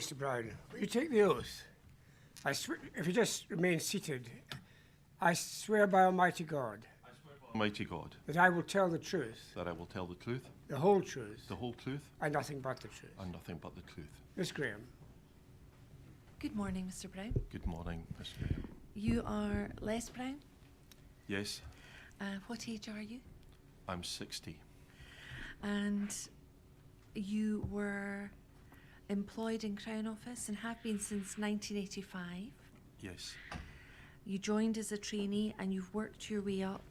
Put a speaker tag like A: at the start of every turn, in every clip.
A: Mr. Brown, will you take the oath? If you just remain seated, I swear by Almighty God
B: Almighty God,
A: that I will tell the truth,
B: that I will tell the truth,
A: the whole truth,
B: the whole truth,
A: and nothing but the truth.
B: and nothing but the truth.
A: Miss Graham.
C: Good morning, Mr. Brown.
B: Good morning, Mr. Graham.
C: You are Les Brown.
B: Yes,
C: What age are you?
B: I'm 60.
C: And you were employed in Crown Office and have been since 1985.
B: Yes,
C: You joined as a trainee and you've worked your way up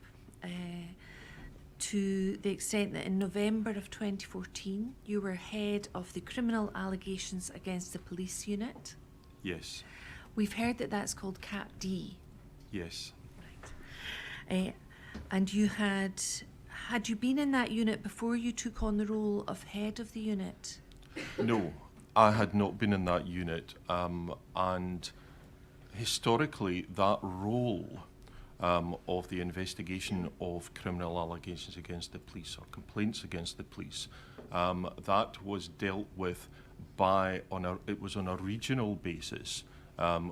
C: to the extent that in November of 2014 you were head of the criminal allegations against the police unit.
B: yes,
C: We've heard that that's called CAPD.
B: yes.
C: Right. And you had you been in that unit before you took on the role of head of the unit?
B: No, I had not been in that unit, and historically that role of the investigation of criminal allegations against the police or complaints against the police, that was dealt with it was on a regional basis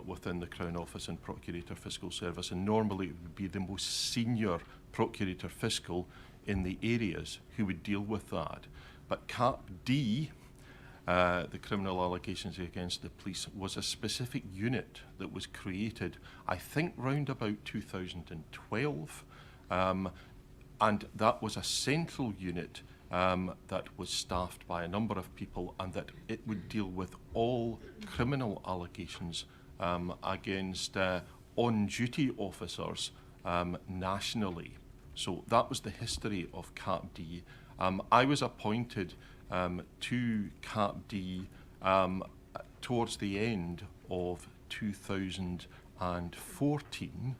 B: within the Crown Office and Procurator Fiscal Service, and normally it would be the most senior Procurator Fiscal in the areas who would deal with that. But CAPD, the criminal allegations against the police, was a specific unit that was created, I think, round about 2012, and that was a central unit that was staffed by a number of people, and that it would deal with all criminal allegations against on-duty officers nationally. So that was the history of CAPD. I was appointed to CAPD towards the end of 2014,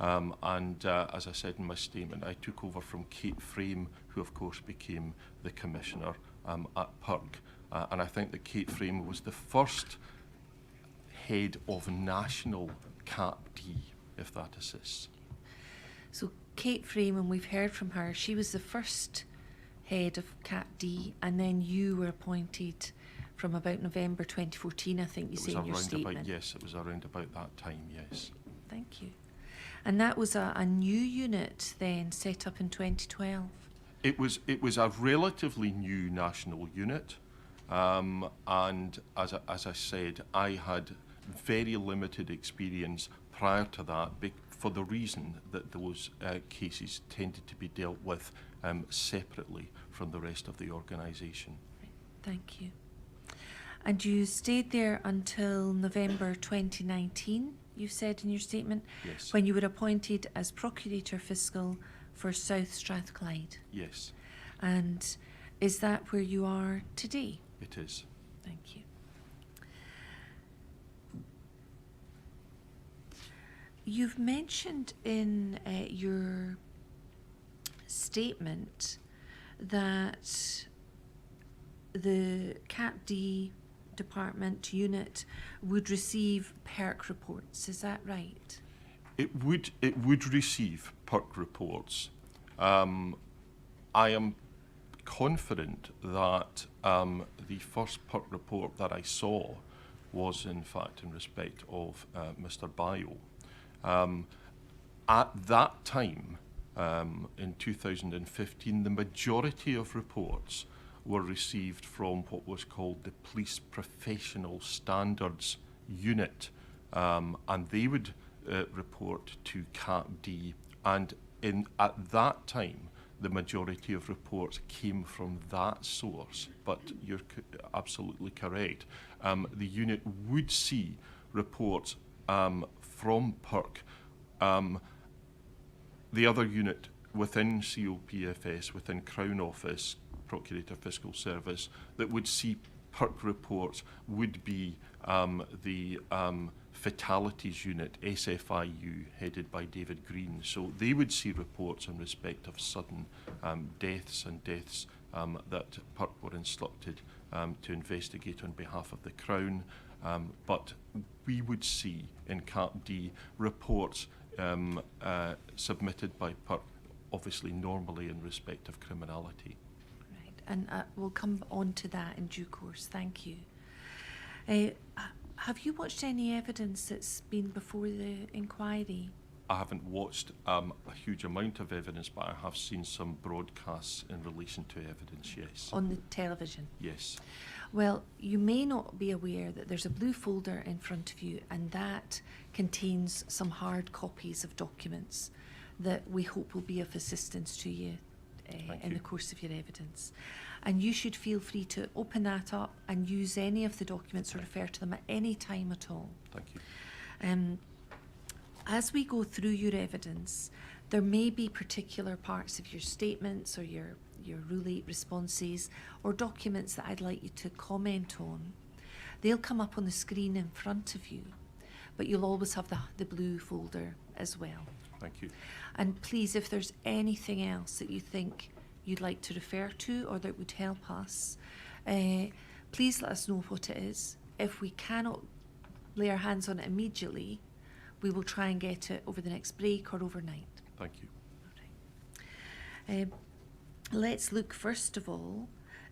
B: and as I said in my statement, I took over from Kate Frame, who of course became the Commissioner at PERC, and I think that Kate Frame was the first head of national CAPD, if that assists.
C: So Kate Frame, and we've heard from her, she was the first head of CAPD, and then you were appointed from about November 2014, I think you say in your statement.
B: Yes, it was around about that time, yes.
C: Thank you. And that was a new unit then, set up in 2012?
B: It was a relatively new national unit, and as I said, I had very limited experience prior to that, for the reason that those cases tended to be dealt with separately from the rest of the organisation.
C: Right. Thank you. And you stayed there until November 2019, you said in your statement?
B: Yes.
C: When you were appointed as Procurator Fiscal for South Strathclyde?
B: Yes.
C: And is that where you are today?
B: It is.
C: Thank you. You've mentioned in your statement that the CAPD department unit would receive PERC reports. Is that right?
B: It would receive PERC reports. I am confident that the first PERC report that I saw was in fact in respect of Mr. Bio. At that time, in 2015, the majority of reports were received from what was called the Police Professional Standards Unit, and they would report to CAPD, and at that time the majority of reports came from that source. But you're absolutely correct. The unit would see reports from PERC. The other unit within COPFS, within Crown Office, Procurator Fiscal Service, that would see PERC reports would be the Fatalities Unit, SFIU, headed by David Green. So they would see reports in respect of sudden deaths and deaths that PERC were instructed to investigate on behalf of the Crown. But we would see in CAPD reports submitted by PERC, obviously normally in respect of criminality.
C: Right, and we'll come on to that in due course. Thank you. Have you watched any evidence that's been before the inquiry?
B: I haven't watched a huge amount of evidence, but I have seen some broadcasts in relation to evidence, yes.
C: On the television?
B: Yes.
C: Well, you may not be aware that there's a blue folder in front of you, and that contains some hard copies of documents that we hope will be of assistance to you in the course of your evidence. And you should feel free to open that up and use any of the documents or refer to them at any time at all.
B: Thank you.
C: As we go through your evidence, there may be particular parts of your statements or your Rule 8 responses or documents that I'd like you to comment on. They'll come up on the screen in front of you, but you'll always have the blue folder as well.
B: Thank you.
C: And please, if there's anything else that you think you'd like to refer to or that would help us, please let us know what it is. If we cannot lay our hands on it immediately, we will try and get it over the next break or overnight.
B: Thank you.
C: All right. Let's look first of all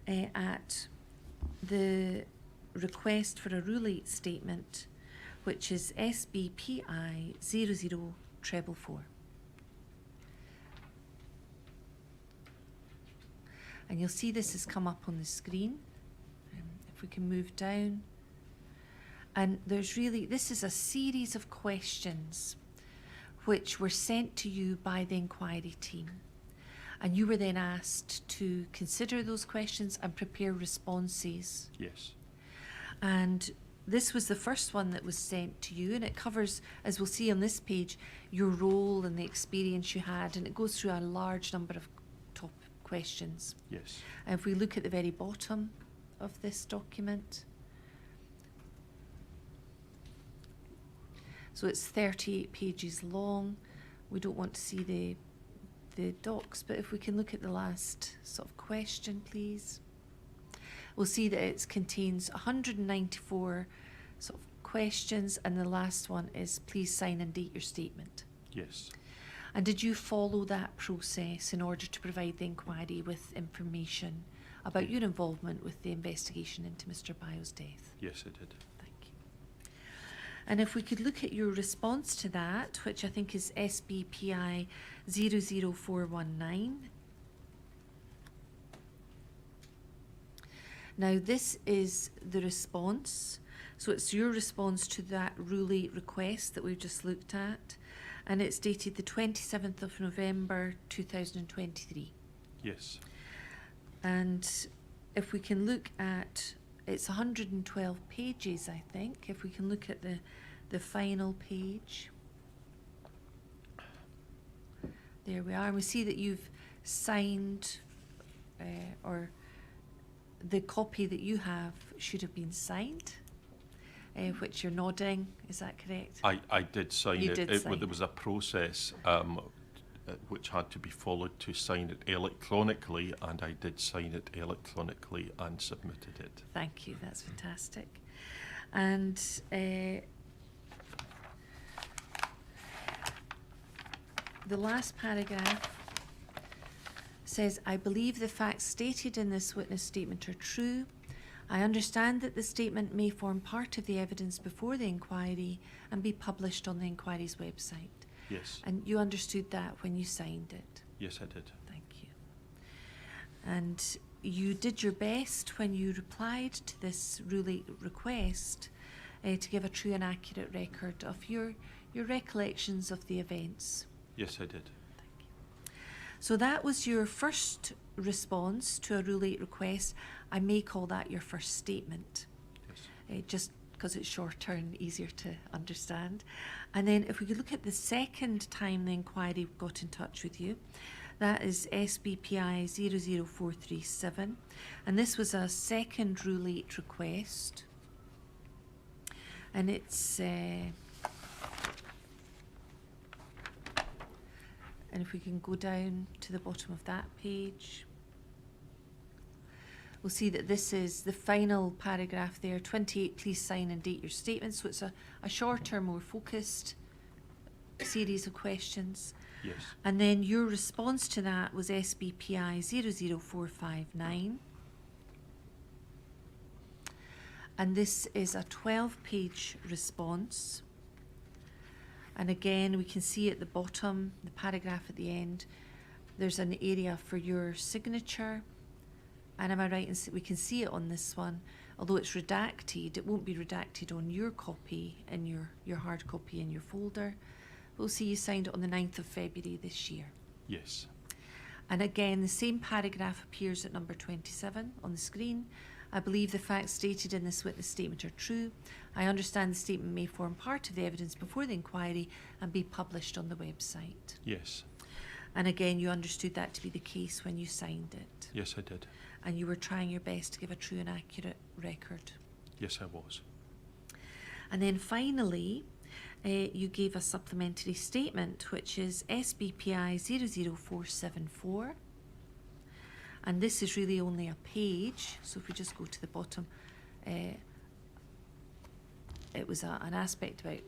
C: at the request for a Rule 8 statement, which is SBPI 00444. And you'll see this has come up on the screen. If we can move down. And this is a series of questions which were sent to you by the inquiry team. And you were then asked to consider those questions and prepare responses.
B: Yes.
C: And this was the first one that was sent to you, and it covers, as we'll see on this page, your role and the experience you had, and it goes through a large number of top questions.
B: Yes.
C: And if we look at the very bottom of this document, so it's 38 pages long. We don't want to see the docs, but if we can look at the last sort of question, please. We'll see that it contains 194 sort of questions, and the last one is please sign and date your statement.
B: Yes.
C: And did you follow that process in order to provide the inquiry with information about your involvement with the investigation into Mr. Bio's death?
B: Yes, I did.
C: Thank you. And if we could look at your response to that, which I think is SBPI 00419. Now this is the response. So it's your response to that Rule 8 request that we've just looked at. And it's dated the 27th of November 2023.
B: Yes.
C: And if we can look at, it's 112 pages, I think. If we can look at the final page. There we are. And we see that you've signed, or the copy that you have should have been signed, which you're nodding. Is that correct?
B: I did sign
C: You
B: it.
C: did sign
B: There was a process which had to be followed to sign it electronically, and I did sign it electronically and submitted it.
C: Thank you. That's fantastic. And the last paragraph says, I believe the facts stated in this witness statement are true. I understand that the statement may form part of the evidence before the inquiry and be published on the inquiry's website.
B: Yes.
C: And you understood that when you signed it?
B: Yes, I did.
C: Thank you. And you did your best when you replied to this Rule 8 request to give a true and accurate record of your recollections of the events.
B: Yes, I did.
C: Thank you. So that was your first response to a Rule 8 request. I may call that your first statement,
B: Yes.
C: just because it's shorter and easier to understand. And then if we could look at the second time the inquiry got in touch with you, that is SBPI 00437. And this was a second Rule 8 request. And it's... and if we can go down to the bottom of that page, we'll see that this is the final paragraph there, 28, please sign and date your statement. So it's a shorter, more focused series of questions.
B: Yes.
C: And then your response to that was SBPI 00459. And this is a 12-page response. And again, we can see at the bottom, the paragraph at the end, there's an area for your signature. And am I right in we can see it on this one, although it's redacted, it won't be redacted on your copy, in your hard copy in your folder. We'll see you signed it on the 9th of February this year.
B: Yes.
C: And again, the same paragraph appears at number 27 on the screen. I believe the facts stated in this witness statement are true. I understand the statement may form part of the evidence before the inquiry and be published on the website.
B: Yes.
C: And again, you understood that to be the case when you signed it.
B: Yes, I did.
C: And you were trying your best to give a true and accurate record.
B: Yes, I was.
C: And then finally, you gave a supplementary statement, which is SBPI 00474. And this is really only a page. So if we just go to the bottom, it was an aspect about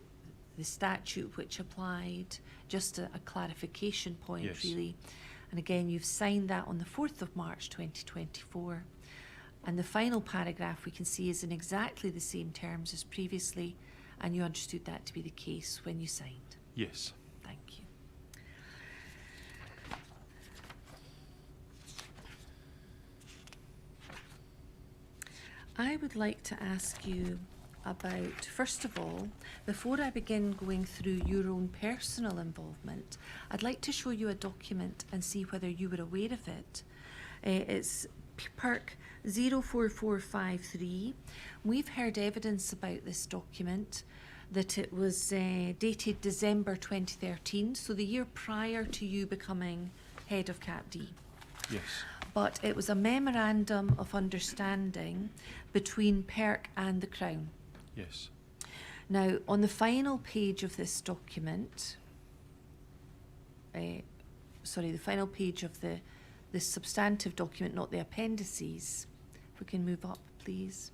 C: the statute which applied, just a clarification point,
B: yes.
C: really. And again, you've signed that on the 4th of March 2024. And the final paragraph we can see is in exactly the same terms as previously, and you understood that to be the case when you signed.
B: Yes.
C: Thank you. I would like to ask you about, first of all, before I begin going through your own personal involvement, I'd like to show you a document and see whether you were aware of it. It's PERC 04453. We've heard evidence about this document that it was dated December 2013, so the year prior to you becoming head of CAPD.
B: Yes.
C: But it was a memorandum of understanding between PERC and the Crown.
B: Yes.
C: Now, on the final page of this document, the final page of the substantive document, not the appendices, if we can move up, please.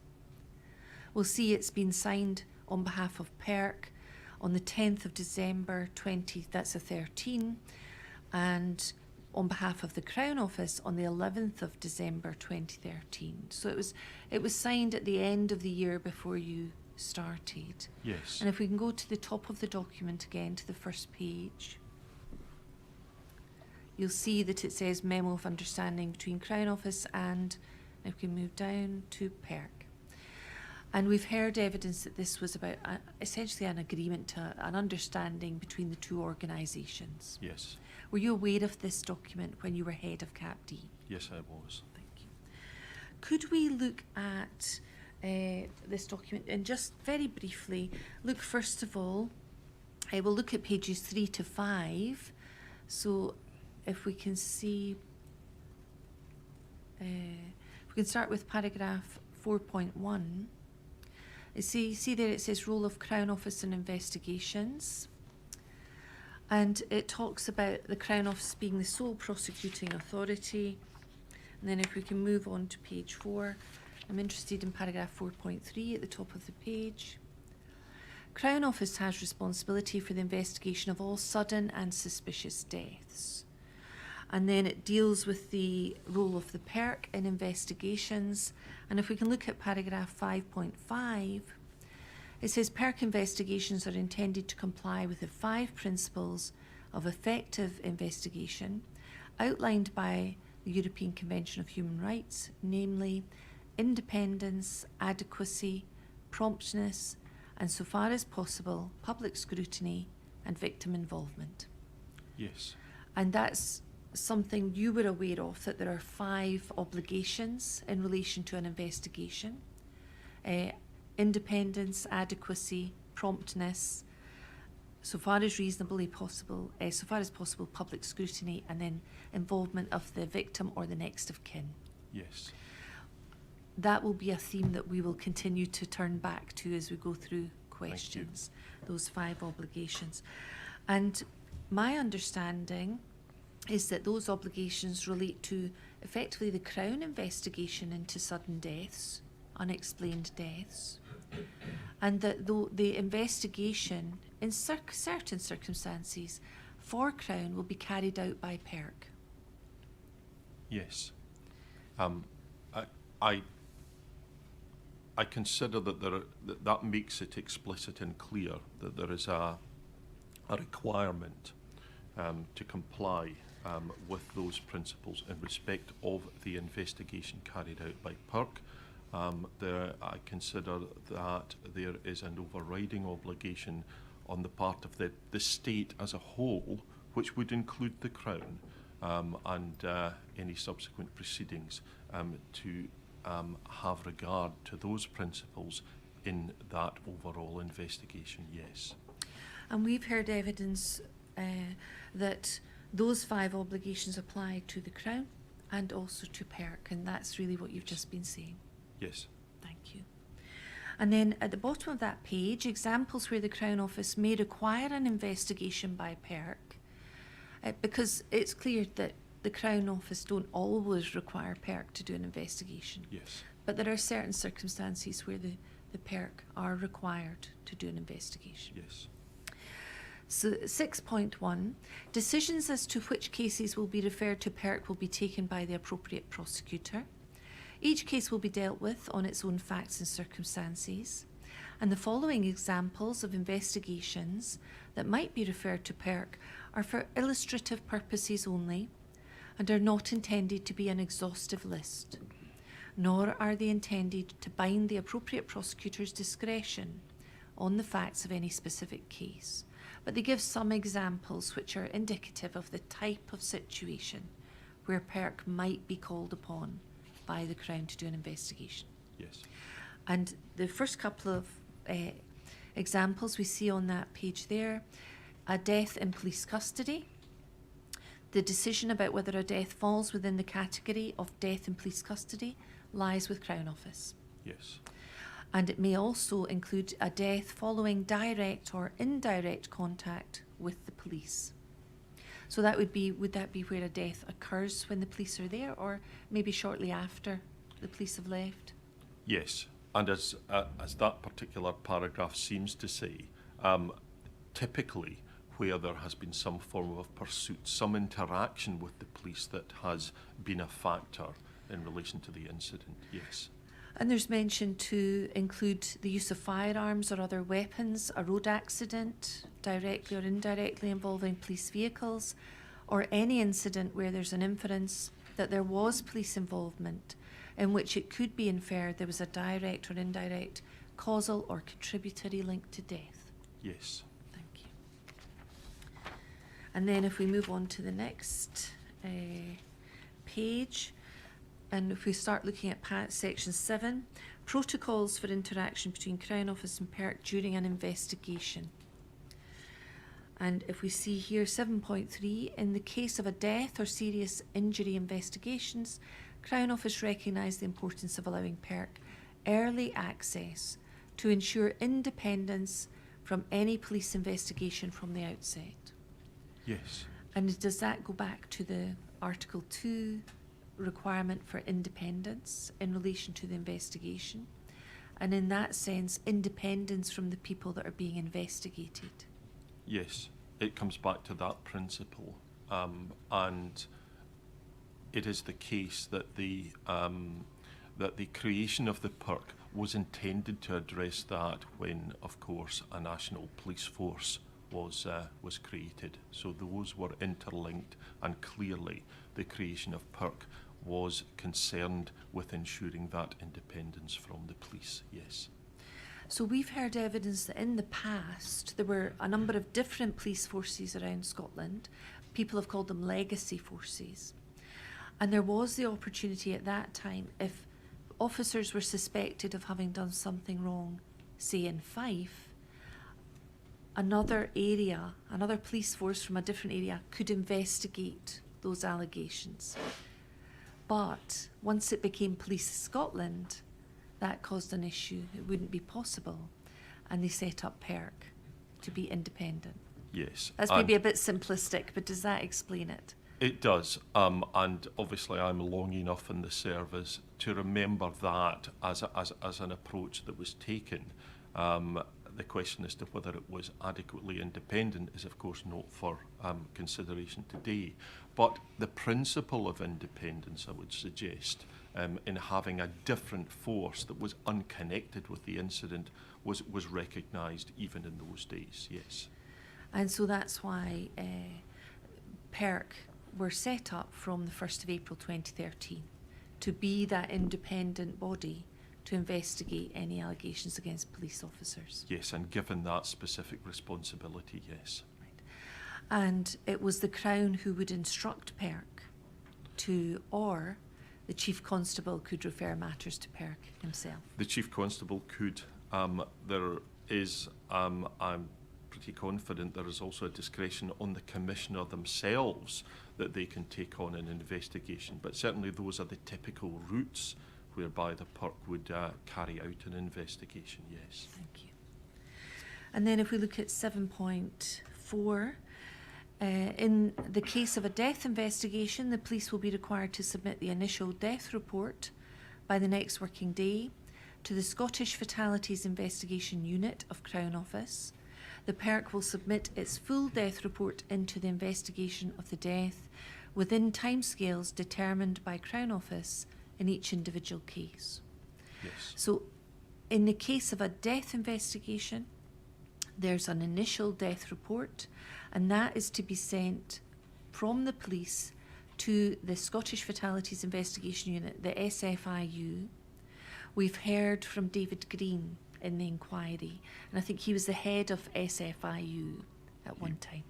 C: We'll see it's been signed on behalf of PERC on the 10th of December 2013, and on behalf of the Crown Office on the 11th of December 2013. So it was signed at the end of the year before you started.
B: Yes.
C: And if we can go to the top of the document again, to the first page, you'll see that it says Memo of Understanding between Crown Office and, if we can move down to PERC. And we've heard evidence that this was about essentially an agreement, an understanding between the two organisations.
B: Yes.
C: Were you aware of this document when you were head of CAPD?
B: Yes, I was.
C: Thank you. Could we look at this document and just very briefly look, first of all, we'll look at pages 3 to 5. So if we can see, if we can start with paragraph 4.1. See there it says role of Crown Office in investigations. And it talks about the Crown Office being the sole prosecuting authority. And then if we can move on to page 4, I'm interested in paragraph 4.3 at the top of the page. Crown Office has responsibility for the investigation of all sudden and suspicious deaths. And then it deals with the role of the PERC in investigations. And if we can look at paragraph 5.5, it says PERC investigations are intended to comply with the 5 principles of effective investigation outlined by the European Convention of Human Rights, namely independence, adequacy, promptness, and so far as possible, public scrutiny and victim involvement.
B: Yes.
C: And that's something you were aware of, that there are 5 obligations in relation to an investigation. Independence, adequacy, promptness, so far as reasonably possible, so far as possible, public scrutiny, and then involvement of the victim or the next of kin.
B: Yes.
C: That will be a theme that we will continue to turn back to as we go through questions, those 5 obligations. And my understanding is that those obligations relate to effectively the Crown investigation into sudden deaths, unexplained deaths, and that though the investigation in certain circumstances for Crown will be carried out by PERC.
B: Yes. I I consider that that makes it explicit and clear that there is a requirement to comply with those principles in respect of the investigation carried out by PERC. I consider that there is an overriding obligation on the part of the state as a whole, which would include the Crown and any subsequent proceedings, to have regard to those principles in that overall investigation, yes.
C: And we've heard evidence that those 5 obligations apply to the Crown and also to PERC, and that's really what you've just been saying.
B: Yes.
C: Thank you. And then at the bottom of that page, examples where the Crown Office may require an investigation by PERC, because it's clear that the Crown Office don't always require PERC to do an investigation.
B: Yes.
C: But there are certain circumstances where the PERC are required to do an investigation.
B: Yes.
C: So 6.1, decisions as to which cases will be referred to PERC will be taken by the appropriate prosecutor. Each case will be dealt with on its own facts and circumstances. And the following examples of investigations that might be referred to PERC are for illustrative purposes only and are not intended to be an exhaustive list, nor are they intended to bind the appropriate prosecutor's discretion on the facts of any specific case. But they give some examples which are indicative of the type of situation where PERC might be called upon by the Crown to do an investigation.
B: Yes.
C: And the first couple of examples we see on that page there: a death in police custody. The decision about whether a death falls within the category of death in police custody lies with Crown Office.
B: Yes.
C: And it may also include a death following direct or indirect contact with the police. So that would that be where a death occurs when the police are there, or maybe shortly after the police have left?
B: Yes, and as that particular paragraph seems to say, typically where there has been some form of pursuit, some interaction with the police that has been a factor in relation to the incident, yes.
C: And there's mention to include the use of firearms or other weapons, a road accident, directly or indirectly involving police vehicles, or any incident where there's an inference that there was police involvement in which it could be inferred there was a direct or indirect causal or contributory link to death.
B: Yes.
C: Thank you. And then if we move on to the next page, and if we start looking at section 7, protocols for interaction between Crown Office and PERC during an investigation. And if we see here 7.3, in the case of a death or serious injury investigations, Crown Office recognised the importance of allowing PERC early access to ensure independence from any police investigation from the outset.
B: Yes.
C: And does that go back to the Article 2 requirement for independence in relation to the investigation? And in that sense, independence from the people that are being investigated?
B: Yes, it comes back to that principle, and it is the case that the creation of the PERC was intended to address that when, of course, a national police force was created. So those were interlinked, and clearly the creation of PERC was concerned with ensuring that independence from the police, yes.
C: So we've heard evidence that in the past there were a number of different police forces around Scotland. People have called them legacy forces. And there was the opportunity at that time, if officers were suspected of having done something wrong, say in Fife, another police force from a different area could investigate those allegations. But once it became Police Scotland, that caused an issue. It wouldn't be possible. And they set up PERC to be independent.
B: Yes.
C: That's maybe a bit simplistic, but does that explain it?
B: It does, and obviously I'm long enough in the service to remember that as an approach that was taken. The question as to whether it was adequately independent is of course not for consideration today. But the principle of independence, I would suggest, in having a different force that was unconnected with the incident was recognised even in those days, yes.
C: And so that's why PERC were set up from the 1st of April 2013 to be that independent body to investigate any allegations against police officers.
B: Yes, and given that specific responsibility, yes.
C: Right. And it was the Crown who would instruct PERC to, or the Chief Constable could refer matters to PERC himself.
B: The Chief Constable could. There is, I'm pretty confident there is also a discretion on the Commissioner themselves that they can take on an investigation, but certainly those are the typical routes whereby the PERC would carry out an investigation, yes.
C: Thank you. And then if we look at 7.4, in the case of a death investigation, the police will be required to submit the initial death report by the next working day to the Scottish Fatalities Investigation Unit of Crown Office. The PERC will submit its full death report into the investigation of the death within timescales determined by Crown Office in each individual case.
B: Yes.
C: So in the case of a death investigation, there's an initial death report, and that is to be sent from the police to the Scottish Fatalities Investigation Unit, the SFIU. We've heard from David Green in the inquiry, and I think he was the head of SFIU at one time.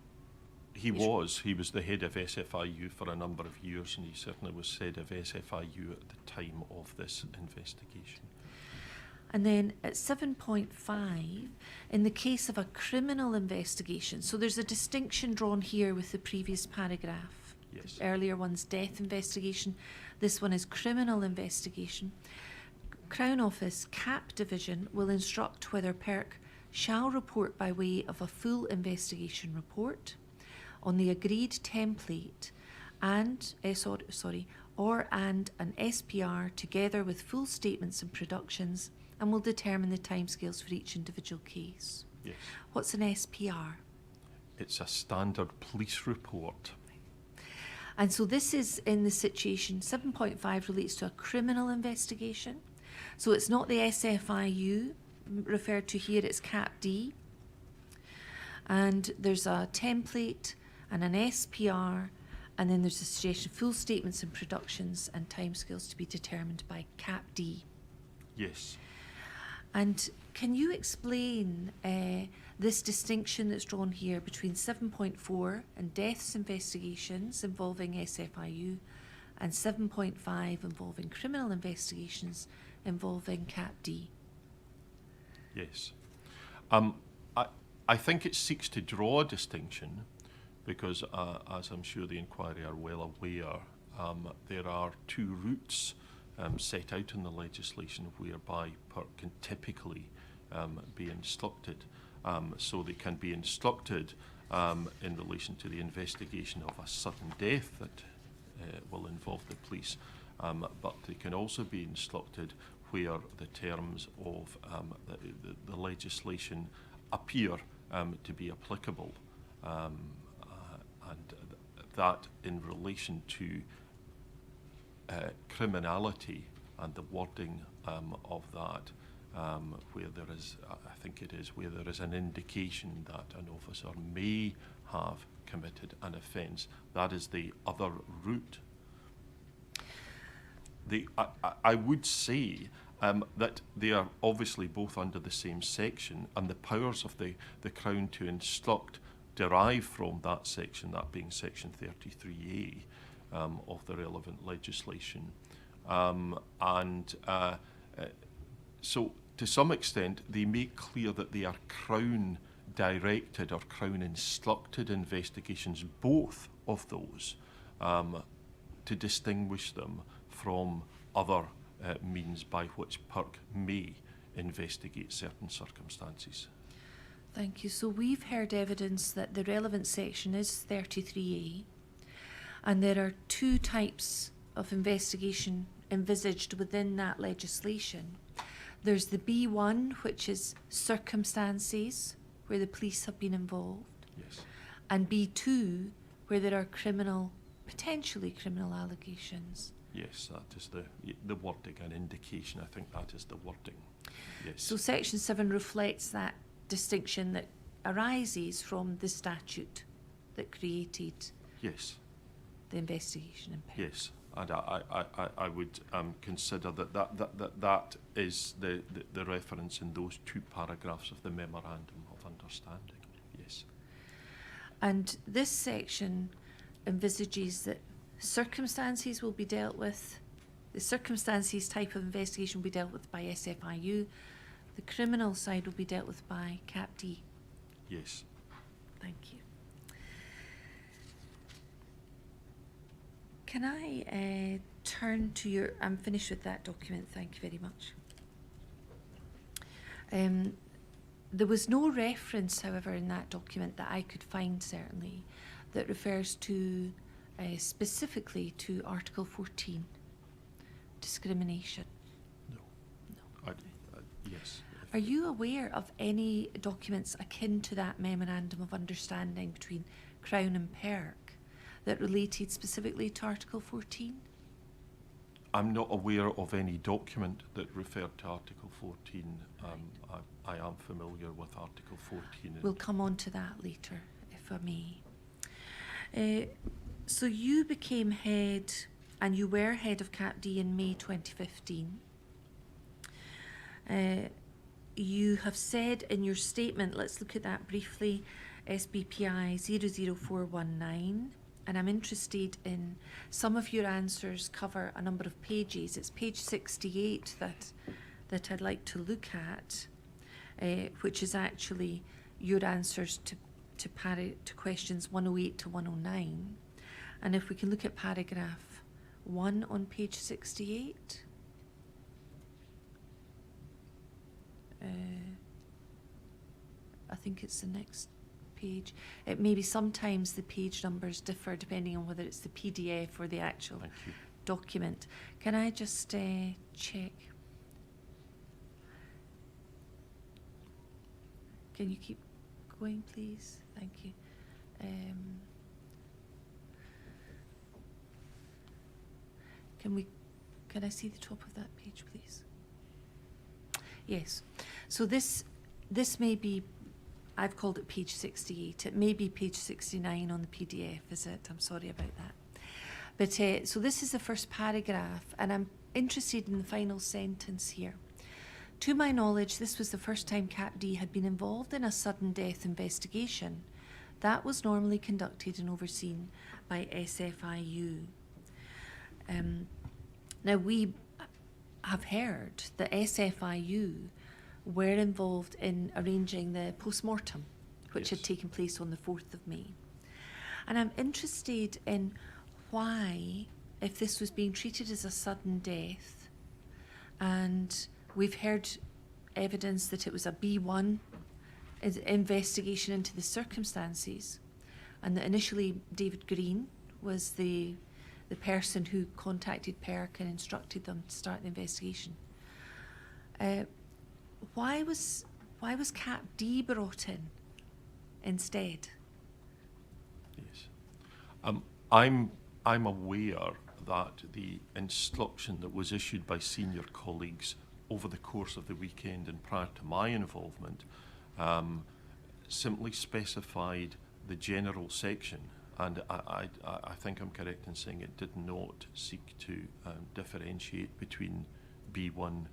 B: He was the head of SFIU for a number of years, and he certainly was head of SFIU at the time of this investigation.
C: And then at 7.5, in the case of a criminal investigation, so there's a distinction drawn here with the previous paragraph.
B: Yes.
C: The earlier one's death investigation, this one is criminal investigation. Crown Office CAP Division will instruct whether PERC shall report by way of a full investigation report on the agreed template and an SPR together with full statements and productions, and will determine the timescales for each individual case.
B: Yes.
C: What's an SPR?
B: It's a standard police report.
C: And so this is in the situation, 7.5 relates to a criminal investigation. So it's not the SFIU referred to here, it's CAPD. And there's a template and an SPR, and then there's a suggestion full statements and productions and timescales to be determined by CAPD.
B: Yes.
C: And can you explain this distinction that's drawn here between 7.4 and deaths investigations involving SFIU and 7.5 involving criminal investigations involving CAPD?
B: Yes. I think it seeks to draw a distinction because, as I'm sure the inquiry are well aware, there are two routes set out in the legislation whereby PERC can typically be instructed. So they can be instructed in relation to the investigation of a sudden death that will involve the police, but they can also be instructed where the terms of the legislation appear to be applicable, and that in relation to criminality and the wording of that, where there is, I think it is, where there is an indication that an officer may have committed an offence. That is the other route. I would say that they are obviously both under the same section, and the powers of the Crown to instruct derive from that section, that being section 33A of the relevant legislation. So to some extent they make clear that they are Crown directed or Crown instructed investigations, both of those, to distinguish them from other means by which PERC may investigate certain circumstances.
C: Thank you. So we've heard evidence that the relevant section is 33A, and there are two types of investigation envisaged within that legislation. There's the B1, which is circumstances where the police have been involved,
B: Yes.
C: and B2, where there are potentially criminal allegations.
B: Yes, that is the wording, an indication. I think that is the wording. Yes.
C: So Section 7 reflects that distinction that arises from the statute that created
B: Yes.
C: the investigation in PERC.
B: Yes, and I would consider that is the reference in those two paragraphs of the Memorandum of Understanding. Yes.
C: And this section envisages that circumstances will be dealt with, the circumstances type of investigation will be dealt with by SFIU, the criminal side will be dealt with by CAPD.
B: Yes.
C: Thank you. Can I turn to your, I'm finished with that document, thank you very much. There was no reference, however, in that document that I could find certainly that refers to specifically to Article 14, discrimination.
B: No. Yes.
C: Are you aware of any documents akin to that Memorandum of Understanding between Crown and PERC that related specifically to Article 14?
B: I'm not aware of any document that referred to Article 14. I am familiar with Article 14.
C: We'll come on to that later, if I may. So you became head, and you were head of CAPD in May 2015. You have said in your statement, let's look at that briefly, SBPI 00419, and I'm interested in some of your answers cover a number of pages. It's page 68 that I'd like to look at, which is actually your answers to questions 108 to 109. And if we can look at paragraph 1 on page 68. I think it's the next page. It may be sometimes the page numbers differ depending on whether it's the PDF or the actual document. Can I just check? Can you keep going, please? Thank you. Can I see the top of that page, please? Yes. So this may be, I've called it page 68. It may be page 69 on the PDF, is it? I'm sorry about that. But so this is the first paragraph, and I'm interested in the final sentence here. To my knowledge, this was the first time CAPD had been involved in a sudden death investigation. That was normally conducted and overseen by SFIU. Now, we have heard that SFIU were involved in arranging the post-mortem, which had taken place on the 4th of May. And I'm interested in why, if this was being treated as a sudden death, and we've heard evidence that it was a B1 investigation into the circumstances, and that initially David Green was the person who contacted PERC and instructed them to start the investigation. Why was CAPD brought in instead?
B: Yes, I'm aware that the instruction that was issued by senior colleagues over the course of the weekend and prior to my involvement simply specified the general section, and I think I'm correct in saying it did not seek to differentiate between B1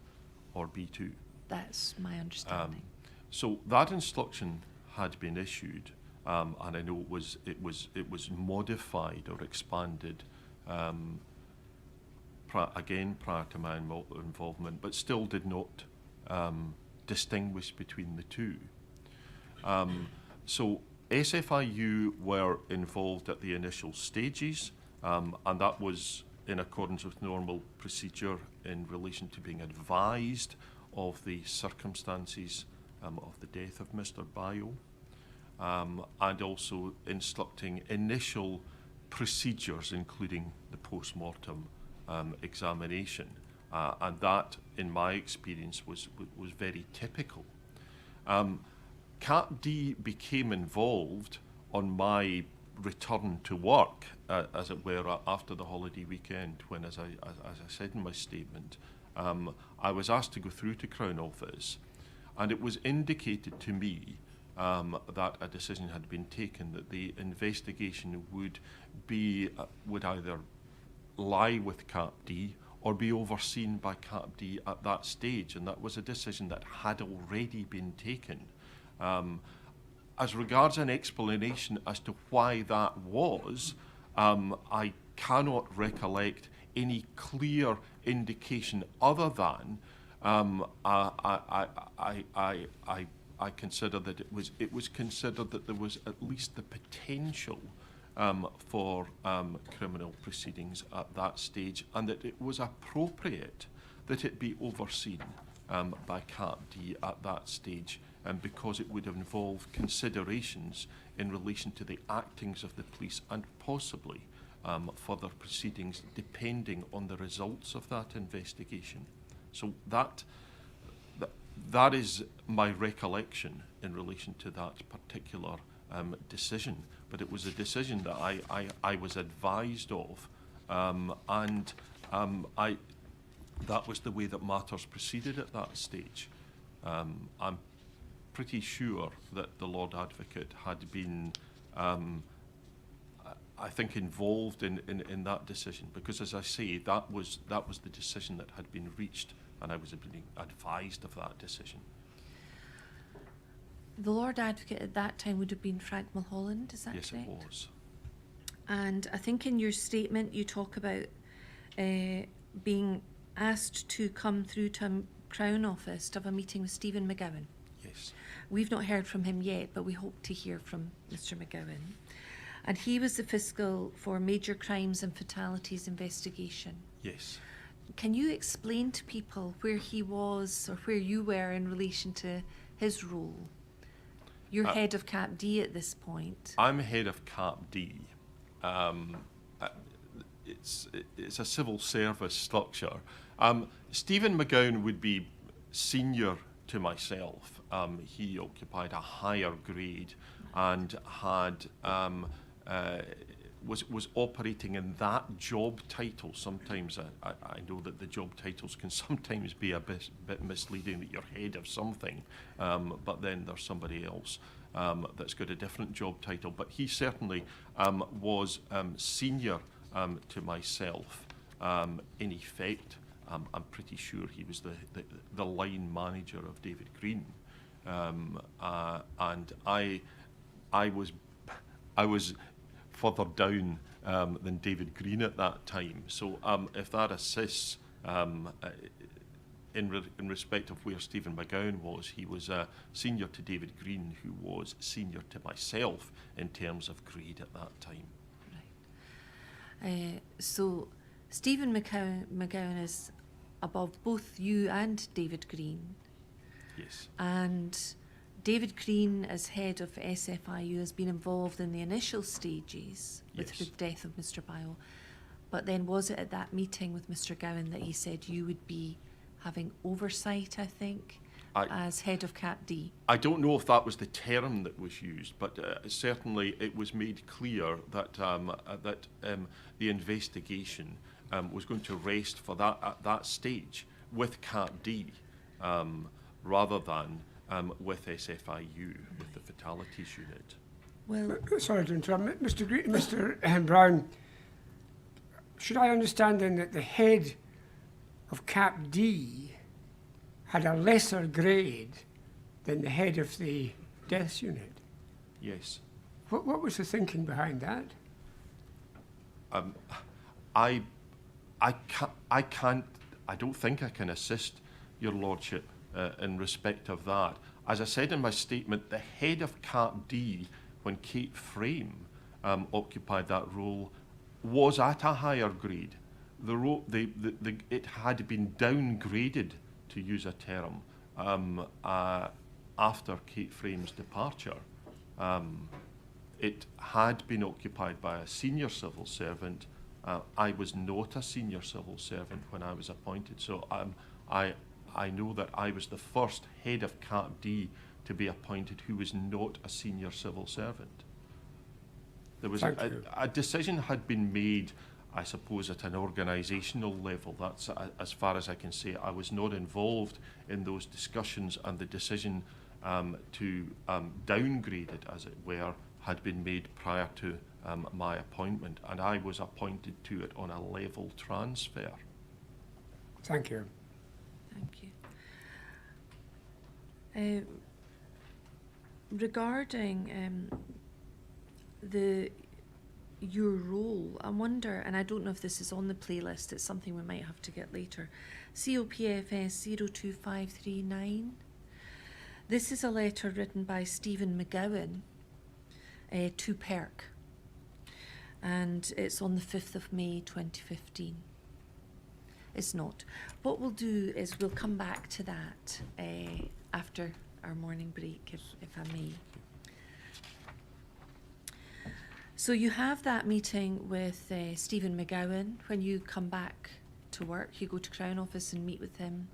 B: or B2.
C: That's my understanding.
B: So that instruction had been issued, and I know it was modified or expanded again prior to my involvement, but still did not distinguish between the two. So SFIU were involved at the initial stages, and that was in accordance with normal procedure in relation to being advised of the circumstances of the death of Mr. Bayo, and also instructing initial procedures, including the post-mortem examination. And that, in my experience, was very typical. CAPD became involved on my return to work, as it were, after the holiday weekend, when, as I said in my statement, I was asked to go through to Crown Office, and it was indicated to me that a decision had been taken that the investigation would either lie with CAPD or be overseen by CAPD at that stage, and that was a decision that had already been taken. As regards an explanation as to why that was, I cannot recollect any clear indication other than I consider that it was considered that there was at least the potential for criminal proceedings at that stage, and that it was appropriate that it be overseen by CAPD at that stage, because it would involve considerations in relation to the actings of the police and possibly further proceedings depending on the results of that investigation. So that is my recollection in relation to that particular decision. But it was a decision that I was advised of, and that was the way that matters proceeded at that stage. I'm pretty sure that the Lord Advocate had been, I think, involved in that decision, because, as I say, that was the decision that had been reached, and I was being advised of that decision.
C: The Lord Advocate at that time would have been Frank Mulholland, is that correct?
B: Yes, it was.
C: And I think in your statement you talk about being asked to come through to Crown Office to have a meeting with Stephen McGowan.
B: Yes.
C: We've not heard from him yet, but we hope to hear from Mr. McGowan. And he was the fiscal for Major Crimes and Fatalities Investigation.
B: Yes.
C: Can you explain to people where he was or where you were in relation to his role? You're head of CAPD at this point.
B: I'm head of CAPD. It's a civil service structure. Stephen McGowan would be senior to myself. He occupied a higher grade and had was operating in that job title. Sometimes I know that the job titles can sometimes be a bit misleading, that you're head of something, but then there's somebody else that's got a different job title. But he certainly was senior to myself. In effect, I'm pretty sure he was the line manager of David Green, and I was further down than David Green at that time. So if that assists in respect of where Stephen McGowan was, he was senior to David Green, who was senior to myself in terms of grade at that time.
C: Right. So Stephen McGowan is above both you and David Green.
B: Yes.
C: And David Green, as head of SFIU, has been involved in the initial stages with the death of Mr. Bio. But then was it at that meeting with Mr. Gowan that he said you would be having oversight, I think, as head of CAPD?
B: I don't know if that was the term that was used, but certainly it was made clear that the investigation was going to rest for that at that stage with CAPD rather than with SFIU, with the fatalities unit.
C: Well,
A: Sorry to interrupt. Mr. Brown, should I understand then that the head of CAPD had a lesser grade than the head of the deaths unit?
B: Yes.
A: What was the thinking behind that?
B: I don't think I can assist your lordship in respect of that. As I said in my statement, the head of CAPD, when Kate Frame occupied that role, was at a higher grade. It had been downgraded, to use a term, after Kate Frame's departure. It had been occupied by a senior civil servant. I was not a senior civil servant when I was appointed, so I know that I was the first head of CAPD to be appointed who was not a senior civil servant. There was
A: Thank you.
B: a decision had been made, I suppose, at an organisational level. That's as far as I can say. I was not involved in those discussions, and the decision to downgrade it, as it were, had been made prior to my appointment, and I was appointed to it on a level transfer.
A: Thank you.
C: Thank you. Regarding your role, I wonder, and I don't know if this is on the playlist, it's something we might have to get later, COPFS 02539. This is a letter written by Stephen McGowan to PERC, and it's on the 5th of May 2015. It's not. What we'll do is we'll come back to that after our morning break, if I may. So you have that meeting with Stephen McGowan when you come back to work. You go to Crown Office and meet with him.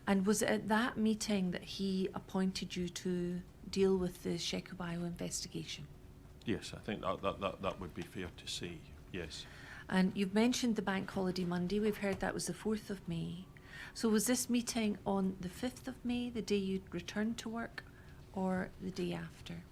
C: And was it at that meeting that he appointed you to deal with the Sheco Bio investigation?
B: Yes, I think that would be fair to say, yes.
C: And you've mentioned the bank holiday Monday. We've heard that was the 4th of May. So was this meeting on the 5th of May, the day you returned to work, or the day after?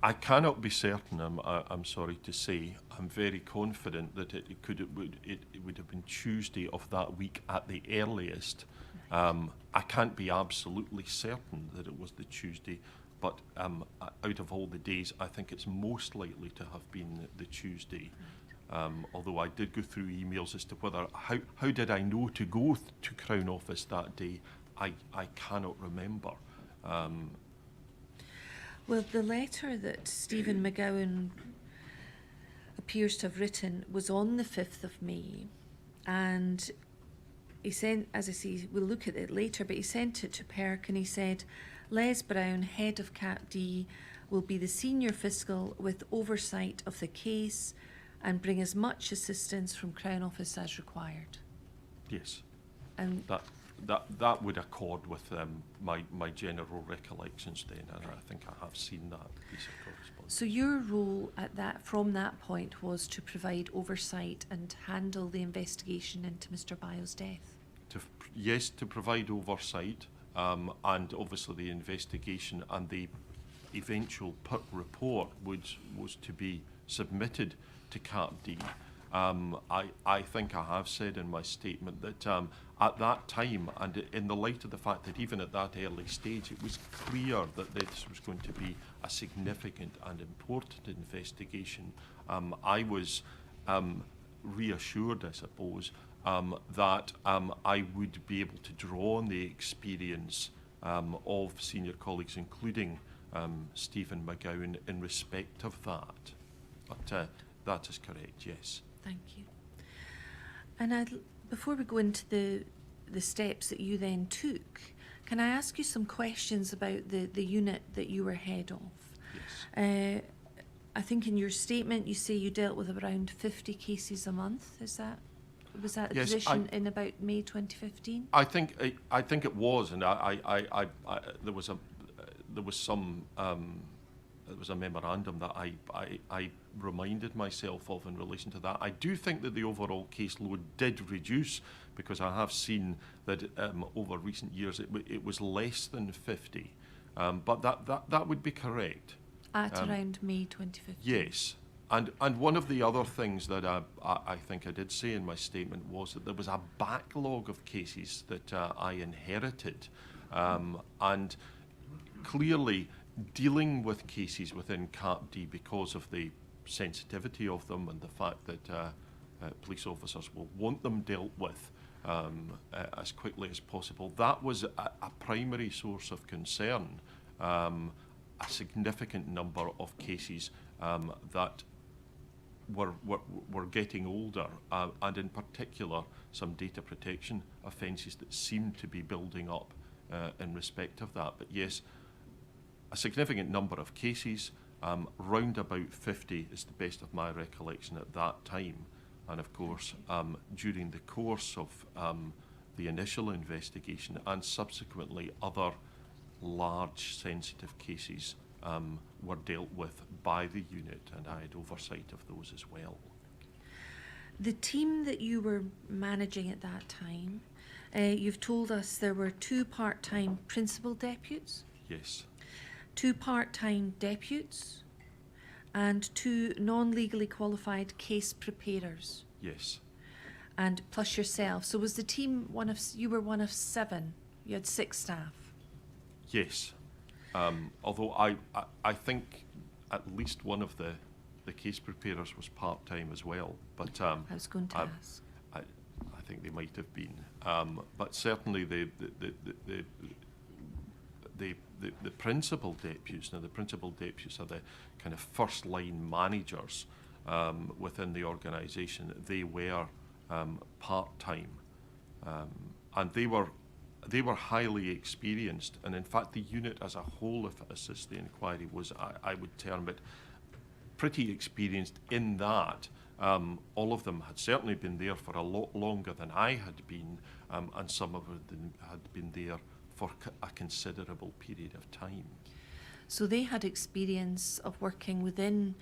B: I cannot be certain, I'm sorry to say. I'm very confident that it would have been Tuesday of that week at the earliest. I can't be absolutely certain that it was the Tuesday, but out of all the days, I think it's most likely to have been the Tuesday. Although I did go through emails as to whether, how did I know to go to Crown Office that day, I cannot remember.
C: Well, the letter that Stephen McGowan appears to have written was on the 5th of May, and he sent, as I say, we'll look at it later, but he sent it to PERC and he said, Les Brown, head of CAPD, will be the senior fiscal with oversight of the case and bring as much assistance from Crown Office as required.
B: Yes,
C: And
B: that would accord with my general recollections then, and I think I have seen that piece of correspondence.
C: so your role at that, from that point, was to provide oversight and handle the investigation into Mr. Bio's death?
B: Yes, to provide oversight, and obviously the investigation and the eventual PERC report was to be submitted to CAPD. I think I have said in my statement that at that time, and in the light of the fact that even at that early stage, it was clear that this was going to be a significant and important investigation, I was reassured, I suppose, that I would be able to draw on the experience of senior colleagues, including Stephen McGowan, in respect of that. But that is correct, yes.
C: Thank you. And before we go into the steps that you then took, can I ask you some questions about the unit that you were head of?
B: Yes.
C: I think in your statement you say you dealt with around 50 cases a month. Was that the
B: Yes,
C: position in about May 2015?
B: I think it was, and there was a memorandum that I reminded myself of in relation to that. I do think that the overall caseload did reduce, because I have seen that over recent years it was less than 50, but that would be correct.
C: At around May 2015?
B: Yes. And one of the other things that I think I did say in my statement was that there was a backlog of cases that I inherited, and clearly dealing with cases within CAPD, because of the sensitivity of them and the fact that police officers will want them dealt with as quickly as possible, that was a primary source of concern. A significant number of cases that were getting older, and in particular some data protection offences that seemed to be building up in respect of that. But yes, a significant number of cases, round about 50 is the best of my recollection at that time. And of course, during the course of the initial investigation and subsequently other large sensitive cases were dealt with by the unit, and I had oversight of those as well.
C: The team that you were managing at that time, you've told us there were 2 part-time principal deputies,
B: Yes,
C: 2 part-time deputies, and 2 non-legally qualified case preparers,
B: yes,
C: and plus yourself. So was the team you were one of 7? You had 6 staff.
B: yes. Although I think at least one of the case preparers was part-time as well, but
C: I was going to ask.
B: I think they might have been. But certainly the principal deputies, now the principal deputies are the kind of first line managers within the organisation. They were part-time, and they were highly experienced, and in fact the unit as a whole, if it assists the inquiry, was, I would term it, pretty experienced in that. All of them had certainly been there for a lot longer than I had been, and some of them had been there for a considerable period of time.
C: So they had experience of working within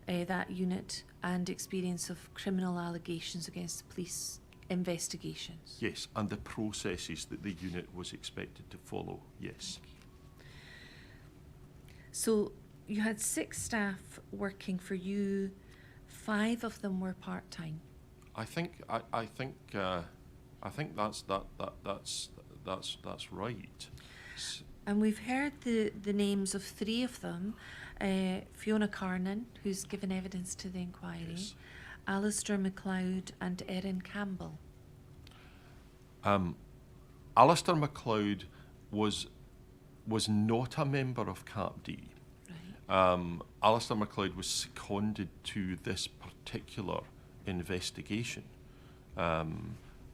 C: that unit and experience of criminal allegations against the police investigations.
B: Yes, and the processes that the unit was expected to follow, yes.
C: So you had 6 staff working for you, 5 of them were part-time.
B: I think that's right.
C: And we've heard the names of 3 of them, Fiona Carnan, who's given evidence to the inquiry,
B: Yes.
C: Alistair MacLeod and Erin Campbell.
B: Alistair MacLeod was not a member of CAPD.
C: Right.
B: Alistair MacLeod was seconded to this particular investigation.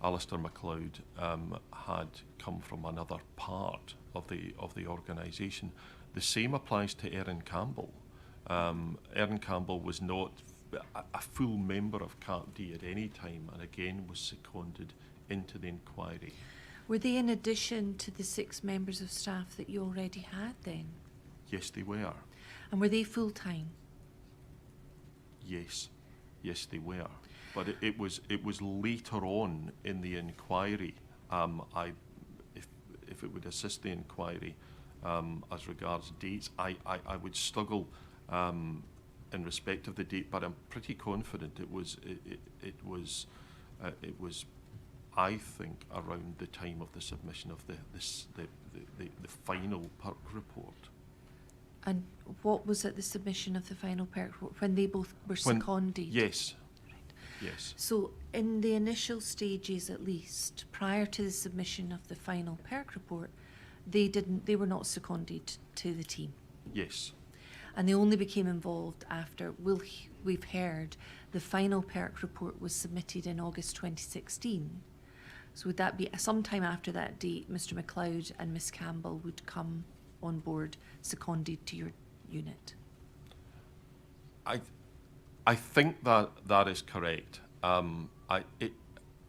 B: Alistair MacLeod had come from another part of the organisation. The same applies to Erin Campbell. Erin Campbell was not a full member of CAPD at any time, and again was seconded into the inquiry.
C: Were they in addition to the 6 members of staff that you already had then?
B: Yes, they were.
C: And were they full-time?
B: Yes, they were. But it was later on in the inquiry. If it would assist the inquiry as regards dates, I would struggle in respect of the date, but I'm pretty confident it was I think around the time of the submission of the final PERC report.
C: And what was at the submission of the final PERC report, when they both were seconded?
B: Yes.
C: Right.
B: Yes.
C: So in the initial stages, at least, prior to the submission of the final PERC report, they were not seconded to the team.
B: Yes.
C: And they only became involved after, we've heard, the final PERC report was submitted in August 2016. So would that be sometime after that date, Mr. MacLeod and Miss Campbell would come on board, seconded to your unit?
B: I think that is correct.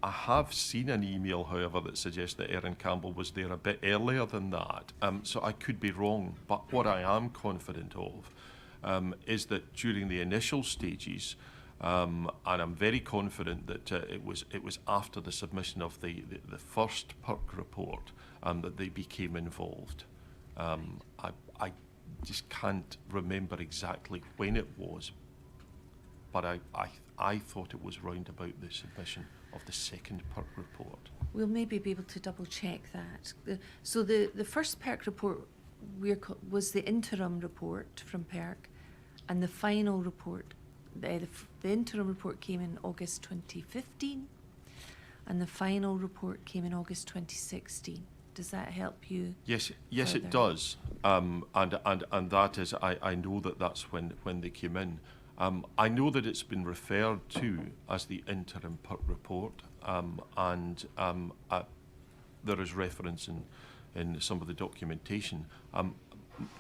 B: I have seen an email, however, that suggests that Erin Campbell was there a bit earlier than that. So I could be wrong, but what I am confident of is that during the initial stages, and I'm very confident that it was after the submission of the first PERC report that they became involved. I just can't remember exactly when it was, but I thought it was round about the submission of the second PERC report.
C: We'll maybe be able to double check that. So the first PERC report was the interim report from PERC, and the final report, the interim report came in August 2015, and the final report came in August 2016. Does that help you?
B: Yes,
C: further?
B: it does. And that is, I know that's when they came in. I know that it's been referred to as the interim PERC report, and there is reference in some of the documentation.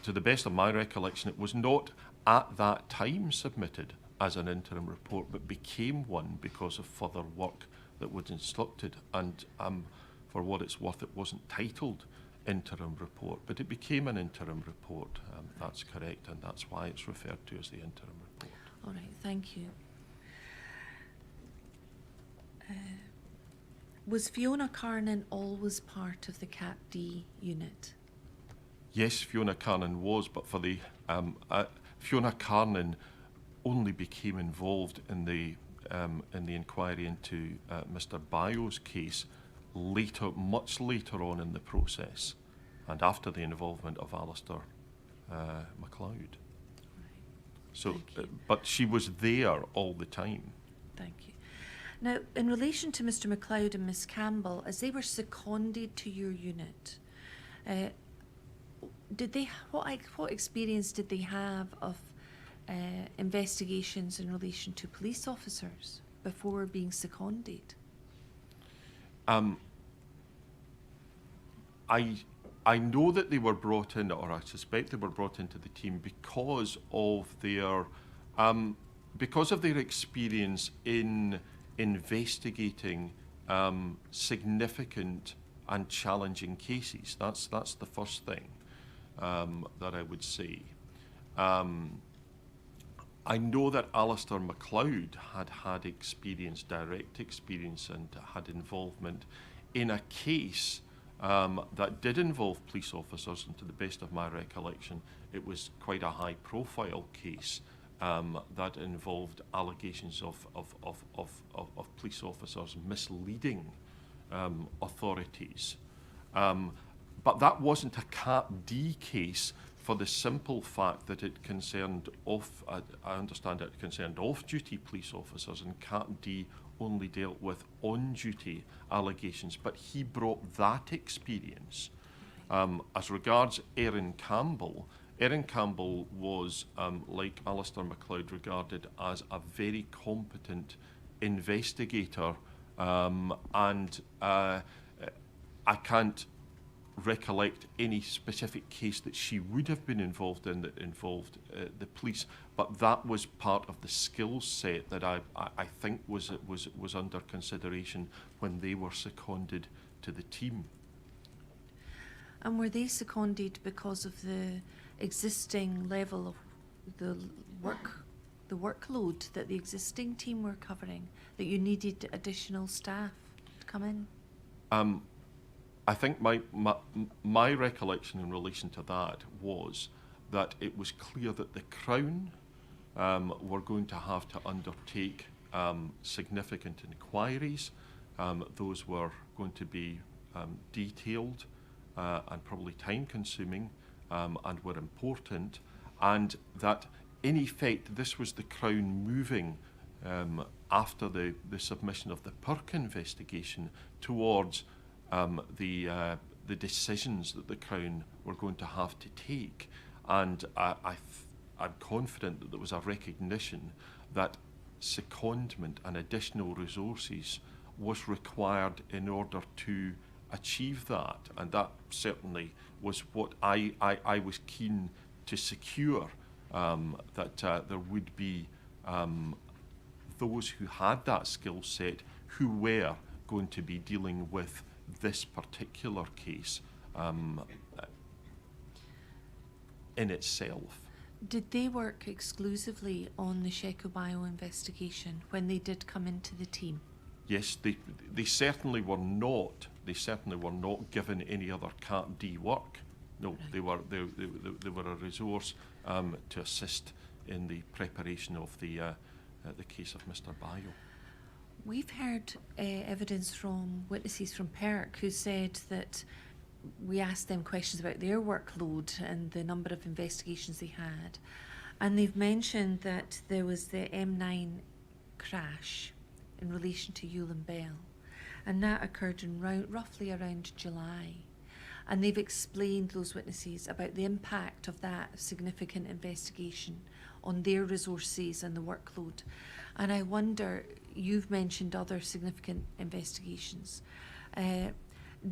B: To the best of my recollection, it was not at that time submitted as an interim report, but became one because of further work that was instructed. And for what it's worth, it wasn't titled interim report, but it became an interim report. That's correct, and that's why it's referred to as the interim report.
C: All right, thank you. Was Fiona Carnan always part of the Cap D unit?
B: Yes, Fiona Carnan was, but for the Fiona Carnan only became involved in the inquiry into Mr. Bayo's case later, much later on in the process, and after the involvement of Alistair MacLeod. So, but she was there all the time.
C: Thank you. Now, in relation to Mr. MacLeod and Miss Campbell, as they were seconded to your unit, did they what experience did they have of investigations in relation to police officers before being seconded?
B: I know that they were brought in, or I suspect they were brought into the team because of their experience in investigating significant and challenging cases. That's the first thing that I would say. I know that Alistair MacLeod had experience, direct experience, and had involvement in a case that did involve police officers, and to the best of my recollection, it was quite a high-profile case that involved allegations of police officers misleading authorities. But that wasn't a Cap D case for the simple fact that it concerned I understand it concerned off-duty police officers, and Cap D only dealt with on-duty allegations. But he brought that experience. As regards Erin Campbell was, like Alistair MacLeod, regarded as a very competent investigator, and I can't recollect any specific case that she would have been involved in that involved the police, but that was part of the skill set that I think was under consideration when they were seconded to the team.
C: And were they seconded because of the existing level of the workload that the existing team were covering, that you needed additional staff to come in?
B: I think my recollection in relation to that was that it was clear that the Crown were going to have to undertake significant inquiries. Those were going to be detailed and probably time-consuming, and were important, and that in effect this was the Crown moving after the submission of the Perk investigation towards the decisions that the Crown were going to have to take, and I'm confident that there was a recognition that secondment and additional resources was required in order to achieve that, and that certainly was what I was keen to secure, that there would be those who had that skill set who were going to be dealing with this particular case in itself.
C: Did they work exclusively on the Sheco Bio investigation when they did come into the team?
B: Yes, they certainly were not. They certainly were not given any other Cap D work. No, right. They were a resource to assist in the preparation of the case of Mr. Bayo.
C: We've heard evidence from witnesses from Perk who said that we asked them questions about their workload and the number of investigations they had, and they've mentioned that there was the M9 crash in relation to Yulin Bell, and that occurred in roughly around July, and they've explained, those witnesses, about the impact of that significant investigation on their resources and the workload. And I wonder, you've mentioned other significant investigations.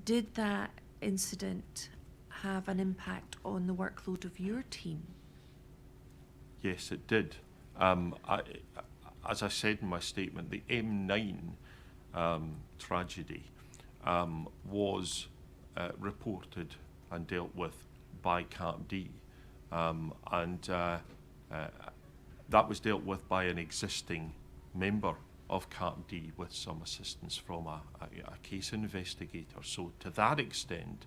C: Did that incident have an impact on the workload of your team?
B: Yes, it did. As I said in my statement, the M9 tragedy was reported and dealt with by CAPD. That was dealt with by an existing member of CAPD with some assistance from a case investigator. So to that extent,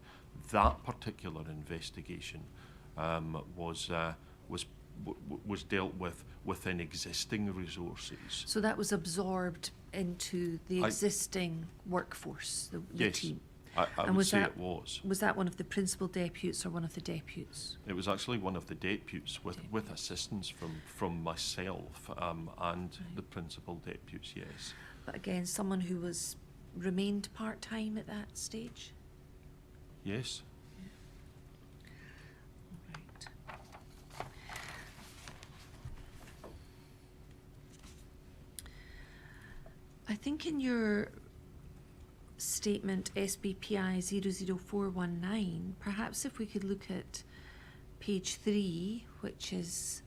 B: that particular investigation was dealt with within existing resources.
C: So that was absorbed into the existing workforce, the
B: Yes,
C: team.
B: I would say it was.
C: Was that one of the principal deputies or one of the deputies?
B: It was actually one of the deputies with assistance from myself and the principal deputies, yes.
C: But again, someone who remained part-time at that stage?
B: Yes.
C: Right. I think in your statement SBPI 00419, perhaps if we could look at page 3, which is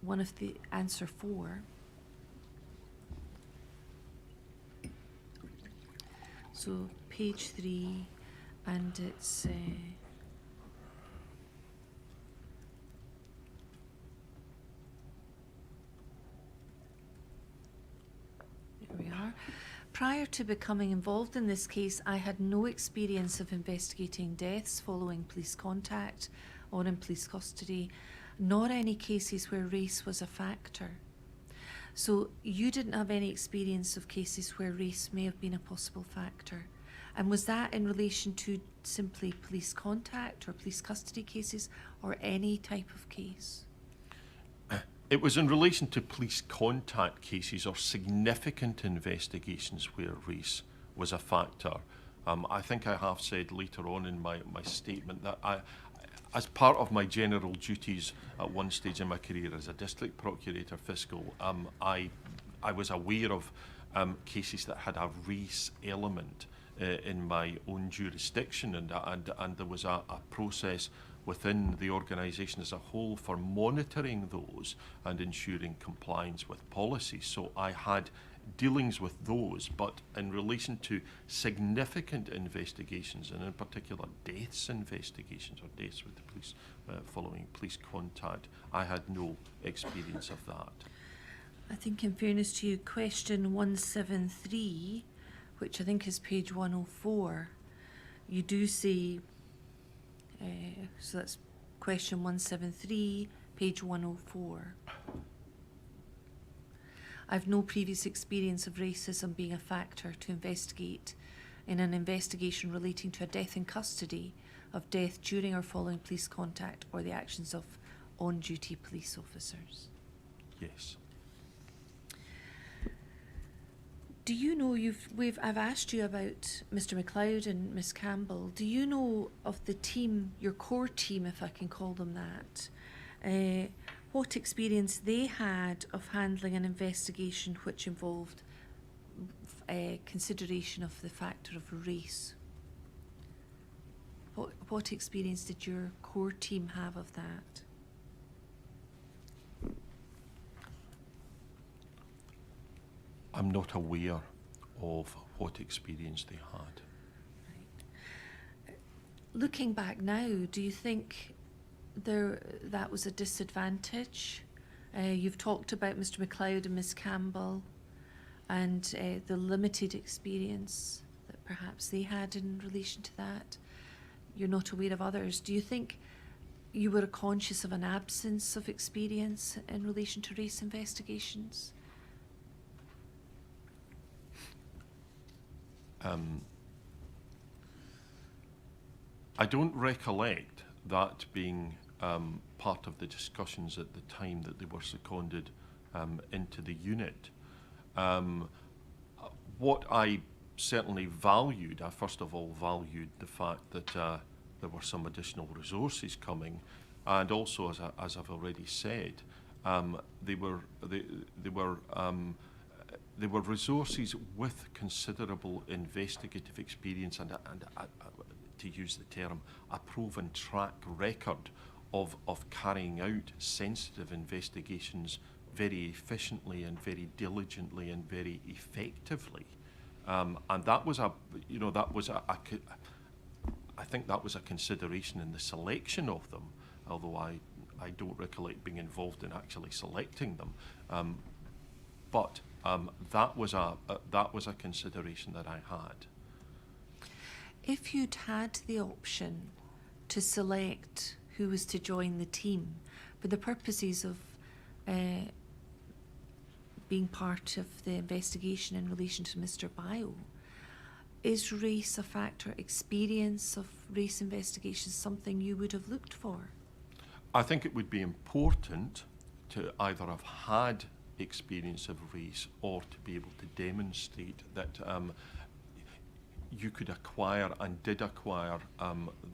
C: one of the answer 4. So page 3, and it's there we are. Prior to becoming involved in this case, I had no experience of investigating deaths following police contact or in police custody, nor any cases where race was a factor. So you didn't have any experience of cases where race may have been a possible factor. And was that in relation to simply police contact or police custody cases or any type of case?
B: It was in relation to police contact cases or significant investigations where race was a factor. I think I have said later on in my statement that as part of my general duties at one stage in my career as a district procurator fiscal, I was aware of cases that had a race element in my own jurisdiction, and there was a process within the organisation as a whole for monitoring those and ensuring compliance with policy. So I had dealings with those, but in relation to significant investigations, and in particular deaths investigations or deaths with the police following police contact, I had no experience of that.
C: I think in fairness to you, question 173, which I think is page 104, you do say, so that's question 173, page 104. I've no previous experience of racism being a factor to investigate in an investigation relating to a death in custody, of death during or following police contact, or the actions of on-duty police officers.
B: Yes.
C: Do you know, I've asked you about Mr. MacLeod and Miss Campbell. Do you know of the team, your core team, if I can call them that, what experience they had of handling an investigation which involved consideration of the factor of race? What experience did your core team have of that?
B: I'm not aware of what experience they had.
C: Right. Looking back now, do you think that was a disadvantage? You've talked about Mr. MacLeod and Miss Campbell and the limited experience that perhaps they had in relation to that. You're not aware of others. Do you think you were conscious of an absence of experience in relation to race investigations?
B: I don't recollect that being part of the discussions at the time that they were seconded into the unit. What I certainly valued, I first of all valued the fact that there were some additional resources coming, and also, as I've already said, they were resources with considerable investigative experience and to use the term, a proven track record of carrying out sensitive investigations very efficiently and very diligently and very effectively. And that was a I think that was a consideration in the selection of them, although I don't recollect being involved in actually selecting them. But that was a consideration that I had.
C: If you'd had the option to select who was to join the team for the purposes of being part of the investigation in relation to Mr. Bio, is race a factor? Experience of race investigation something you would have looked for?
B: I think it would be important to either have had experience of race or to be able to demonstrate that you could acquire and did acquire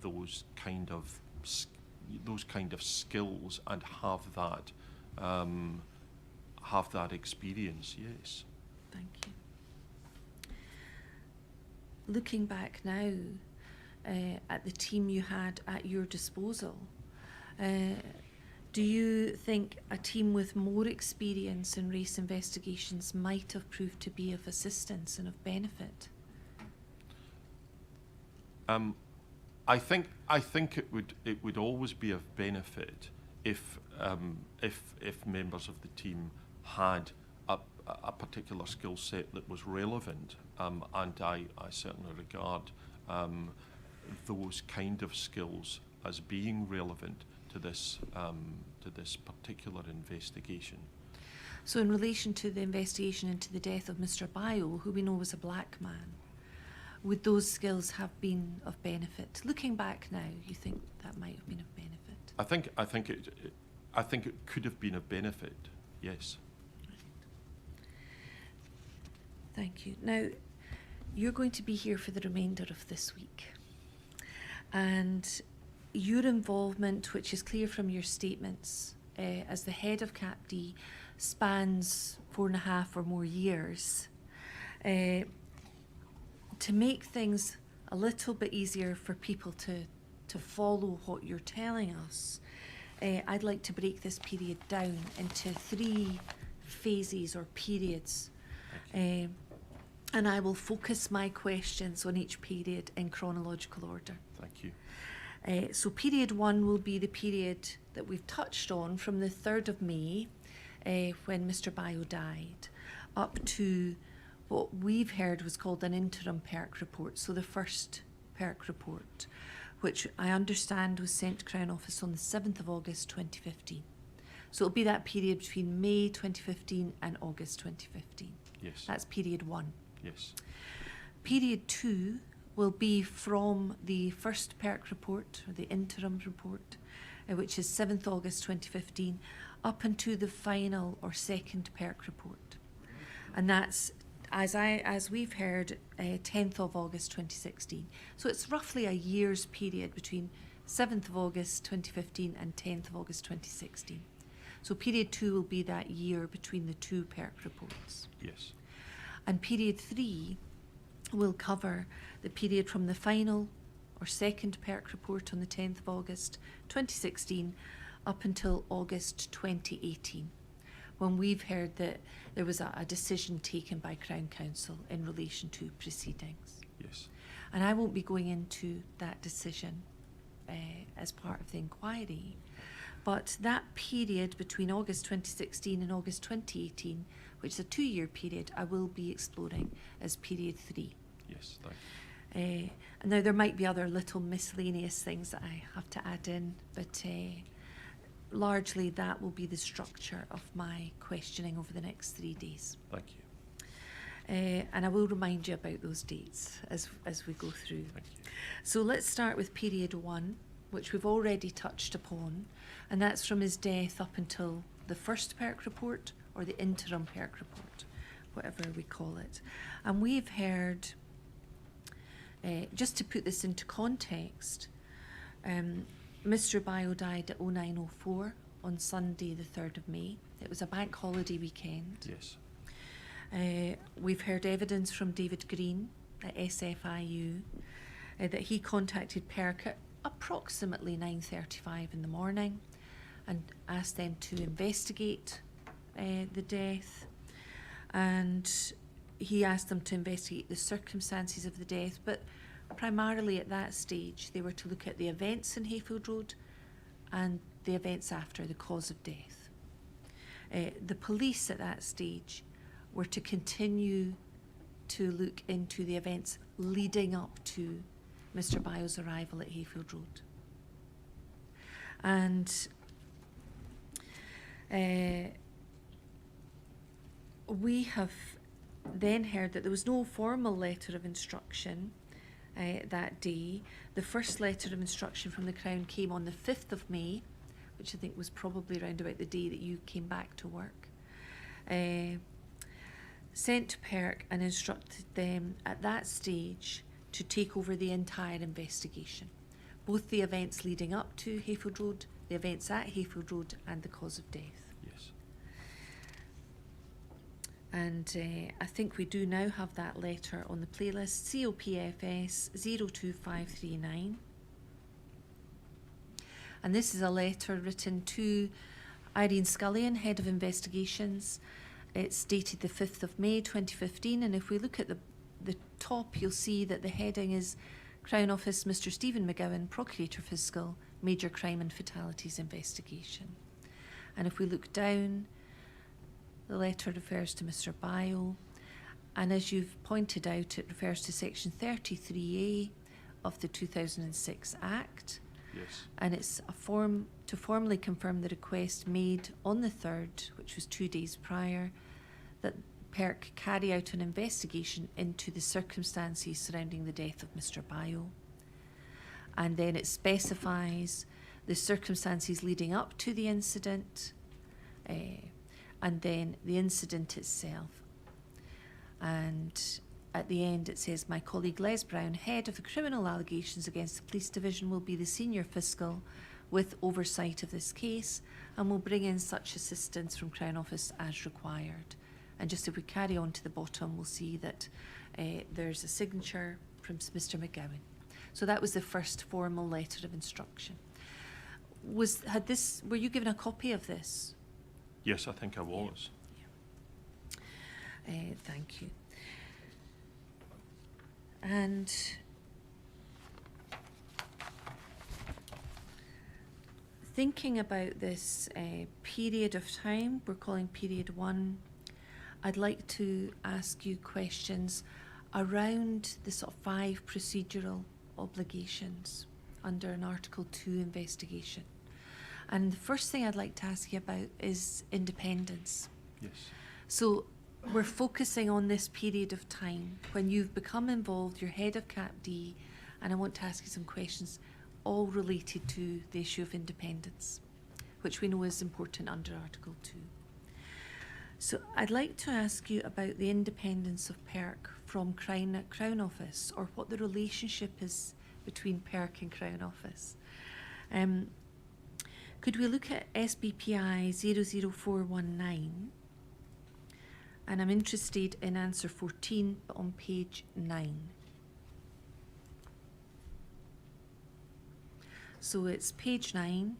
B: those kind of skills and have that experience. Yes.
C: Thank you. Looking back now at the team you had at your disposal, do you think a team with more experience in race investigations might have proved to be of assistance and of benefit?
B: I think it would always be of benefit if members of the team had a particular skill set that was relevant, and I certainly regard those kind of skills as being relevant to this particular investigation.
C: So in relation to the investigation into the death of Mr. Bio, who we know was a black man, would those skills have been of benefit? Looking back now, you think that might have been of benefit?
B: I think it could have been of benefit, yes.
C: Thank you. Now, you're going to be here for the remainder of this week. And your involvement, which is clear from your statements, as the head of CAPD, spans 4.5 or more years. To make things a little bit easier for people to follow what you're telling us, I'd like to break this period down into 3 phases or periods. And I will focus my questions on each period in chronological order.
B: Thank you.
C: So period 1 will be the period that we've touched on from the 3rd of May, when Mr. Bio died, up to what we've heard was called an interim PERC report, so the first PERC report, which I understand was sent to Crown Office on the 7th of August 2015. So it'll be that period between May 2015 and August 2015.
B: Yes.
C: That's period 1.
B: Yes.
C: Period 2 will be from the first PERC report, or the interim report, which is 7th August 2015, up into the final or second PERC report. And that's, as we've heard, 10th of August 2016. So it's roughly a year's period between 7th of August 2015 and 10th of August 2016. So period 2 will be that year between the 2 PERC reports.
B: Yes.
C: And period 3 will cover the period from the final or second PERC report on the 10th of August 2016 up until August 2018, when we've heard that there was a decision taken by Crown Counsel in relation to proceedings.
B: Yes.
C: And I won't be going into that decision as part of the inquiry, but that period between August 2016 and August 2018, which is a 2-year period, I will be exploring as period 3.
B: Yes, thank
C: you. And now there might be other little miscellaneous things that I have to add in, but largely that will be the structure of my questioning over the next 3 days.
B: Thank you.
C: And I will remind you about those dates as we go through.
B: Thank you.
C: So let's start with period 1, which we've already touched upon, and that's from his death up until the first PERC report or the interim PERC report, whatever we call it. And we've heard, just to put this into context, Mr. Bio died at 09:04 on Sunday the 3rd of May. It was a bank holiday weekend.
B: Yes.
C: We've heard evidence from David Green at SFIU that he contacted PERC at approximately 9:35 in the morning and asked them to investigate the death. And he asked them to investigate the circumstances of the death, but primarily at that stage, they were to look at the events in Hayfield Road and the events after, the cause of death. The police at that stage were to continue to look into the events leading up to Mr. Bio's arrival at Hayfield Road. And we have then heard that there was no formal letter of instruction that day. The first letter of instruction from the Crown came on the 5th of May, which I think was probably around about the day that you came back to work. Sent to PERC and instructed them at that stage to take over the entire investigation, both the events leading up to Hayfield Road, the events at Hayfield Road, and the cause of death.
B: Yes.
C: And I think we do now have that letter on the playlist, COPFS 02539. And this is a letter written to Irene Scullion, Head of Investigations. It's dated the 5th of May 2015, and if we look at the top, you'll see that the heading is Crown Office, Mr. Stephen McGowan, Procurator Fiscal, Major Crime and Fatalities Investigation. And if we look down, the letter refers to Mr. Bio, and as you've pointed out, it refers to Section 33A of the 2006 Act.
B: Yes.
C: And it's a form to formally confirm the request made on the 3rd, which was 2 days prior, that PERC carry out an investigation into the circumstances surrounding the death of Mr. Bio. And then it specifies the circumstances leading up to the incident, and then the incident itself. And at the end it says, my colleague Les Brown, Head of the Criminal Allegations Against the Police Division, will be the Senior Fiscal with oversight of this case and will bring in such assistance from Crown Office as required. And just if we carry on to the bottom, we'll see that there's a signature from Mr. McGowan. So that was the first formal letter of instruction. Were you given a copy of this?
B: Yes, I think I was.
C: Yeah. Thank you. And thinking about this period of time, we're calling period 1, I'd like to ask you questions around the sort of 5 procedural obligations under an Article 2 investigation. And the first thing I'd like to ask you about is independence.
B: Yes.
C: So we're focusing on this period of time when you've become involved, you're head of CAPD, and I want to ask you some questions all related to the issue of independence, which we know is important under Article 2. So I'd like to ask you about the independence of PERC from Crown Office, or what the relationship is between PERC and Crown Office. Could we look at SBPI 00419? And I'm interested in answer 14 on page 9. So it's page 9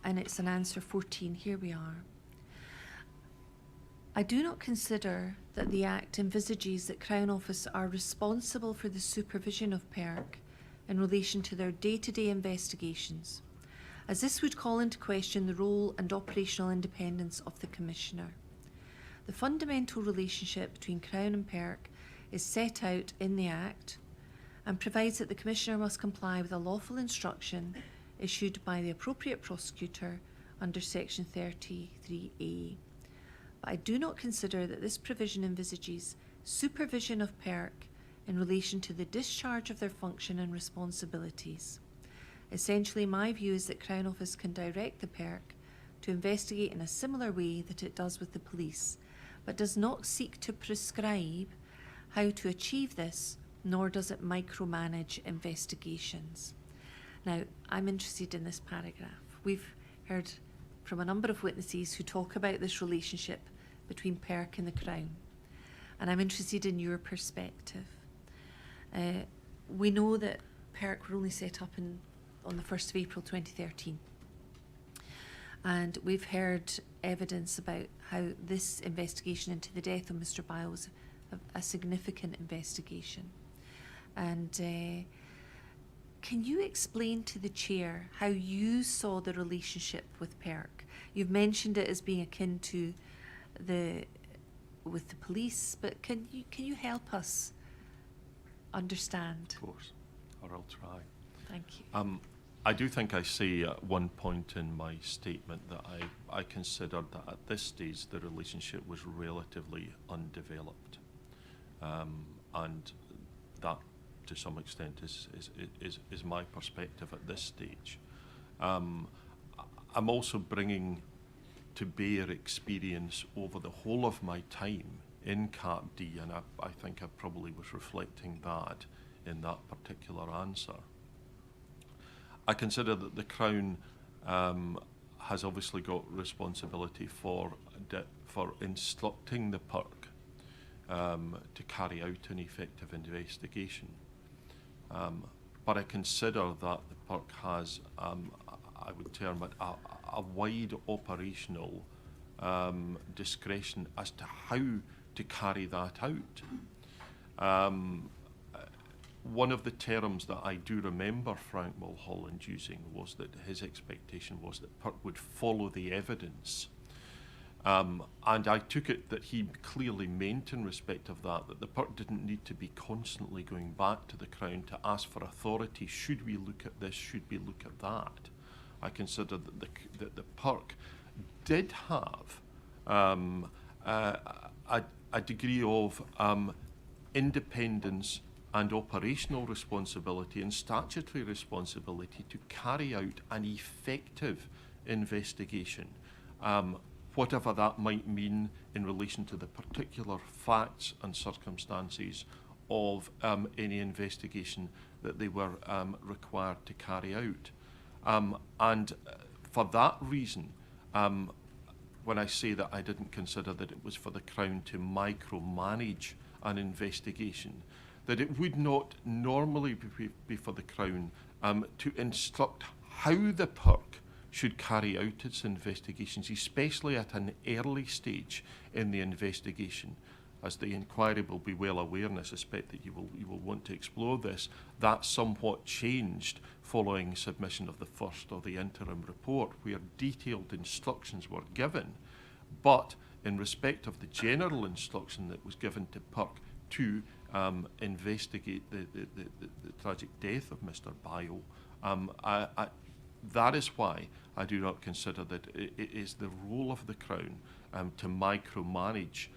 C: and it's an answer 14. Here we are. I do not consider that the Act envisages that Crown Office are responsible for the supervision of PERC in relation to their day-to-day investigations, as this would call into question the role and operational independence of the Commissioner. The fundamental relationship between Crown and PERC is set out in the Act and provides that the Commissioner must comply with a lawful instruction issued by the appropriate prosecutor under Section 33A. But I do not consider that this provision envisages supervision of PERC in relation to the discharge of their function and responsibilities. Essentially, my view is that Crown Office can direct the PERC to investigate in a similar way that it does with the police, but does not seek to prescribe how to achieve this, nor does it micromanage investigations. Now, I'm interested in this paragraph. We've heard from a number of witnesses who talk about this relationship between PERC and the Crown, and I'm interested in your perspective. We know that PERC were only set up on the 1st of April 2013. And we've heard evidence about how this investigation into the death of Mr. Bio was a significant investigation. And can you explain to the chair how you saw the relationship with PERC? You've mentioned it as being akin to with the police, but can you help us understand?
B: Of course, or I'll try.
C: Thank you.
B: I do think I say at one point in my statement that I considered that at this stage the relationship was relatively undeveloped, and that to some extent is my perspective at this stage. I'm also bringing to bear experience over the whole of my time in CAPD, and I think I probably was reflecting that in that particular answer. I consider that the Crown has obviously got responsibility for instructing the PERC to carry out an effective investigation. But I consider that the PERC has, I would term it, a wide operational discretion as to how to carry that out. One of the terms that I do remember Frank Mulholland using was that his expectation was that PERC would follow the evidence. And I took it that he clearly meant in respect of that the PERC didn't need to be constantly going back to the Crown to ask for authority. Should we look at this? Should we look at that? I consider that the PERC did have a degree of independence and operational responsibility and statutory responsibility to carry out an effective investigation, whatever that might mean in relation to the particular facts and circumstances of any investigation that they were required to carry out. And for that reason, when I say that I didn't consider that it was for the Crown to micromanage an investigation, that it would not normally be for the Crown to instruct how the PERC should carry out its investigations, especially at an early stage in the investigation. As the inquiry will be well aware, and I suspect that you will want to explore this, that somewhat changed following submission of the first or the interim report, where detailed instructions were given. But in respect of the general instruction that was given to PERC to investigate the tragic death of Mr. Bio, that is why I do not consider that it is the role of the Crown to micromanage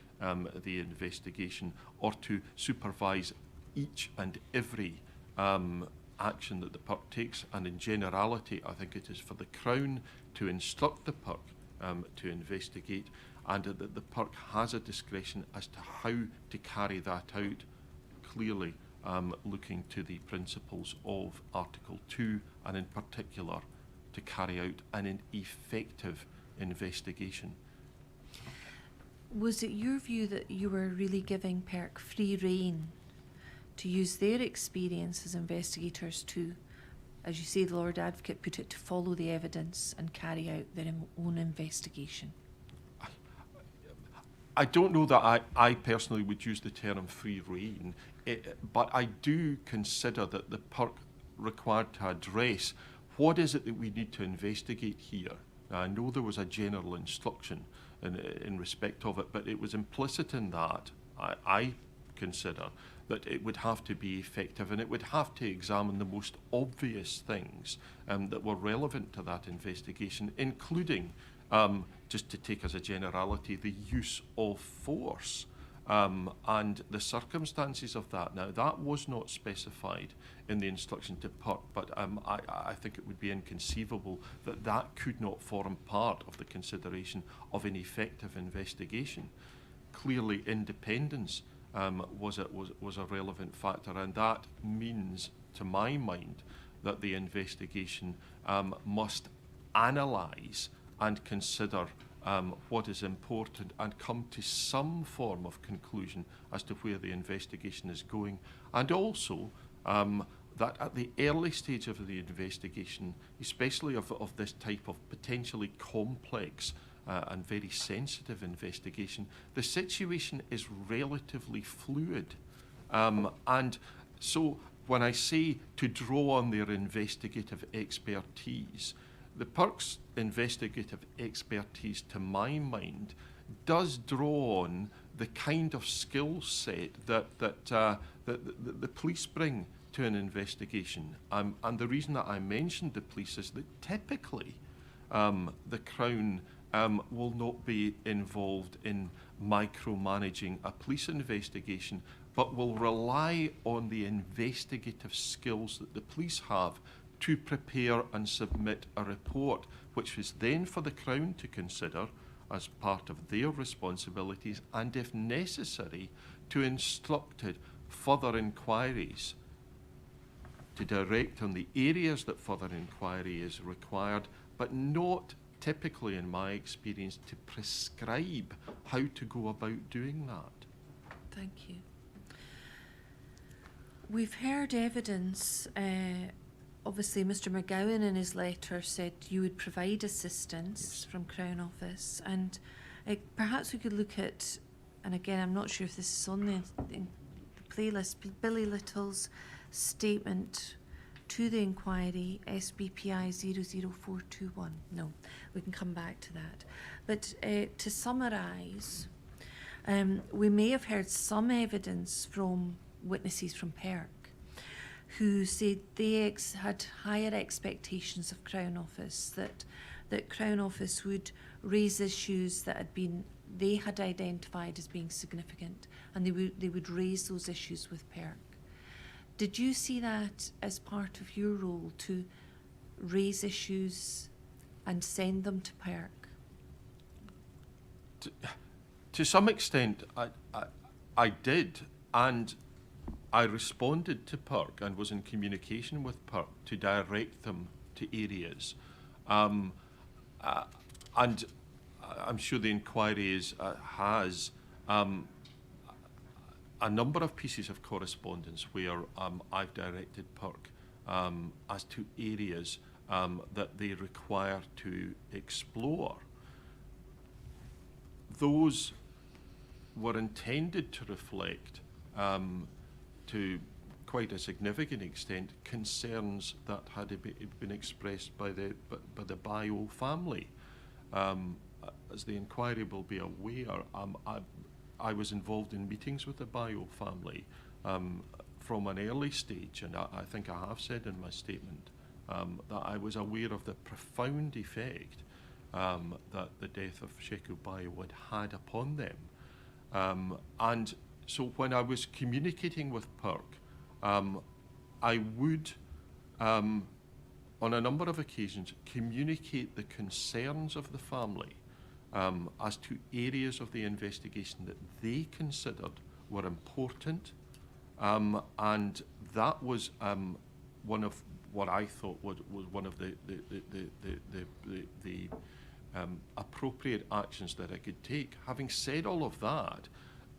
B: the investigation or to supervise each and every action that the PERC takes. And in generality, I think it is for the Crown to instruct the PERC to investigate, and that the PERC has a discretion as to how to carry that out, clearly looking to the principles of Article 2, and in particular to carry out an effective investigation.
C: Was it your view that you were really giving PERC free rein to use their experience as investigators to, as you say, the Lord Advocate put it, to follow the evidence and carry out their own investigation?
B: I don't know that I personally would use the term free rein, but I do consider that the PERC required to address what is it that we need to investigate here. Now, I know there was a general instruction in respect of it, but it was implicit in that, I consider, that it would have to be effective, and it would have to examine the most obvious things that were relevant to that investigation, including, just to take as a generality, the use of force and the circumstances of that. Now, that was not specified in the instruction to PERC, but I think it would be inconceivable that that could not form part of the consideration of an effective investigation. Clearly, independence was a relevant factor, and that means, to my mind, that the investigation must analyse and consider what is important and come to some form of conclusion as to where the investigation is going, and also that at the early stage of the investigation, especially of this type of potentially complex and very sensitive investigation, the situation is relatively fluid. And so when I say to draw on their investigative expertise, the PERC's investigative expertise, to my mind, does draw on the kind of skill set that the police bring to an investigation. And the reason that I mentioned the police is that typically the Crown will not be involved in micromanaging a police investigation, but will rely on the investigative skills that the police have to prepare and submit a report, which is then for the Crown to consider as part of their responsibilities, and if necessary, to instruct further inquiries, to direct on the areas that further inquiry is required, but not typically, in my experience, to prescribe how to go about doing that.
C: Thank you. We've heard evidence, obviously Mr McGowan in his letter said you would provide assistance from Crown Office, and perhaps we could look at, and again I'm not sure if this is on the playlist, Billy Little's statement to the inquiry, SBPI 00421. No, we can come back to that. But to summarise, we may have heard some evidence from witnesses from PERC who said they had higher expectations of Crown Office, that Crown Office would raise issues that they had identified as being significant, and they would raise those issues with PERC. Did you see that as part of your role, to raise issues and send them to PERC?
B: To some extent, I did, and I responded to PERC and was in communication with PERC to direct them to areas. And I'm sure the inquiry has a number of pieces of correspondence where I've directed PERC as to areas that they require to explore. Those were intended to reflect, to quite a significant extent, concerns that had been expressed by the Bio family. As the inquiry will be aware, I was involved in meetings with the Bio family from an early stage, and I think I have said in my statement that I was aware of the profound effect that the death of Sheku Bio had upon them. And so when I was communicating with PERC, I would, on a number of occasions, communicate the concerns of the family as to areas of the investigation that they considered were important, and that was one of what I thought was one of the appropriate actions that I could take. Having said all of that,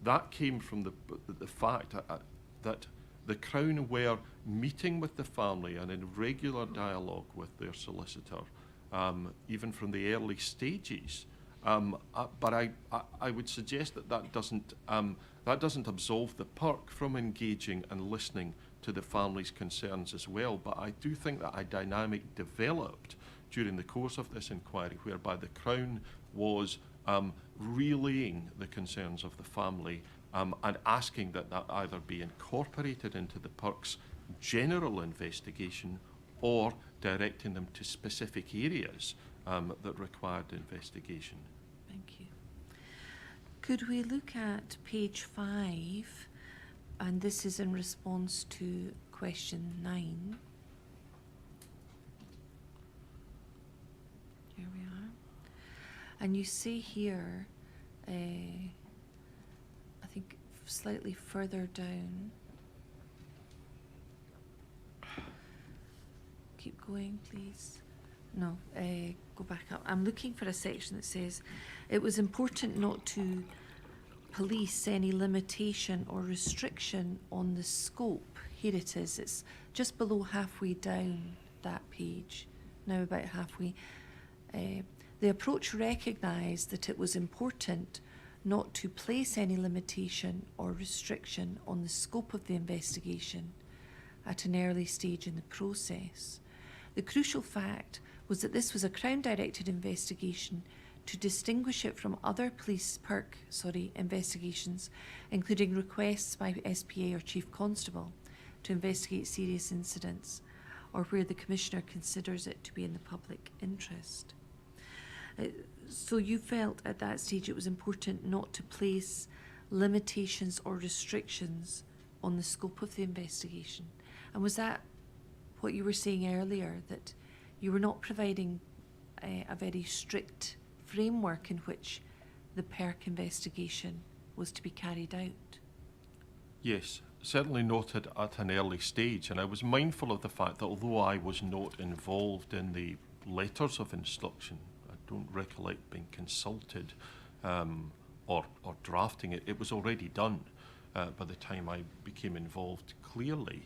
B: that came from the fact that the Crown were meeting with the family and in regular dialogue with their solicitor, even from the early stages. But I would suggest that doesn't absolve the PERC from engaging and listening to the family's concerns as well. But I do think that a dynamic developed during the course of this inquiry, whereby the Crown was relaying the concerns of the family and asking that either be incorporated into the PERC's general investigation or directing them to specific areas that required investigation.
C: Thank you. Could we look at page 5, and this is in response to question 9. Here we are. And you say here, I think slightly further down, keep going please. No, go back up. I'm looking for a section that says, it was important not to police any limitation or restriction on the scope. Here it is. It's just below halfway down that page, now about halfway. The approach recognised that it was important not to place any limitation or restriction on the scope of the investigation, at an early stage in the process. The crucial fact was that this was a Crown-directed investigation to distinguish it from other police investigations, including requests by SPA or Chief Constable to investigate serious incidents, or where the Commissioner considers it to be in the public interest. So you felt at that stage it was important not to place limitations or restrictions on the scope of the investigation. And was that what you were saying earlier, that you were not providing a very strict framework in which the PERC investigation was to be carried out?
B: Yes, certainly not at an early stage, and I was mindful of the fact that although I was not involved in the letters of instruction, I don't recollect being consulted or drafting it. It was already done by the time I became involved. Clearly,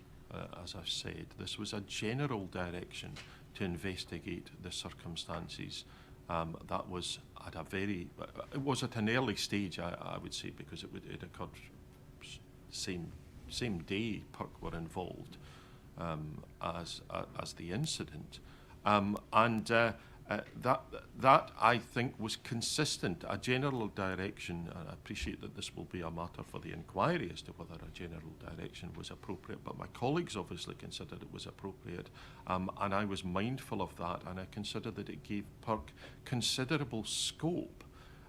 B: as I've said, this was a general direction to investigate the circumstances. That was at a very, it was at an early stage, I would say, because it occurred same day PERC were involved as the incident, that I think was consistent, a general direction. I appreciate that this will be a matter for the inquiry as to whether a general direction was appropriate, but my colleagues obviously considered it was appropriate, and I was mindful of that, and I considered that it gave PERC considerable scope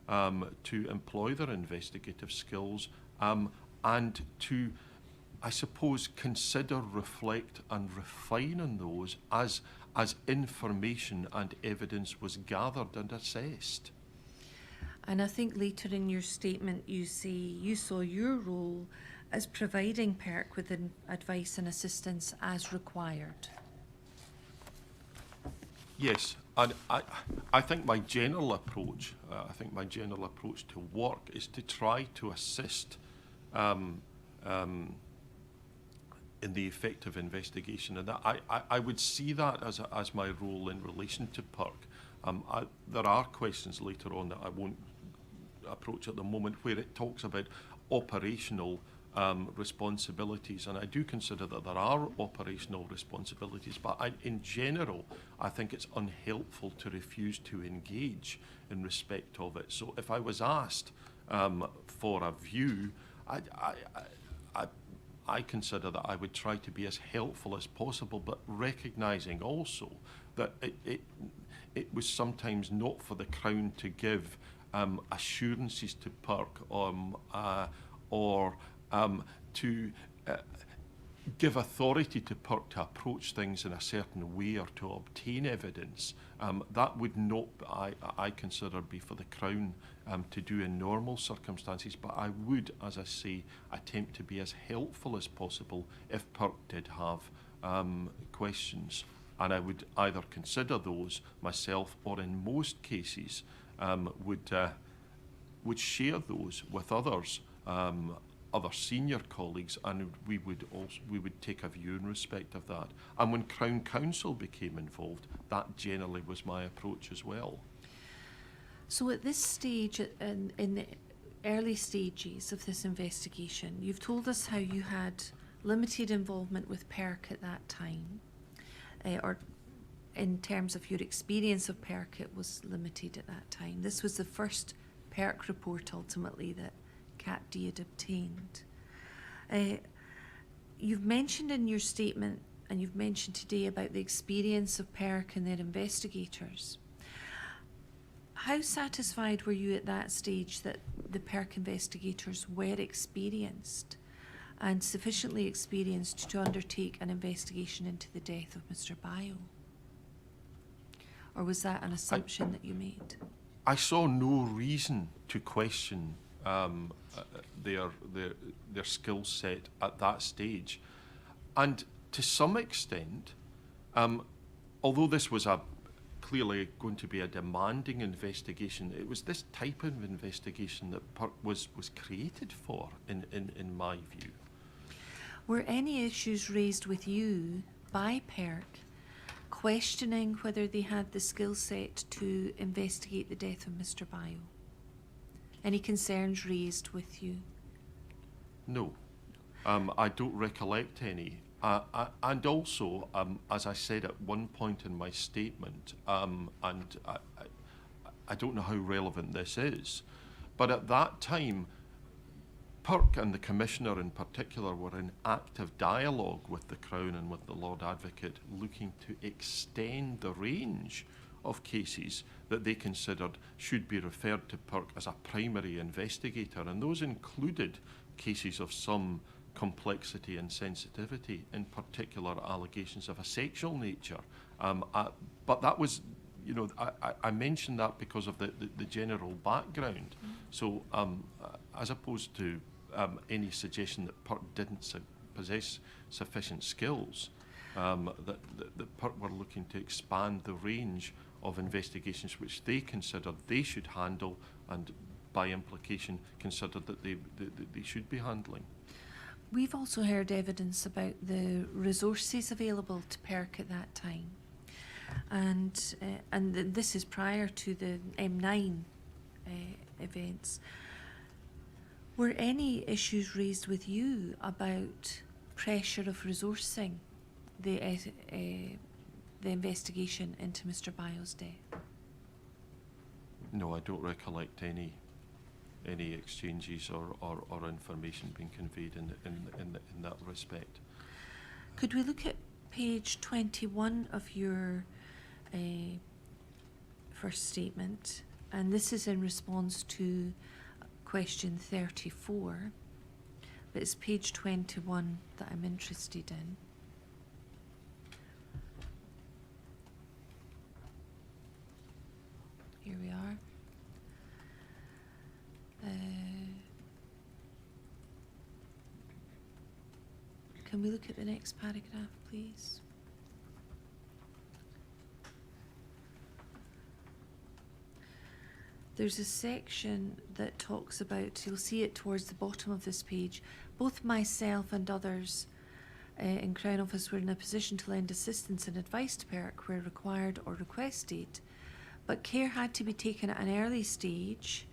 B: to employ their investigative skills and to, I suppose, consider, reflect and refine on those as information and evidence was gathered and assessed.
C: And I think later in your statement you say you saw your role as providing PERC with advice and assistance as required.
B: Yes, and I think my general approach, to work is to try to assist in the effective investigation, and I would see that as my role in relation to PERC. There are questions later on that I won't approach at the moment where it talks about operational responsibilities, and I do consider that there are operational responsibilities, but in general I think it's unhelpful to refuse to engage in respect of it. So if I was asked for a view, I consider that I would try to be as helpful as possible, but recognising also that it was sometimes not for the Crown to give assurances to PERC or to give authority to PERC to approach things in a certain way or to obtain evidence. That would not, I consider, be for the Crown to do in normal circumstances, but I would, as I say, attempt to be as helpful as possible if PERC did have questions, and I would either consider those myself or in most cases would share those with others, other senior colleagues, and we would take a view in respect of that. And when Crown Counsel became involved, that generally was my approach as well.
C: So at this stage, in the early stages of this investigation, you've told us how you had limited involvement with PERC at that time, or in terms of your experience of PERC, it was limited at that time. This was the first PERC report ultimately that CAPD had obtained. You've mentioned in your statement, and you've mentioned today, about the experience of PERC and their investigators. How satisfied were you at that stage that the PERC investigators were experienced and sufficiently experienced to undertake an investigation into the death of Mr. Bio? Or was that an assumption that you made?
B: I saw no reason to question their skill set at that stage, and to some extent, although this was clearly going to be a demanding investigation, it was this type of investigation that PERC was created for, in my view.
C: Were any issues raised with you by PERC questioning whether they had the skill set to investigate the death of Mr. Bio? Any concerns raised with you?
B: No. I don't recollect any. And also, as I said at one point in my statement, and I don't know how relevant this is, but at that time, PERC and the Commissioner in particular were in active dialogue with the Crown and with the Lord Advocate, looking to extend the range of cases that they considered should be referred to PERC as a primary investigator, and those included cases of some complexity and sensitivity, in particular allegations of a sexual nature. But that was, I mentioned that because of the general background. So as opposed to any suggestion that PERC didn't possess sufficient skills, that PERC were looking to expand the range of investigations which they considered they should handle, and by implication considered that they should be handling.
C: We've also heard evidence about the resources available to PERC at that time, and this is prior to the M9 events. Were any issues raised with you about pressure of resourcing the investigation into Mr. Bio's death?
B: No, I don't recollect any exchanges or information being conveyed in that respect.
C: Could we look at page 21 of your first statement? And this is in response to question 34, but it's page 21 that I'm interested in. Here we are. Can we look at the next paragraph, please? There's a section that talks about, you'll see it towards the bottom of this page, both myself and others in Crown Office were in a position to lend assistance and advice to PERC where required or requested, but care had to be taken at an early stage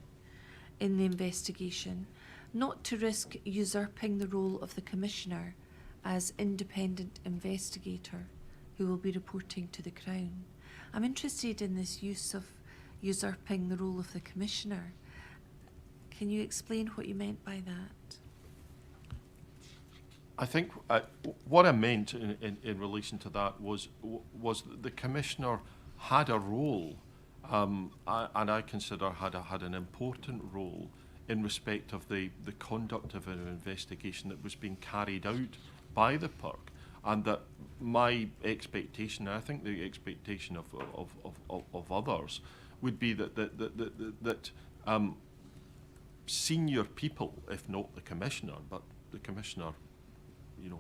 C: in the investigation, not to risk usurping the role of the Commissioner as independent investigator who will be reporting to the Crown. I'm interested in this use of usurping the role of the Commissioner. Can you explain what you meant by that?
B: I think what I meant in relation to that was that the Commissioner had a role, and I consider had an important role in respect of the conduct of an investigation that was being carried out by the PERC, and that my expectation, and I think the expectation of others, would be that senior people, if not the Commissioner, but the Commissioner,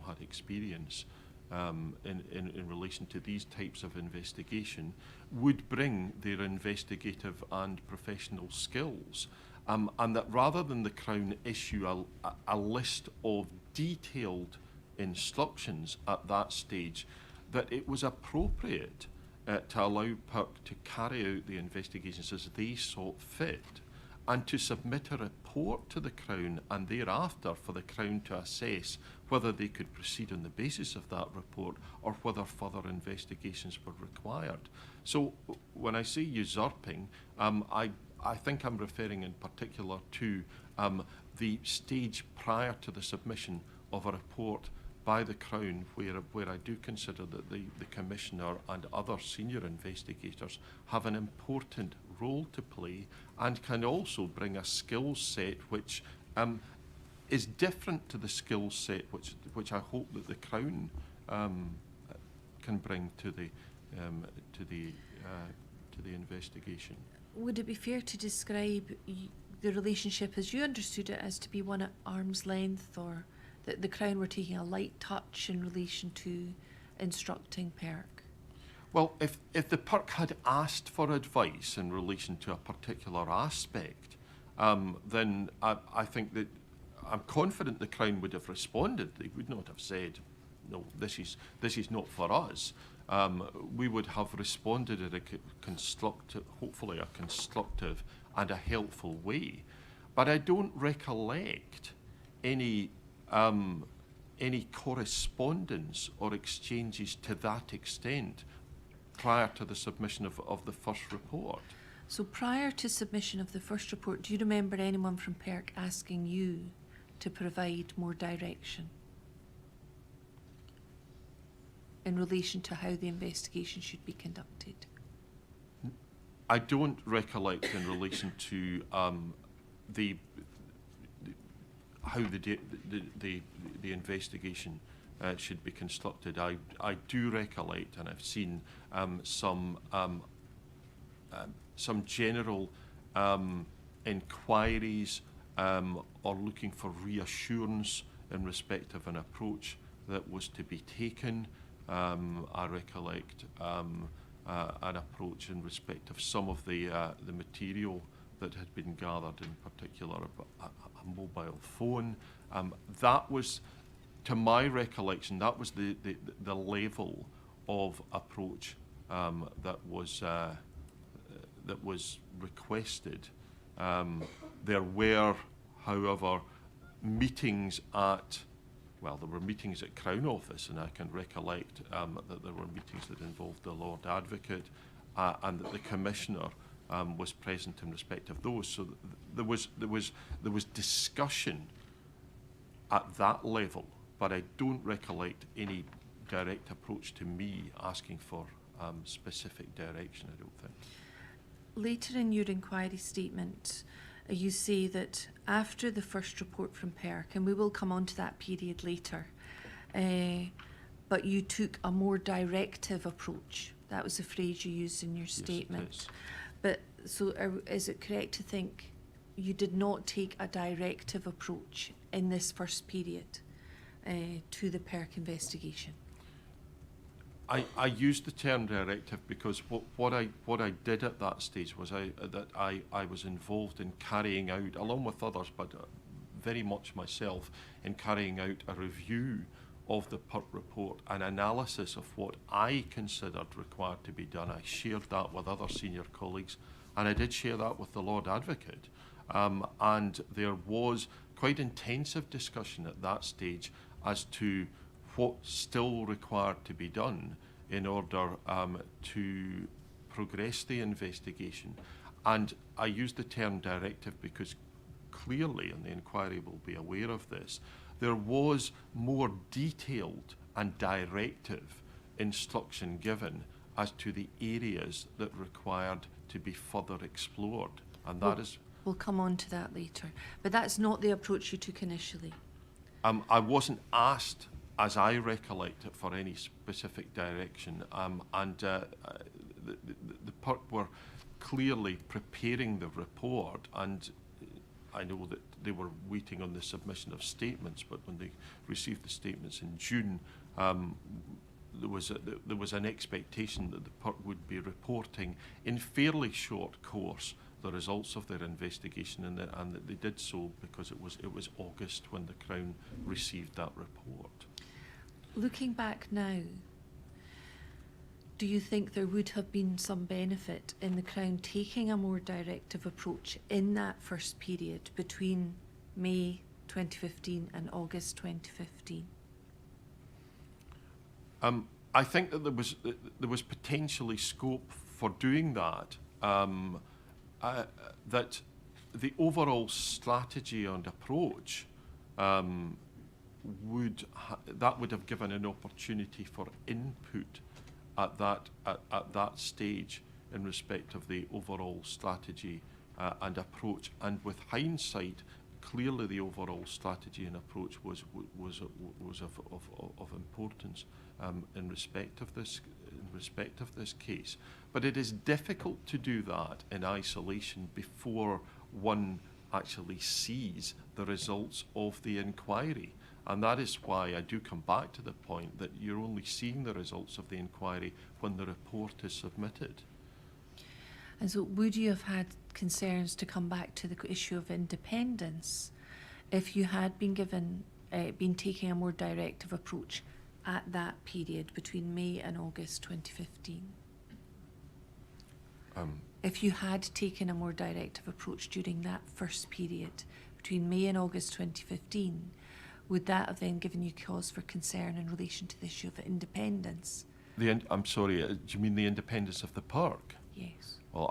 B: had experience in relation to these types of investigation, would bring their investigative and professional skills, and that rather than the Crown issue a list of detailed instructions at that stage, that it was appropriate to allow PERC to carry out the investigations as they saw fit, and to submit a report to the Crown, and thereafter for the Crown to assess whether they could proceed on the basis of that report or whether further investigations were required. So when I say usurping, I think I'm referring in particular to the stage prior to the submission of a report by the Crown, where I do consider that the Commissioner and other senior investigators have an important role to play, and can also bring a skill set which is different to the skill set which I hope that the Crown can bring to the investigation.
C: Would it be fair to describe the relationship as you understood it as to be one at arm's length, or that the Crown were taking a light touch in relation to instructing PERC?
B: Well, if the PERC had asked for advice in relation to a particular aspect, then I think that I'm confident the Crown would have responded. They would not have said, no, this is not for us. We would have responded in a constructive, hopefully a constructive and a helpful way. But I don't recollect any any correspondence or exchanges to that extent prior to the submission of the first report.
C: So prior to submission of the first report, do you remember anyone from PERC asking you to provide more direction in relation to how the investigation should be conducted?
B: I don't recollect in relation to how the investigation should be constructed. I do recollect, and I've seen some general inquiries or looking for reassurance in respect of an approach that was to be taken. I recollect an approach in respect of some of the material that had been gathered, in particular a mobile phone. That was, to my recollection, that was the level of approach that was requested. There were, however, meetings at, well, there were meetings at Crown Office, and I can recollect that there were meetings that involved the Lord Advocate and that the Commissioner was present in respect of those. So there was discussion at that level, but I don't recollect any direct approach to me asking for specific direction, I don't think.
C: Later in your inquiry statement, you say that after the first report from PERC, and we will come on to that period later, but you took a more directive approach. That was the phrase you used in your statement.
B: Yes, it is.
C: But so is it correct to think you did not take a directive approach in this first period to the PERC investigation?
B: I used the term directive because what I did at that stage was I was involved in carrying out, along with others, but very much myself, in carrying out a review of the PERC report, an analysis of what I considered required to be done. I shared that with other senior colleagues, and I did share that with the Lord Advocate. And there was quite intensive discussion at that stage as to what still required to be done in order to progress the investigation. And I use the term directive because clearly, and the inquiry will be aware of this, there was more detailed and directive instruction given as to the areas that required to be further explored. And that is...
C: We'll come on to that later. But that's not the approach you took initially.
B: I wasn't asked, as I recollect it, for any specific direction. The PERC were clearly preparing the report, and I know that they were waiting on the submission of statements, but when they received the statements in June, there was an expectation that the PERC would be reporting in fairly short course the results of their investigation, and that they did so because it was August when the Crown received that report.
C: Looking back now, do you think there would have been some benefit in the Crown taking a more directive approach in that first period between May 2015 and August 2015?
B: I think that there was potentially scope for doing that. That the overall strategy and approach would have given an opportunity for input at that stage in respect of the overall strategy and approach. And with hindsight, clearly the overall strategy and approach was of importance in respect of this case. But it is difficult to do that in isolation before one actually sees the results of the inquiry. And that is why I do come back to the point that you're only seeing the results of the inquiry when the report is submitted.
C: And so would you have had concerns, to come back to the issue of independence, if you had been taking a more directive approach at that period between May and August 2015? If you had taken a more directive approach during that first period between May and August 2015, would that have then given you cause for concern in relation to the issue of independence?
B: I'm sorry, do you mean the independence of the park?
C: Yes.
B: Well,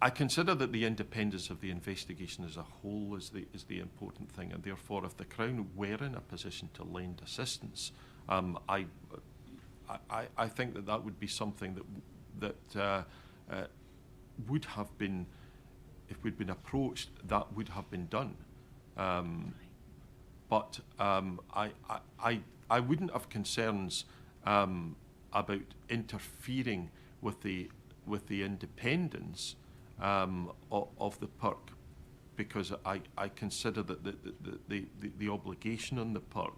B: I consider that the independence of the investigation as a whole is the important thing, and therefore, if the Crown were in a position to lend assistance, I think that would be something that would have been, if we'd been approached, that would have been done. But I wouldn't have concerns about interfering with the independence of the park, because I consider that the obligation on the park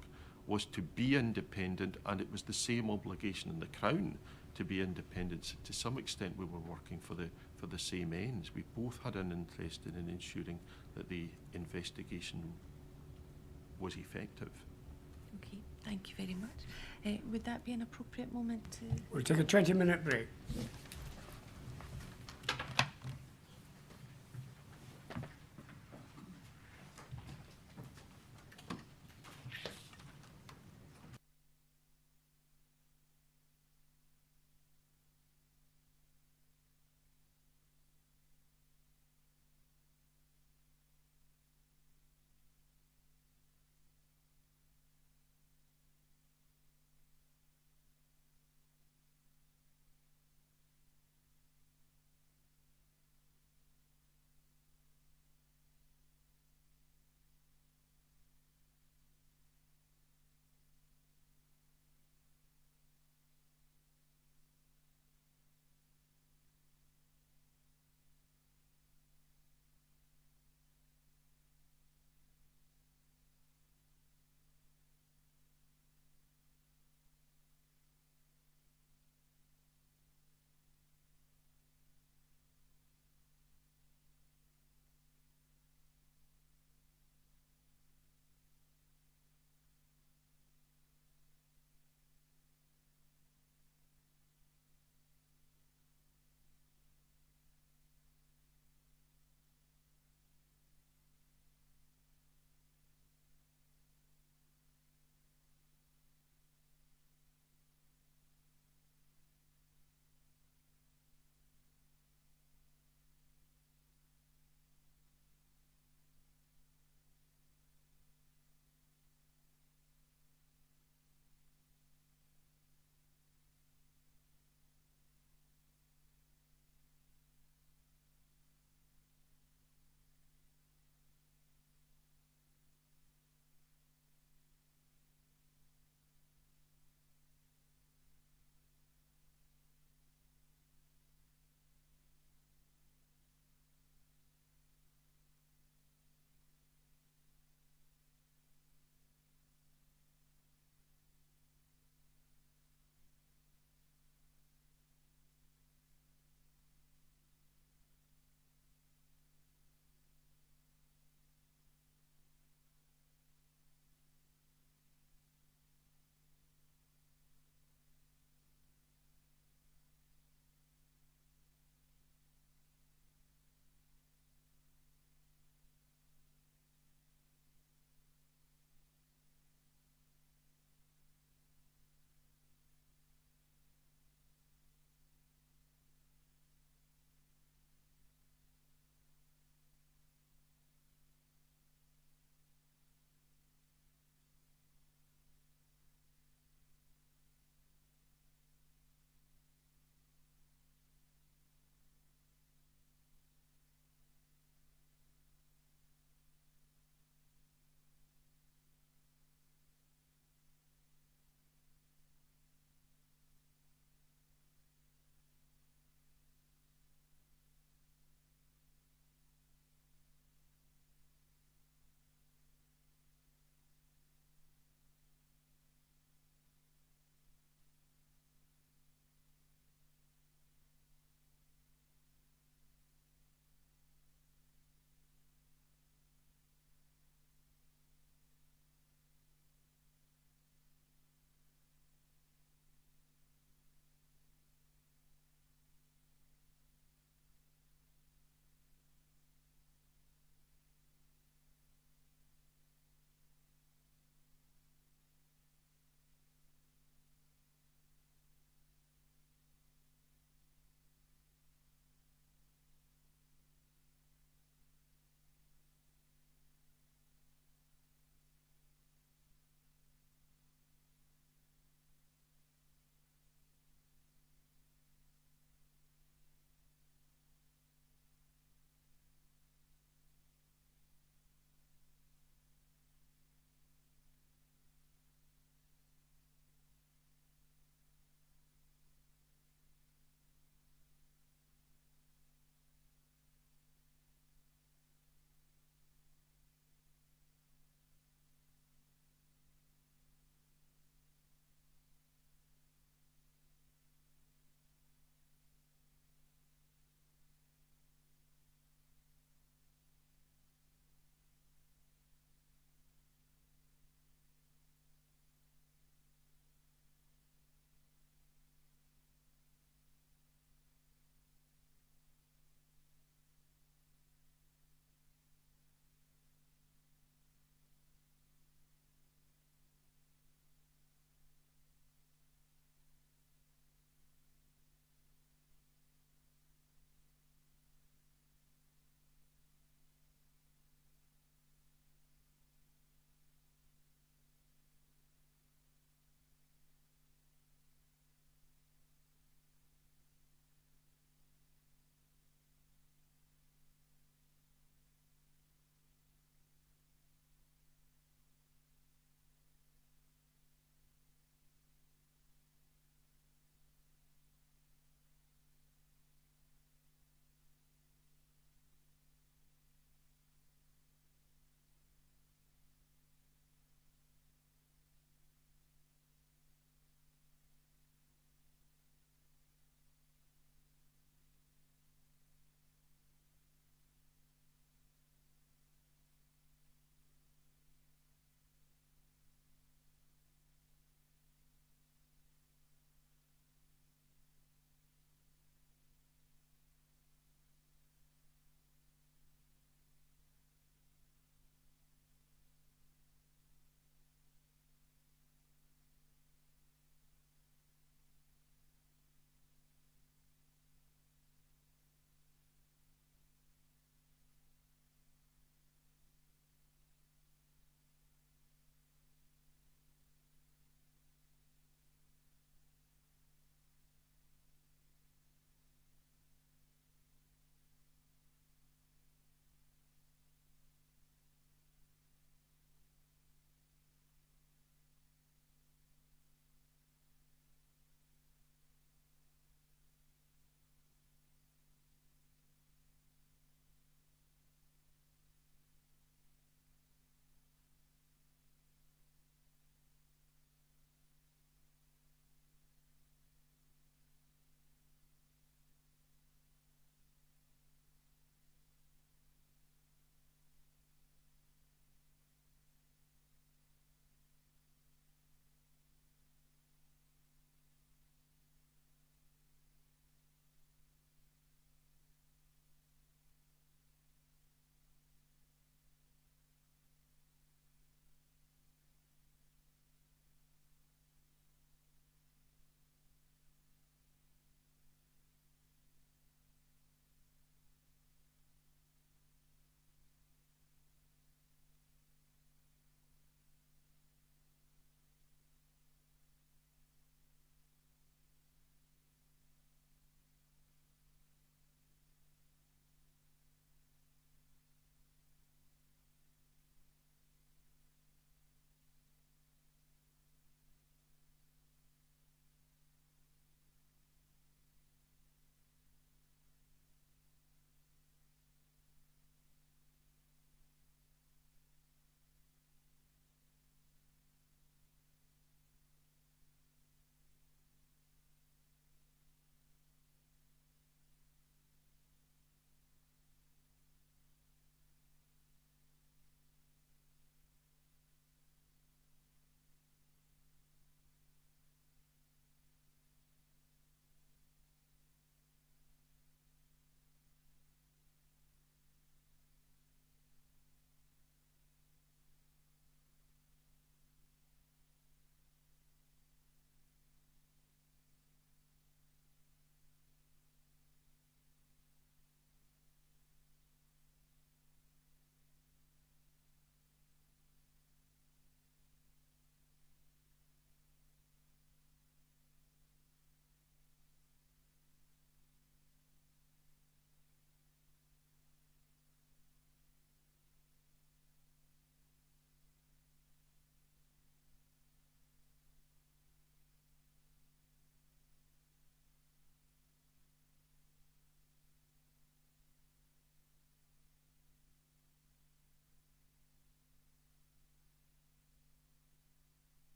B: was to be independent, and it was the same obligation on the Crown to be independent. So to some extent, we were working for the same ends. We both had an interest in ensuring that the investigation was effective.
C: Okay, thank you very much. Would that be an appropriate moment to...
A: We'll take a 20-minute break.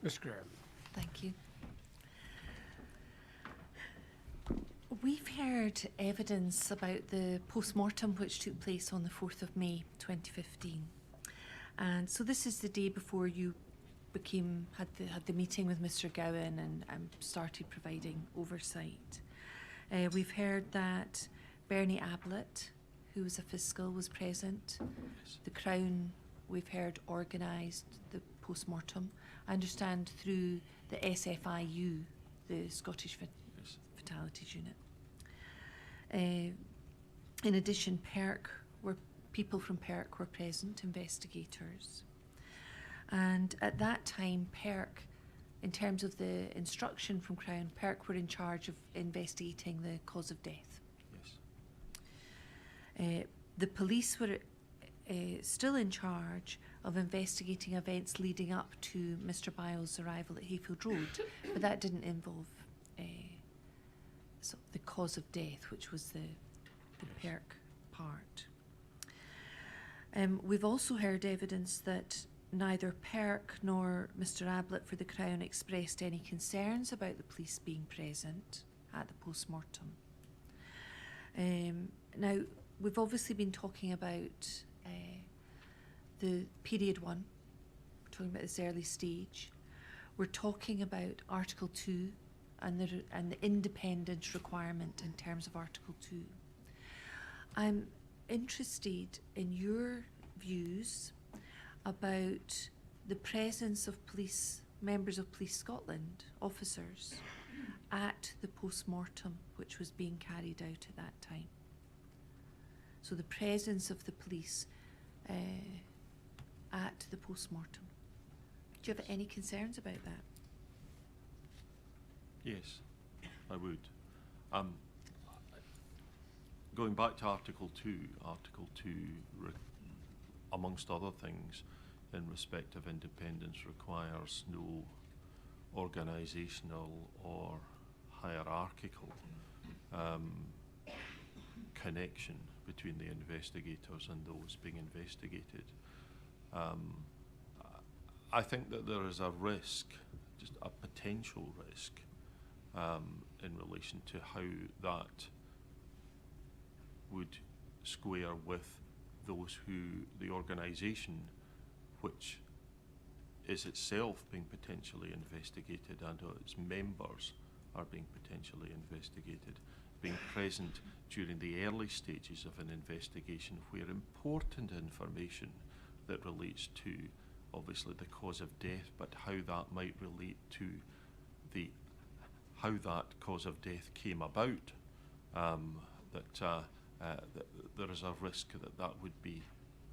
A: Ms. Graham.
C: Thank you. We've heard evidence about the post-mortem which took place on the 4th of May 2015. And so this is the day before you had the meeting with Mr. Gowan and started providing oversight. We've heard that Bernie Ablett, who was a fiscal, was present.
B: Yes.
C: The Crown, we've heard, organised the post-mortem. I understand through the SFIU, the Scottish
B: Yes.
C: Fatalities Unit. In addition, people from PERC were present, investigators. And at that time, PERC, in terms of the instruction from Crown, PERC were in charge of investigating the cause of death.
B: Yes.
C: The police were still in charge of investigating events leading up to Mr. Byles' arrival at Hayfield Road, but that didn't involve the cause of death, which was the PERC part. We've also heard evidence that neither PERC nor Mr. Ablett for the Crown expressed any concerns about the police being present at the post-mortem. Now, we've obviously been talking about the period 1, we're talking about this early stage. We're talking about Article 2 and the independence requirement in terms of Article 2. I'm interested in your views about the presence of members of Police Scotland, officers, at the post-mortem which was being carried out at that time. So the presence of the police at the post-mortem. Do you have any concerns about that?
B: Yes, I would. Going back to Article 2, amongst other things, in respect of independence, requires no organisational or hierarchical connection between the investigators and those being investigated. I think that there is a risk, just a potential risk, in relation to how that would square with those the organisation which is itself being potentially investigated and its members are being potentially investigated, being present during the early stages of an investigation where important information that relates to obviously the cause of death, but how that might relate to how that cause of death came about, that there is a risk that would be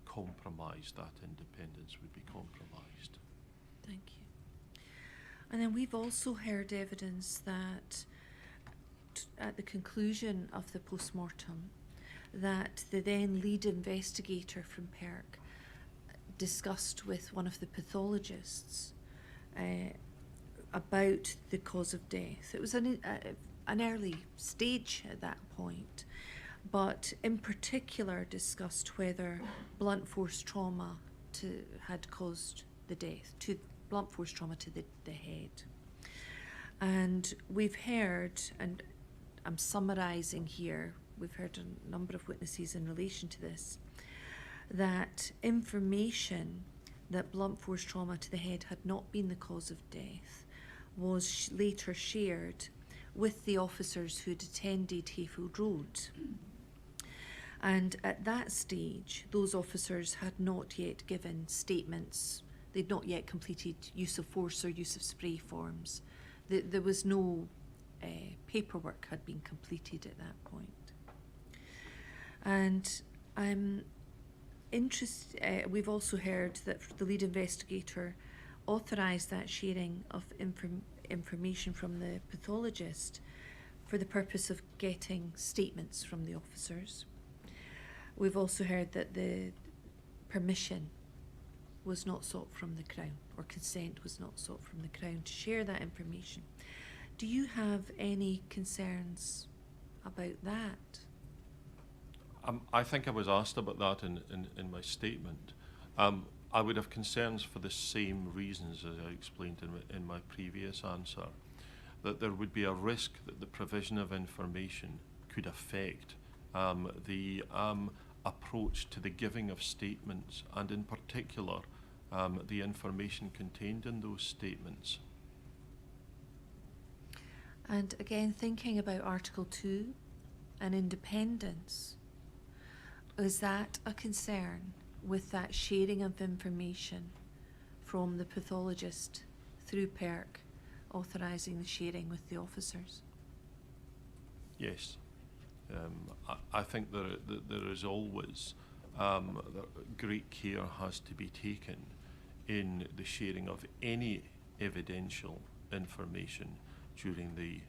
B: compromised, that independence would be compromised.
C: Thank you. And then we've also heard evidence that at the conclusion of the post-mortem, that the then lead investigator from PERC discussed with one of the pathologists about the cause of death. It was an early stage at that point, but in particular discussed whether blunt force trauma had caused the death, blunt force trauma to the head. And we've heard, and I'm summarising here, we've heard a number of witnesses in relation to this, that information that blunt force trauma to the head had not been the cause of death was later shared with the officers who had attended Hayfield Road. And at that stage, those officers had not yet given statements. They'd not yet completed use of force or use of spray forms. There was no paperwork had been completed at that point. And I'm interested, we've also heard that the lead investigator authorised that sharing of information from the pathologist for the purpose of getting statements from the officers. We've also heard that the permission was not sought from the Crown, or consent was not sought from the Crown to share that information. Do you have any concerns about that?
B: I think I was asked about that in my statement. I would have concerns for the same reasons as I explained in my previous answer, that there would be a risk that the provision of information could affect the approach to the giving of statements, and in particular the information contained in those statements.
C: And again, thinking about Article 2 and independence, is that a concern with that sharing of information from the pathologist through PERC authorising the sharing with the officers?
B: Yes. I think that there is always great care has to be taken in the sharing of any evidential information during the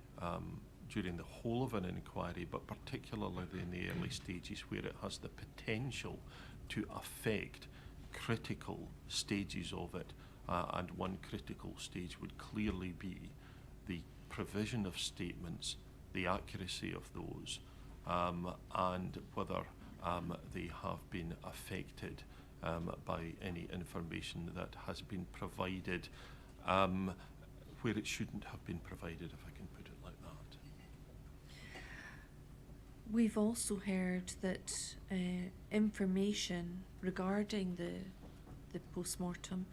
B: whole of an inquiry, but particularly in the early stages where it has the potential to affect critical stages of it, and one critical stage would clearly be the provision of statements, the accuracy of those, and whether they have been affected by any information that has been provided where it shouldn't have been provided, if I can put it like that.
C: We've also heard that information regarding the post-mortem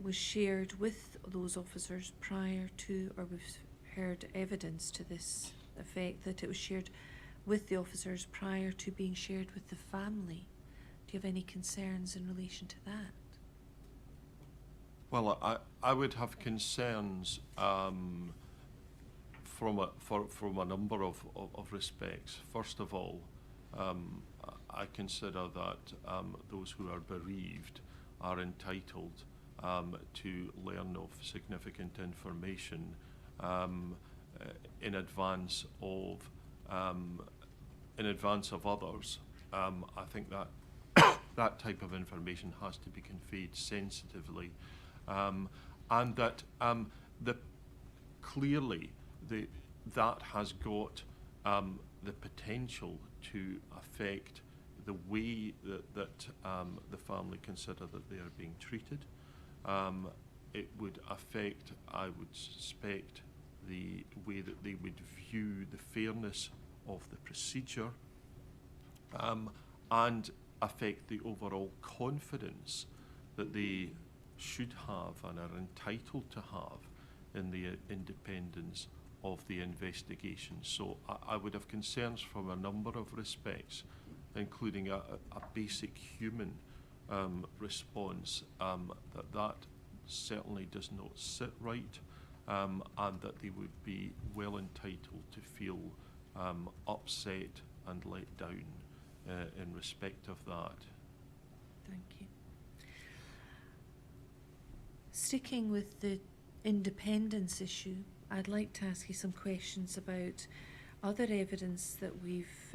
C: was shared with those officers prior to, or we've heard evidence to this effect, that it was shared with the officers prior to being shared with the family. Do you have any concerns in relation to that?
B: Well, I would have concerns from a number of respects. First of all, I consider that those who are bereaved are entitled to learn of significant information in advance of others. I think that that type of information has to be conveyed sensitively, and that clearly that has got the potential to affect the way that the family consider that they are being treated. It would affect, I would suspect, the way that they would view the fairness of the procedure, and affect the overall confidence that they should have and are entitled to have in the independence of the investigation. So I would have concerns from a number of respects, including a basic human response, that certainly does not sit right, and that they would be well entitled to feel upset and let down in respect of that.
C: Thank you. Sticking with the independence issue, I'd like to ask you some questions about other evidence that we've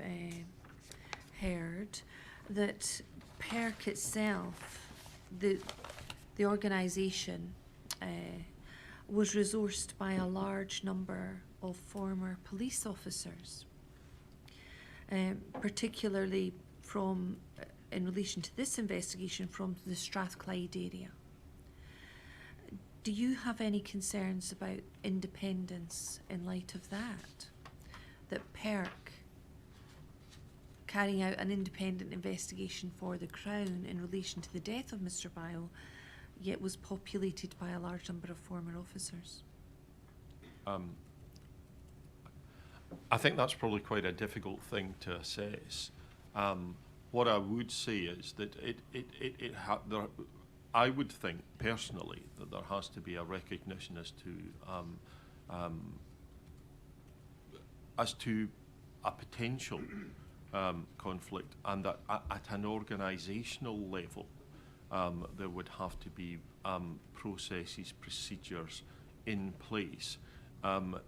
C: heard, that PERC itself, the organisation, was resourced by a large number of former police officers, particularly from, in relation to this investigation, from the Strathclyde area. Do you have any concerns about independence in light of that? That PERC, carrying out an independent investigation for the Crown in relation to the death of Mr. Bile, yet was populated by a large number of former officers?
B: I think that's probably quite a difficult thing to assess. What I would say is that I would think personally that there has to be a recognition as to a potential conflict, and that at an organisational level there would have to be processes, procedures in place, and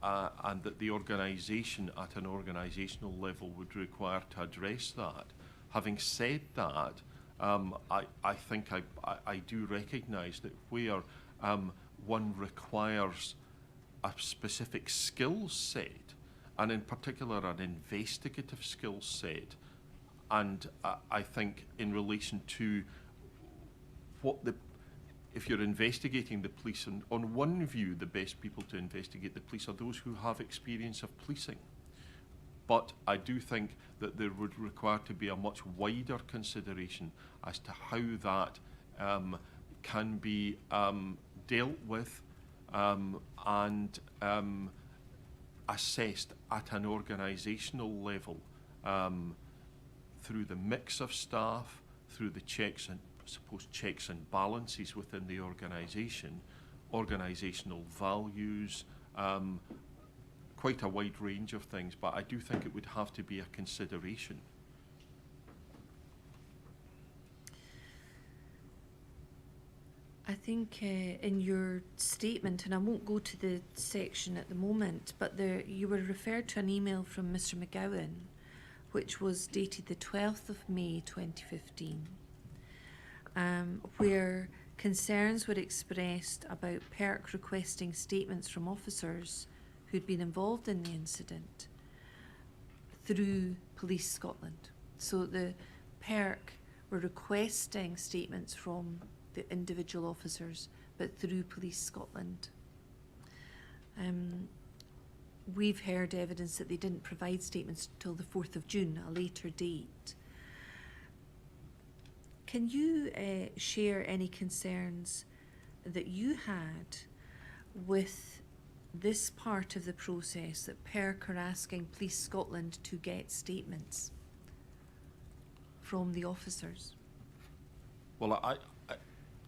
B: that the organisation at an organisational level would require to address that. Having said that, I think I do recognise that where one requires a specific skill set, and in particular an investigative skill set, and I think in relation to if you're investigating the police, on one view, the best people to investigate the police are those who have experience of policing. But I do think that there would require to be a much wider consideration as to how that can be dealt with and assessed at an organisational level through the mix of staff, through the checks and balances within the organisation, organisational values, quite a wide range of things, but I do think it would have to be a consideration.
C: I think in your statement, and I won't go to the section at the moment, but you were referred to an email from Mr. McGowan, which was dated the 12th of May 2015, where concerns were expressed about PERC requesting statements from officers who'd been involved in the incident through Police Scotland. So the PERC were requesting statements from the individual officers, but through Police Scotland. We've heard evidence that they didn't provide statements until the 4th of June, a later date. Can you share any concerns that you had with this part of the process, that PERC are asking Police Scotland to get statements from the officers?
B: Well,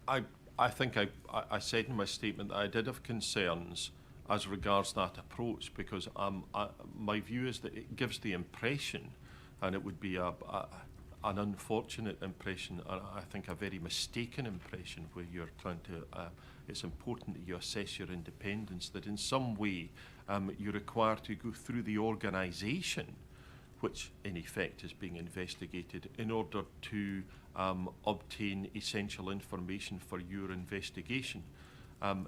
B: I think I said in my statement that I did have concerns as regards that approach, because my view is that it gives the impression, and it would be an unfortunate impression, and I think a very mistaken impression, where you're trying to, it's important that you assess your independence, that in some way you're required to go through the organisation, which in effect is being investigated, in order to obtain essential information for your investigation.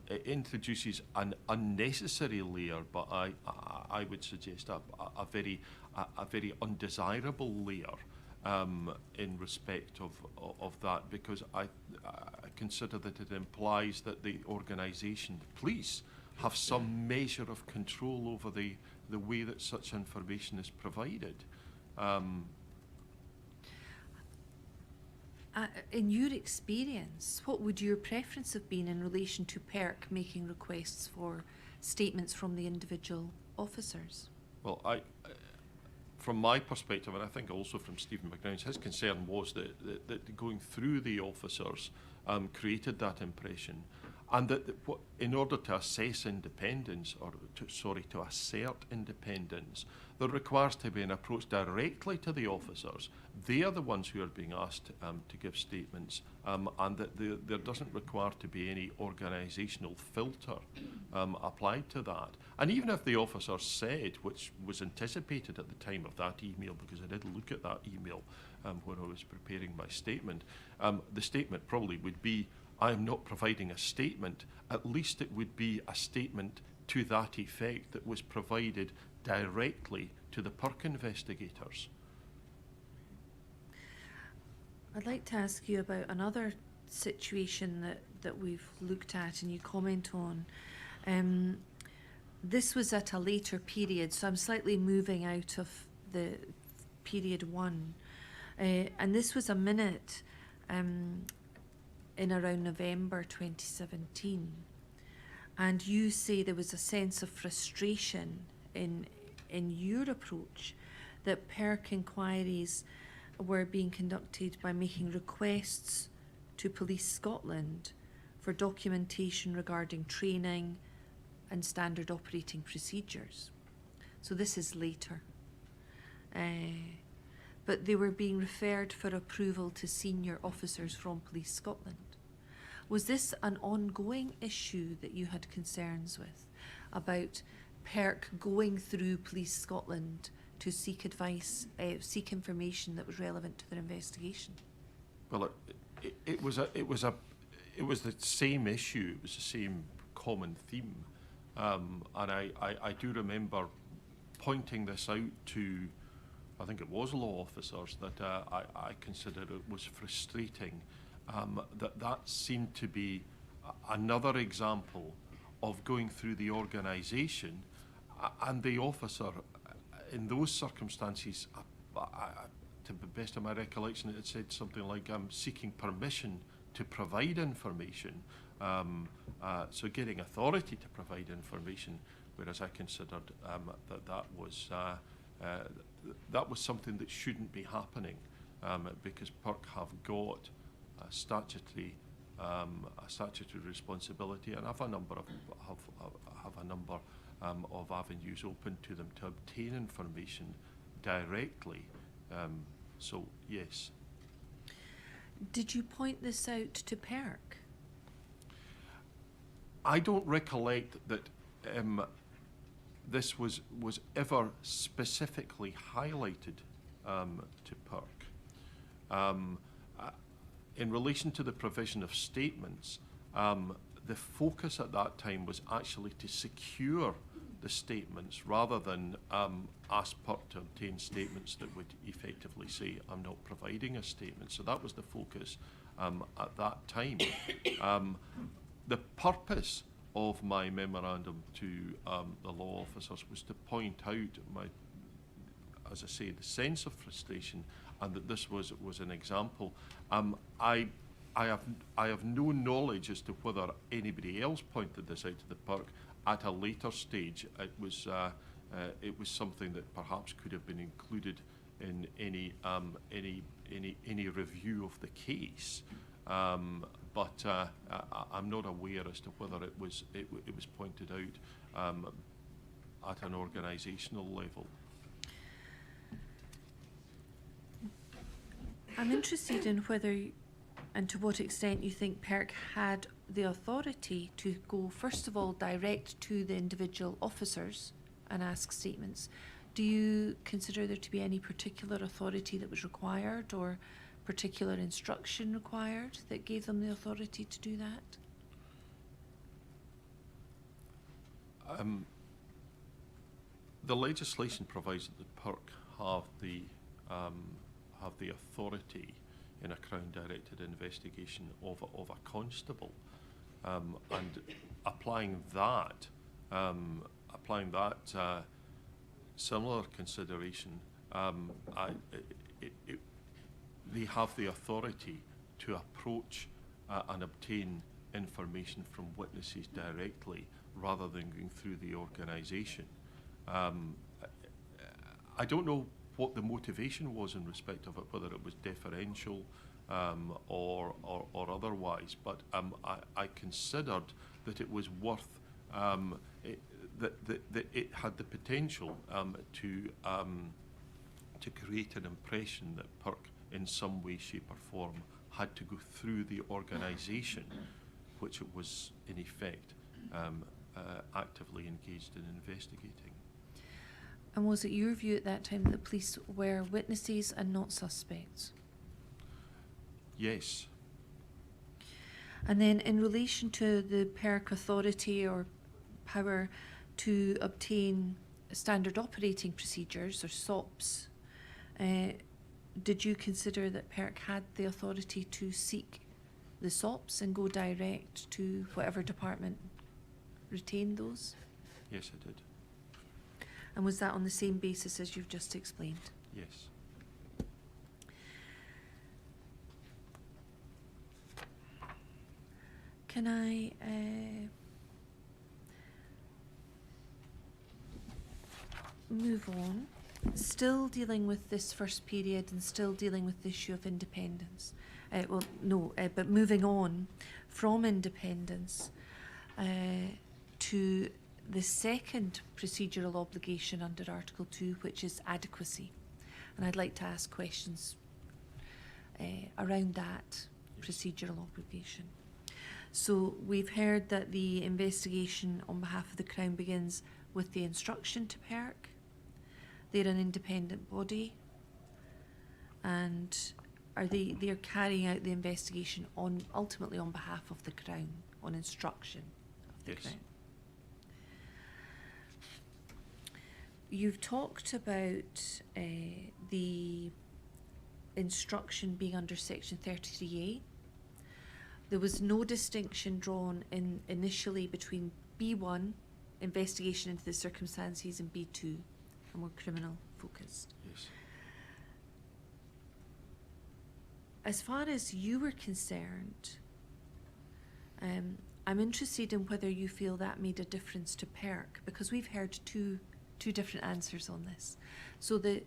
B: It introduces an unnecessary layer, but I would suggest a very undesirable layer in respect of that, because I consider that it implies that the organisation, the police, have some measure of control over the way that such information is provided.
C: In your experience, what would your preference have been in relation to PERC making requests for statements from the individual officers?
B: Well, from my perspective, and I think also from Stephen McGowan's, his concern was that going through the officers created that impression, and that in order to assess independence, or to assert independence, there requires to be an approach directly to the officers. They are the ones who are being asked to give statements, and that there doesn't require to be any organisational filter applied to that. And even if the officer said, which was anticipated at the time of that email, because I did look at that email when I was preparing my statement, the statement probably would be, I am not providing a statement. At least it would be a statement to that effect that was provided directly to the PERC investigators.
C: I'd like to ask you about another situation that we've looked at and you comment on. This was at a later period, so I'm slightly moving out of the period 1. And this was a minute in around November 2017. And you say there was a sense of frustration in your approach, that PERC inquiries were being conducted by making requests to Police Scotland for documentation regarding training and standard operating procedures. So this is later. But they were being referred for approval to senior officers from Police Scotland. Was this an ongoing issue that you had concerns with, about PERC going through Police Scotland to seek advice, seek information that was relevant to their investigation?
B: Well, it was the same issue. It was the same common theme, and I do remember pointing this out to, I think it was law officers, that I considered it was frustrating that seemed to be another example of going through the organisation, and the officer, in those circumstances, to the best of my recollection, it said something like, "I'm seeking permission to provide information." So getting authority to provide information, whereas I considered that was something that shouldn't be happening, because PERC have got a statutory responsibility, and have a number of avenues open to them to obtain information directly. So yes.
C: Did you point this out to PERC?
B: I don't recollect that this was ever specifically highlighted to PERC. In relation to the provision of statements, the focus at that time was actually to secure the statements rather than ask PERC to obtain statements that would effectively say, "I'm not providing a statement." So that was the focus at that time. The purpose of my memorandum to the law officers was to point out as I say, the sense of frustration, and that this was an example. I have no knowledge as to whether anybody else pointed this out to the PERC at a later stage. It was something that perhaps could have been included in any review of the case. But I'm not aware as to whether it was pointed out at an organisational level.
C: I'm interested in whether and to what extent you think PERC had the authority to go, first of all, direct to the individual officers and ask statements. Do you consider there to be any particular authority that was required, or particular instruction required that gave them the authority to do that?
B: The legislation provides that the PERC have the authority in a Crown-directed investigation of a constable, and applying that similar consideration, they have the authority to approach and obtain information from witnesses directly rather than going through the organisation. I don't know what the motivation was in respect of it, whether it was deferential or otherwise, but I considered that it was worth that it had the potential to create an impression that PERC in some way, shape or form had to go through the organisation, which it was in effect actively engaged in investigating.
C: And was it your view at that time that the police were witnesses and not suspects?
B: Yes.
C: And then in relation to the PERC authority or power to obtain standard operating procedures, or SOPs, did you consider that PERC had the authority to seek the SOPs and go direct to whatever department retained those?
B: Yes, I did.
C: And was that on the same basis as you've just explained?
B: Yes.
C: Can I move on? Still dealing with this first period and still dealing with the issue of independence. But moving on from independence to the second procedural obligation under Article 2, which is adequacy. And I'd like to ask questions around that procedural obligation. So we've heard that the investigation on behalf of the Crown begins with the instruction to PERC. They're an independent body, and they're carrying out the investigation ultimately on behalf of the Crown, on instruction of the
B: Yes.
C: Crown. You've talked about the instruction being under Section 33A, there was no distinction drawn initially between B1, investigation into the circumstances, and B2, a more criminal focused.
B: Yes.
C: As far as you were concerned, I'm interested in whether you feel that made a difference to PERC, because we've heard two different answers on this. So the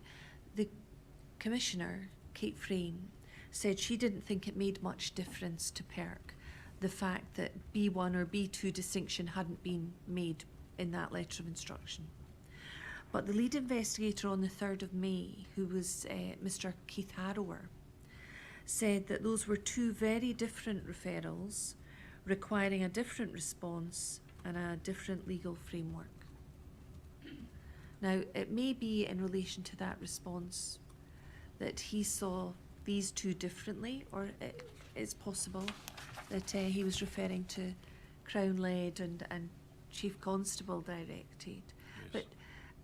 C: Commissioner, Kate Frame, said she didn't think it made much difference to PERC, the fact that B1 or B2 distinction hadn't been made in that letter of instruction. But the lead investigator on the 3rd of May, who was Mr. Keith Harrower, said that those were two very different referrals requiring a different response and a different legal framework. Now, it may be in relation to that response that he saw these two differently, or it's possible that he was referring to Crown-led and Chief Constable directed.
B: Yes.
C: But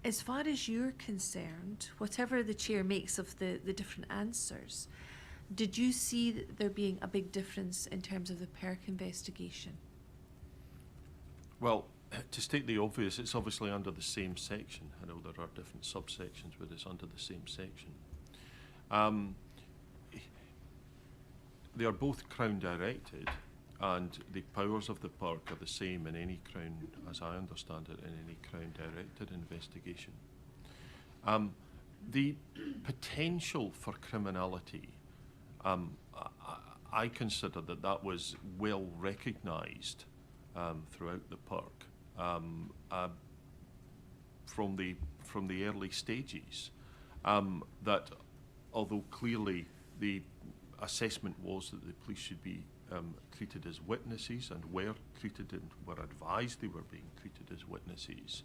C: as far as you're concerned, whatever the chair makes of the different answers, did you see there being a big difference in terms of the PERC investigation?
B: Well, to state the obvious, it's obviously under the same section. I know there are different subsections, but it's under the same section. They are both Crown directed, and the powers of the PERC are the same in any Crown, as I understand it, in any Crown directed investigation. The potential for criminality, I consider that was well recognised throughout the PERC from the early stages. That although clearly the assessment was that the police should be treated as witnesses and were treated and were advised they were being treated as witnesses.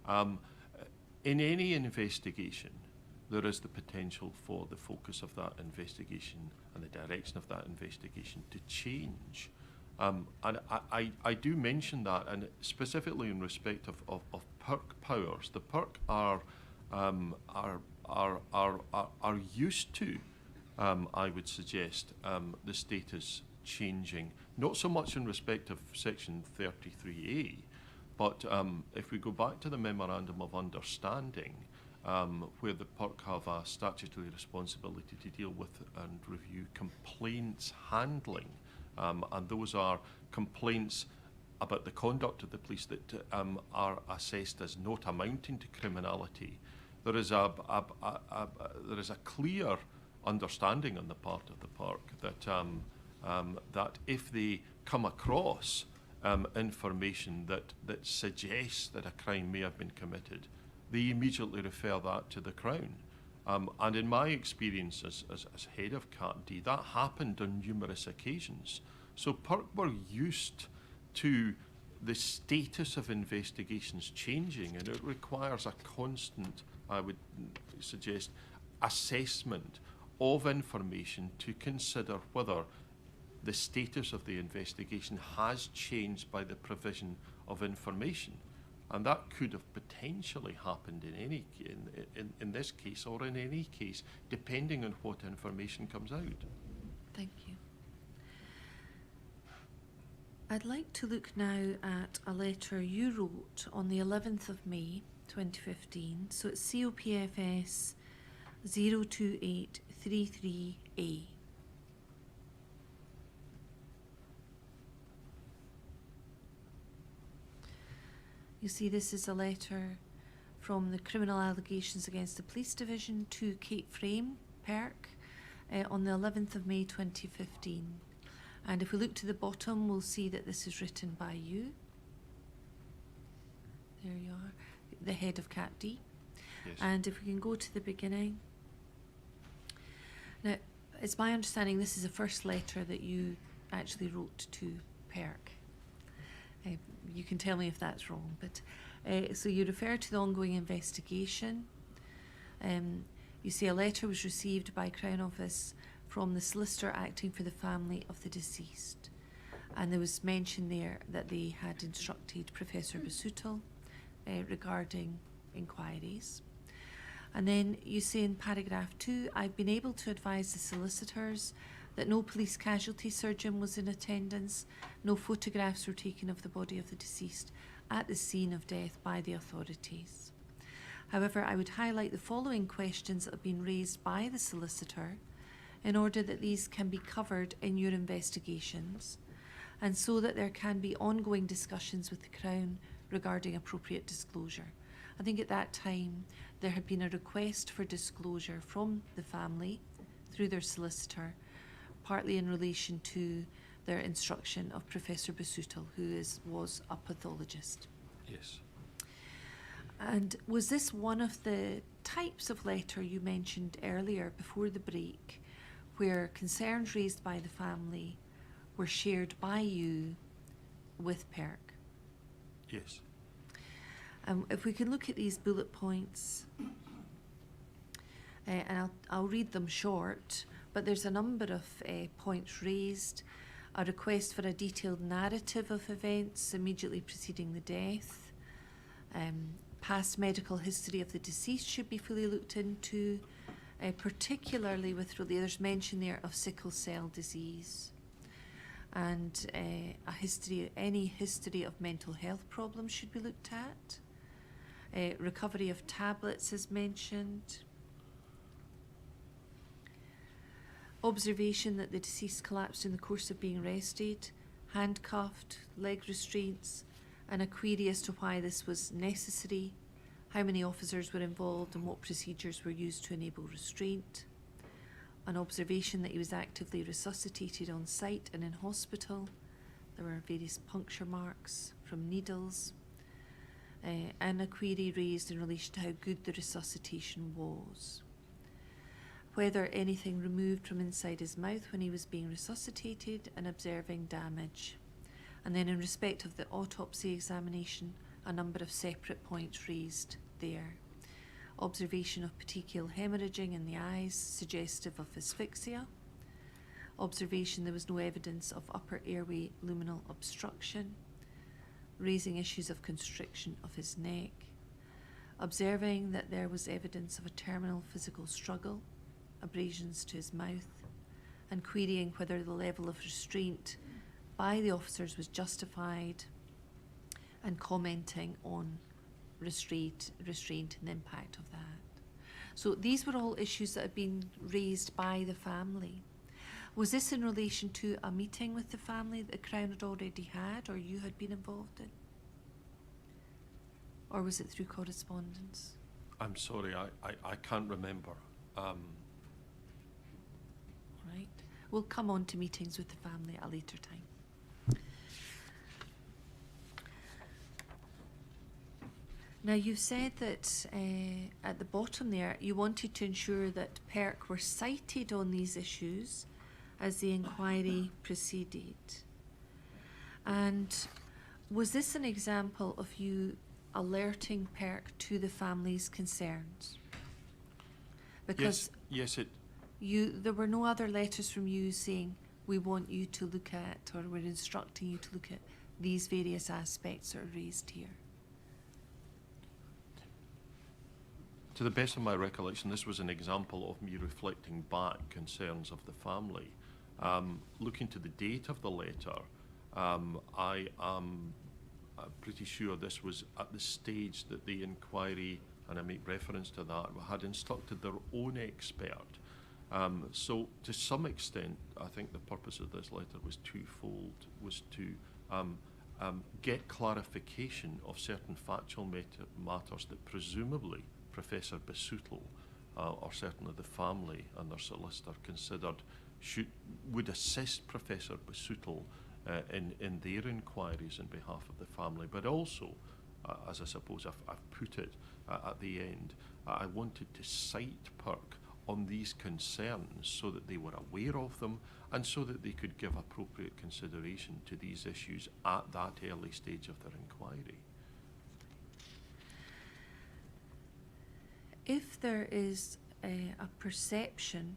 B: In any investigation, there is the potential for the focus of that investigation and the direction of that investigation to change. And I do mention that, and specifically in respect of PERC powers. The PERC are used to, I would suggest, the status changing, not so much in respect of Section 33A, but if we go back to the Memorandum of Understanding, where the PERC have a statutory responsibility to deal with and review complaints handling, and those are complaints about the conduct of the police that are assessed as not amounting to criminality. There is a clear understanding on the part of the PERC that if they come across information that suggests that a crime may have been committed, they immediately refer that to the Crown. And in my experience as head of CAT-D, that happened on numerous occasions. So PERC were used to the status of investigations changing, and it requires a constant, I would suggest, assessment of information to consider whether the status of the investigation has changed by the provision of information. And that could have potentially happened in this case or in any case, depending on what information comes out.
C: Thank you. I'd like to look now at a letter you wrote on the 11th of May 2015. So it's COPFS 02833A. You see, this is a letter from the Criminal Allegations Against the Police Division to Kate Frame, PERC, on the 11th of May 2015. And if we look to the bottom, we'll see that this is written by you. There you are, the head of CAT-D.
B: Yes.
C: And if we can go to the beginning. Now, it's my understanding this is the first letter that you actually wrote to PERC. You can tell me if that's wrong, but so you refer to the ongoing investigation. You say a letter was received by Crown Office from the solicitor acting for the family of the deceased, and there was mention there that they had instructed Professor Basutil regarding inquiries. And then you say in paragraph 2, I've been able to advise the solicitors that no police casualty surgeon was in attendance, no photographs were taken of the body of the deceased at the scene of death by the authorities. However, I would highlight the following questions that have been raised by the solicitor in order that these can be covered in your investigations and so that there can be ongoing discussions with the Crown regarding appropriate disclosure. I think at that time there had been a request for disclosure from the family through their solicitor, partly in relation to their instruction of Professor Basutil, who was a pathologist.
B: Yes.
C: And was this one of the types of letter you mentioned earlier before the break, where concerns raised by the family were shared by you with PERC?
B: Yes.
C: If we can look at these bullet points, and I'll read them short, but there's a number of points raised. A request for a detailed narrative of events immediately preceding the death. Past medical history of the deceased should be fully looked into, particularly with, there's mention there of sickle cell disease. And any history of mental health problems should be looked at. Recovery of tablets is mentioned. Observation that the deceased collapsed in the course of being arrested, handcuffed, leg restraints, and a query as to why this was necessary, how many officers were involved and what procedures were used to enable restraint. An observation that he was actively resuscitated on site and in hospital. There were various puncture marks from needles. And a query raised in relation to how good the resuscitation was. Whether anything removed from inside his mouth when he was being resuscitated, and observing damage. And then in respect of the autopsy examination, a number of separate points raised there. Observation of petechial hemorrhaging in the eyes, suggestive of asphyxia. Observation there was no evidence of upper airway luminal obstruction. Raising issues of constriction of his neck. Observing that there was evidence of a terminal physical struggle, abrasions to his mouth, and querying whether the level of restraint by the officers was justified, and commenting on restraint and the impact of that. So these were all issues that had been raised by the family. Was this in relation to a meeting with the family that the Crown had already had, or you had been involved in? Or was it through correspondence?
B: I'm sorry, I can't remember.
C: Right. We'll come on to meetings with the family at a later time. Now, you've said that at the bottom there, you wanted to ensure that PERC were cited on these issues as the inquiry proceeded. And was this an example of you alerting PERC to the family's concerns? Because
B: yes,
C: there were no other letters from you saying, we want you to look at, or we're instructing you to look at these various aspects that are raised here.
B: To the best of my recollection, this was an example of me reflecting back concerns of the family. Looking to the date of the letter, I am pretty sure this was at the stage that the inquiry, and I make reference to that, had instructed their own expert. So to some extent, I think the purpose of this letter was twofold, was to get clarification of certain factual matters that presumably Professor Basutil or certainly the family and their solicitor considered would assist Professor Basutil in their inquiries on behalf of the family, but also, as I suppose I've put it at the end, I wanted to cite PERC on these concerns so that they were aware of them and so that they could give appropriate consideration to these issues at that early stage of their inquiry.
C: If there is a perception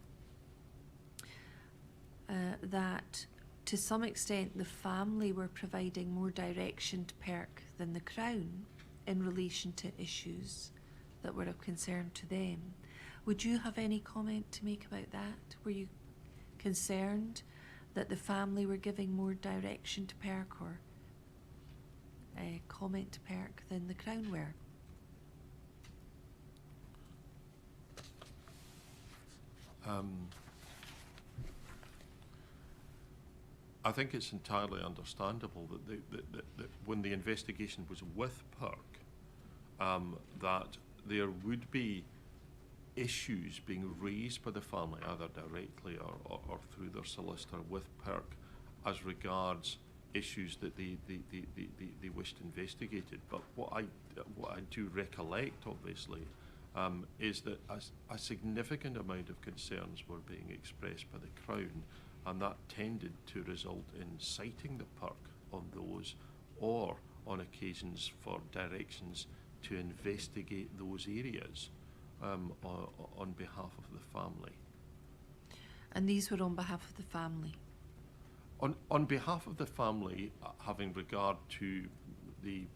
C: that to some extent the family were providing more direction to PERC than the Crown in relation to issues that were of concern to them, would you have any comment to make about that? Were you concerned that the family were giving more direction to Perk or comment to Perk than the Crown were?
B: I think it's entirely understandable that when the investigation was with Perk, that there would be issues being raised by the family, either directly or through their solicitor with Perk, as regards issues that they wished investigated. But what I do recollect, obviously, is that a significant amount of concerns were being expressed by the Crown, and that tended to result in citing the Perk on those, or on occasions for directions to investigate those areas on behalf of the family.
C: And these were on behalf of the family?
B: On behalf of the family, having regard to the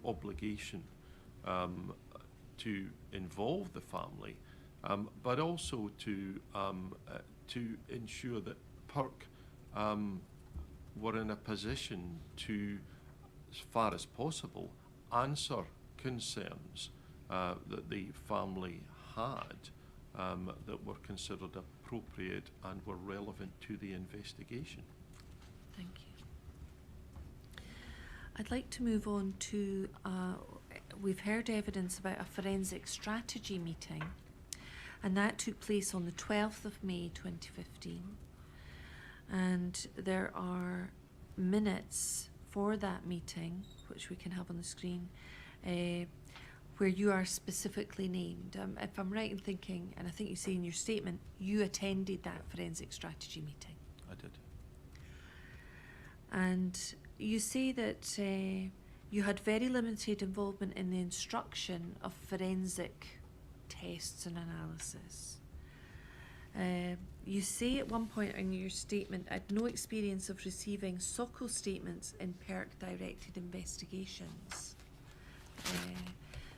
B: obligation to involve the family, but also to ensure that Perk were in a position to, as far as possible, answer concerns that the family had that were considered appropriate and were relevant to the investigation.
C: Thank you. I'd like to move on to, we've heard evidence about a forensic strategy meeting, and that took place on the 12th of May 2015. And there are minutes for that meeting, which we can have on the screen, where you are specifically named. If I'm right in thinking, and I think you say in your statement, you attended that forensic strategy meeting.
B: I did.
C: And you say that you had very limited involvement in the instruction of forensic tests and analysis. You say at one point in your statement, I had no experience of receiving SOCO statements in PERC-directed investigations.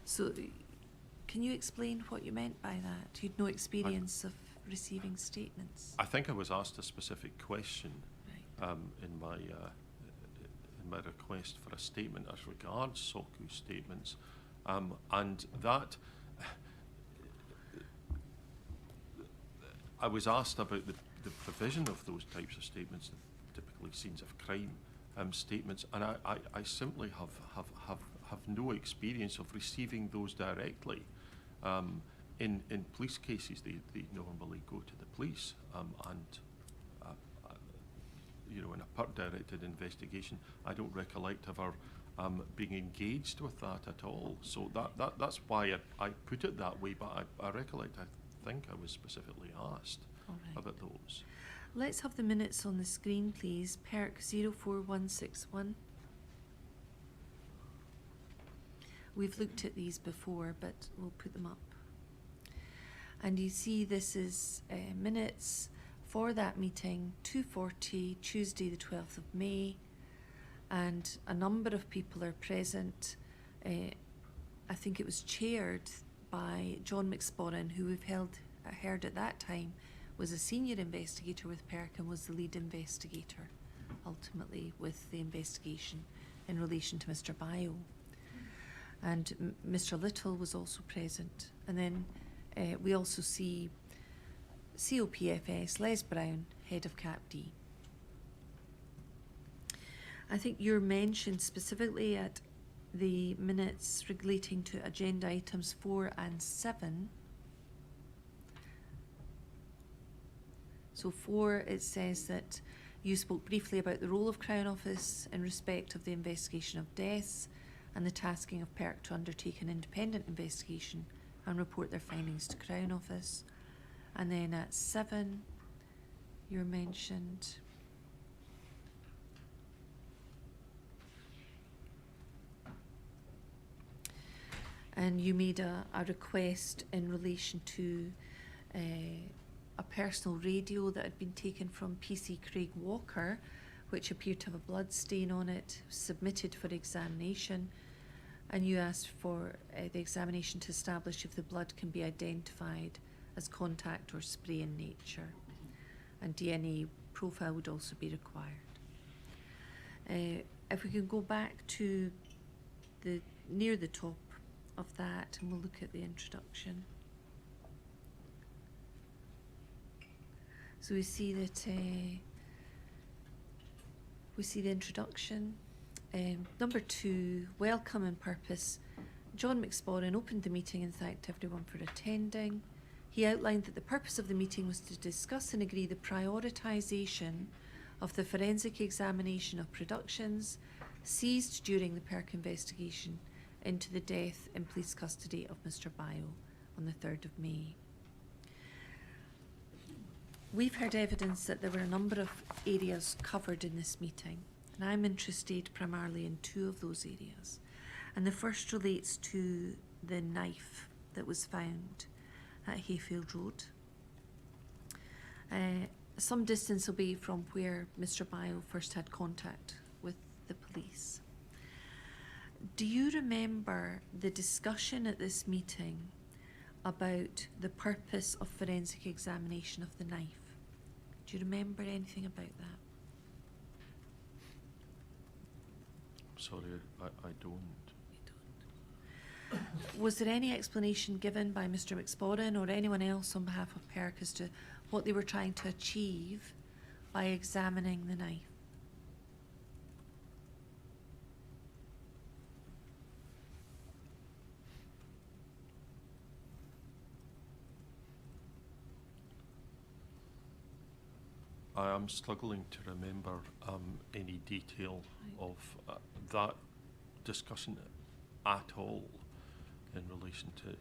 C: So can you explain what you meant by that? You had no experience of receiving statements?
B: I think I was asked a specific question in my request for a statement as regards SOCO statements, and that I was asked about the provision of those types of statements, typically scenes of crime statements, and I simply have no experience of receiving those directly. In police cases, they normally go to the police, and you know, in a PERC-directed investigation, I don't recollect ever being engaged with that at all. So that's why I put it that way, but I recollect, I think I was specifically asked about those.
C: Let's have the minutes on the screen, please. PERC 04161. We've looked at these before, but we'll put them up. And you see this is minutes for that meeting, 2:40, Tuesday the 12th of May, and a number of people are present. I think it was chaired by John McSporran, who we've heard at that time was a senior investigator with PERC and was the lead investigator, ultimately, with the investigation in relation to Mr. Bio. And Mr. Little was also present. And then we also see COPFS, Les Brown, head of CAPD. I think you're mentioned specifically at the minutes relating to agenda items 4 and 7. So 4, it says that you spoke briefly about the role of Crown Office in respect of the investigation of deaths and the tasking of PERC to undertake an independent investigation and report their findings to Crown Office. And then at 7, you're mentioned and you made a request in relation to a personal radio that had been taken from PC Craig Walker, which appeared to have a blood stain on it, submitted for examination, and you asked for the examination to establish if the blood can be identified as contact or spray in nature. And DNA profile would also be required. If we can go back to near the top of that, and we'll look at the introduction. So we see that we see the introduction. Number 2, welcome and purpose. John McSporran opened the meeting and thanked everyone for attending. He outlined that the purpose of the meeting was to discuss and agree the prioritisation of the forensic examination of productions seized during the Perk investigation into the death in police custody of Mr. Bio on the 3rd of May. We've heard evidence that there were a number of areas covered in this meeting, and I'm interested primarily in 2 of those areas. And the first relates to the knife that was found at Hayfield Road. Some distance away from where Mr. Bio first had contact with the police. Do you remember the discussion at this meeting about the purpose of forensic examination of the knife? Do you remember anything about that?
B: Sorry, I don't.
C: Was there any explanation given by Mr. McSporran or anyone else on behalf of PERC as to what they were trying to achieve by examining the knife?
B: I am struggling to remember any detail of that discussion at all in relation to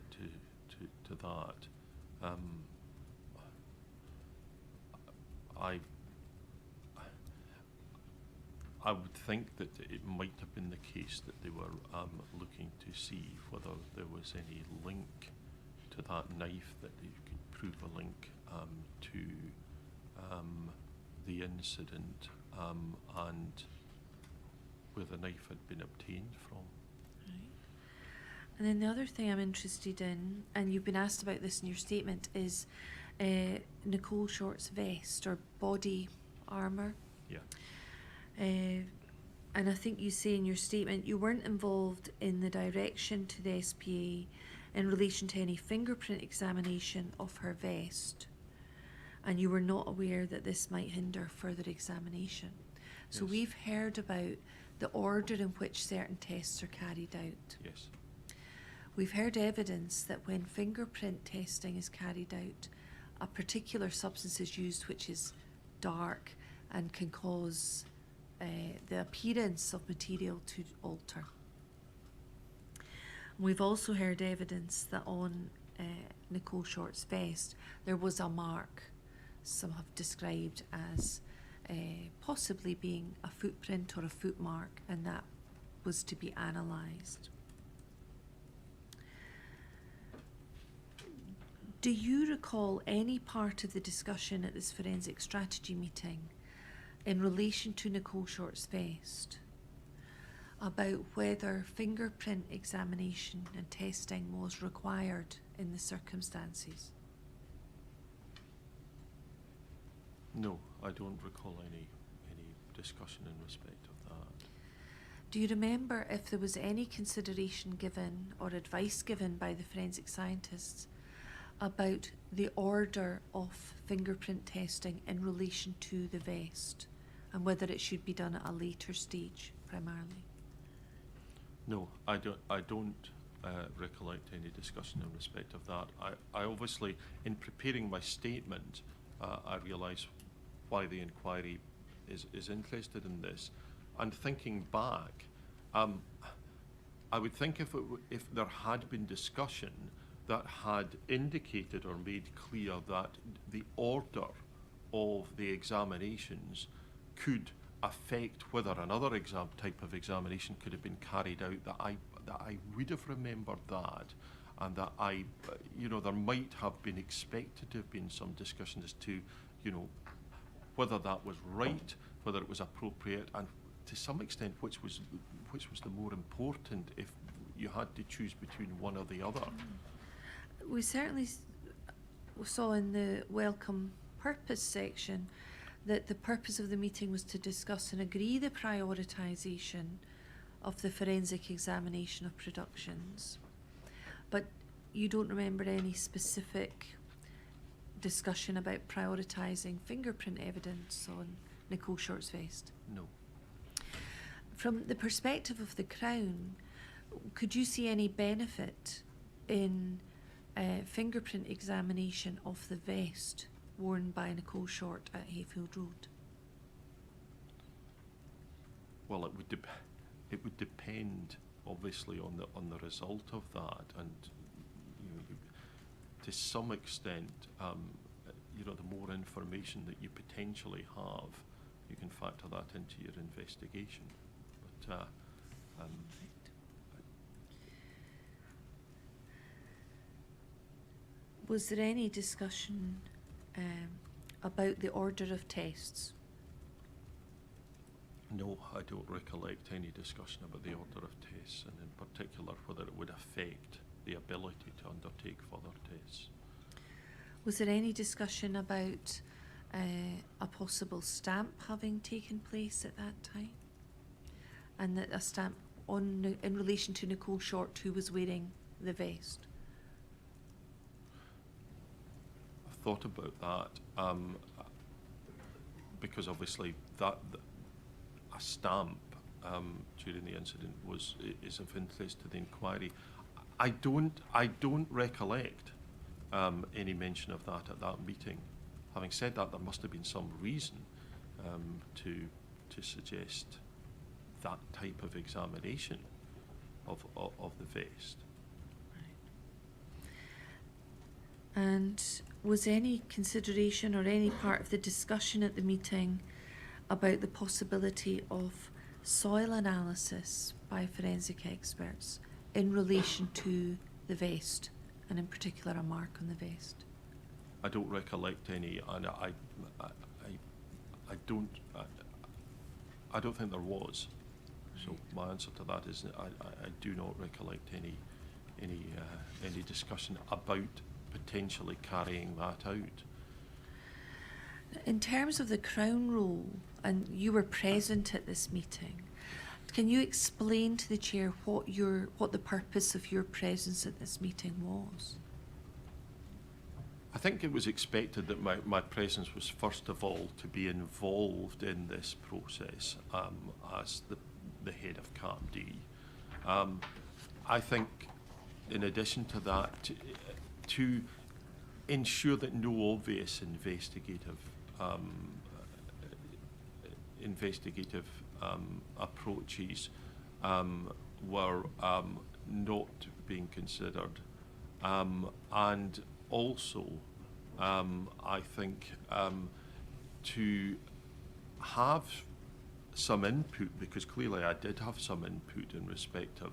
B: that. I would think that it might have been the case that they were looking to see whether there was any link to that knife, that they could prove a link to the incident and where the knife had been obtained from.
C: Right. And then the other thing I'm interested in, and you've been asked about this in your statement, is Nicole Short's vest or body armour.
B: Yeah.
C: And I think you say in your statement you weren't involved in the direction to the SPA in relation to any fingerprint examination of her vest, and you were not aware that this might hinder further examination. So
B: Yes.
C: we've heard about the order in which certain tests are carried out.
B: Yes.
C: We've heard evidence that when fingerprint testing is carried out, a particular substance is used which is dark and can cause the appearance of material to alter. We've also heard evidence that on Nicole Short's vest there was a mark some have described as possibly being a footprint or a foot mark, and that was to be analysed. Do you recall any part of the discussion at this forensic strategy meeting in relation to Nicole Short's vest about whether fingerprint examination and testing was required in the circumstances?
B: No, I don't recall any discussion in respect of that.
C: Do you remember if there was any consideration given or advice given by the forensic scientists about the order of fingerprint testing in relation to the vest and whether it should be done at a later stage primarily?
B: No, I don't recollect any discussion in respect of that. I obviously, in preparing my statement, I realise why the inquiry is interested in this. And thinking back, I would think if there had been discussion that had indicated or made clear that the order of the examinations could affect whether another type of examination could have been carried out, that I would have remembered that, and that there might have been expected to have been some discussion as to, whether that was right, whether it was appropriate, and to some extent which was the more important if you had to choose between one or the other.
C: We certainly saw in the welcome purpose section that the purpose of the meeting was to discuss and agree the prioritisation of the forensic examination of productions. But you don't remember any specific discussion about prioritising fingerprint evidence on Nicole Short's vest?
B: No.
C: From the perspective of the Crown, could you see any benefit in fingerprint examination of the vest worn by Nicole Short at Hayfield Road?
B: Well, it would depend, obviously, on the result of that, and to some extent, the more information that you potentially have, you can factor that into your investigation. But
C: was there any discussion about the order of tests?
B: no, I don't recollect any discussion about the order of tests, and in particular whether it would affect the ability to undertake further tests.
C: Was there any discussion about a possible stamp having taken place at that time? And that a stamp in relation to Nicole Short, who was wearing the vest?
B: I've thought about that, because obviously a stamp during the incident is of interest to the inquiry. I don't recollect any mention of that at that meeting. Having said that, there must have been some reason to suggest that type of examination of the vest.
C: And was any consideration or any part of the discussion at the meeting about the possibility of soil analysis by forensic experts in relation to the vest, and in particular a mark on the vest?
B: I don't recollect any, and I don't think there was. So my answer to that is I do not recollect any discussion about potentially carrying that out.
C: In terms of the Crown role, and you were present at this meeting, can you explain to the Chair what the purpose of your presence at this meeting was?
B: I think it was expected that my presence was first of all to be involved in this process as the head of CAPD. I think in addition to that, to ensure that no obvious investigative approaches were not being considered, and also I think to have some input, because clearly I did have some input in respect of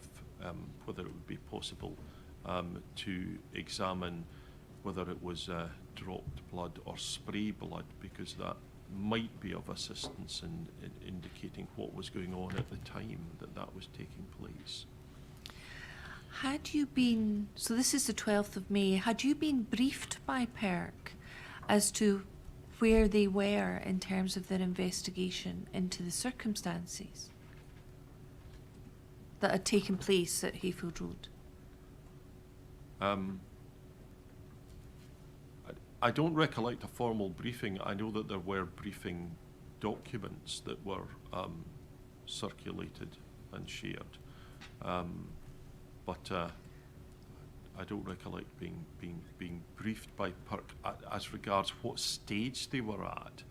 B: whether it would be possible to examine whether it was dropped blood or spray blood, because that might be of assistance in indicating what was going on at the time that was taking place.
C: Had you been, so this is the 12th of May, had you been briefed by PERC as to where they were in terms of their investigation into the circumstances that had taken place at Hayfield Road?
B: I don't recollect a formal briefing. I know that there were briefing documents that were circulated and shared, but I don't recollect being briefed by PERC as regards what stage they were at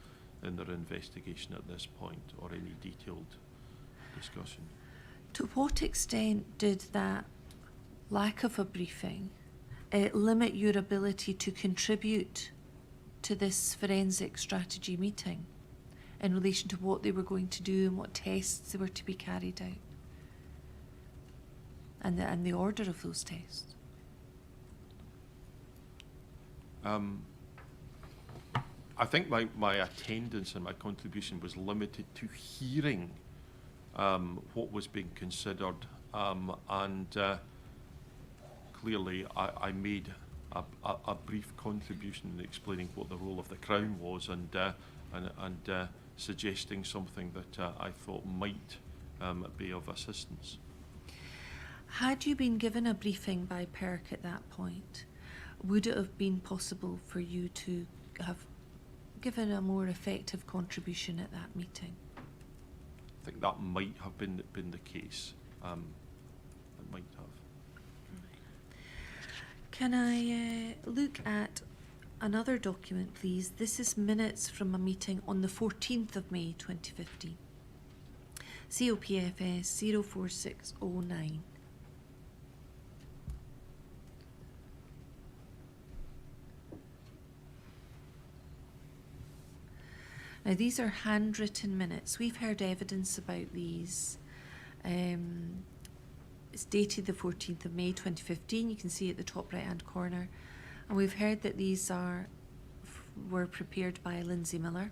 B: in their investigation at this point, or any detailed discussion.
C: To what extent did that lack of a briefing limit your ability to contribute to this forensic strategy meeting in relation to what they were going to do and what tests they were to be carried out, and the order of those tests?
B: I think my attendance and my contribution was limited to hearing what was being considered, and clearly I made a brief contribution in explaining what the role of the Crown was and suggesting something that I thought might be of assistance.
C: Had you been given a briefing by PERC at that point, would it have been possible for you to have given a more effective contribution at that meeting?
B: I think that might have been the case. It might have.
C: Can I look at another document, please? This is minutes from a meeting on the 14th of May 2015. COPFS 04609. Now, these are handwritten minutes. We've heard evidence about these. It's dated the 14th of May 2015. You can see at the top right-hand corner. And we've heard that these were prepared by Lindsay Miller.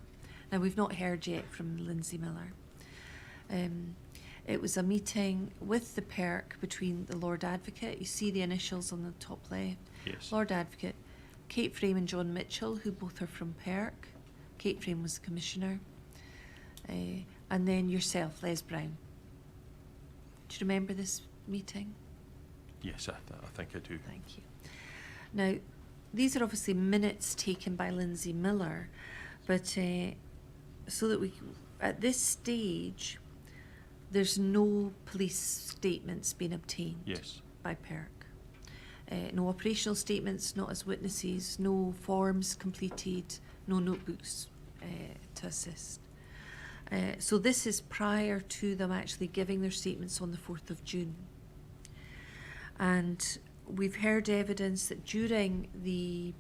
C: Now, we've not heard yet from Lindsay Miller. It was a meeting with the PERC between the Lord Advocate. You see the initials on the top left.
B: Yes.
C: Lord Advocate, Kate Frame and John Mitchell, who both are from PERC. Kate Frame was the commissioner. And then yourself, Les Brown. Do you remember this meeting?
B: Yes, I think I do.
C: Thank you. Now, these are obviously minutes taken by Lindsay Miller, but so that at this stage, there's no police statements being obtained.
B: Yes.
C: By PERC. No operational statements, not as witnesses, no forms completed, no notebooks to assist. So this is prior to them actually giving their statements on the 4th of June. And we've heard evidence that during the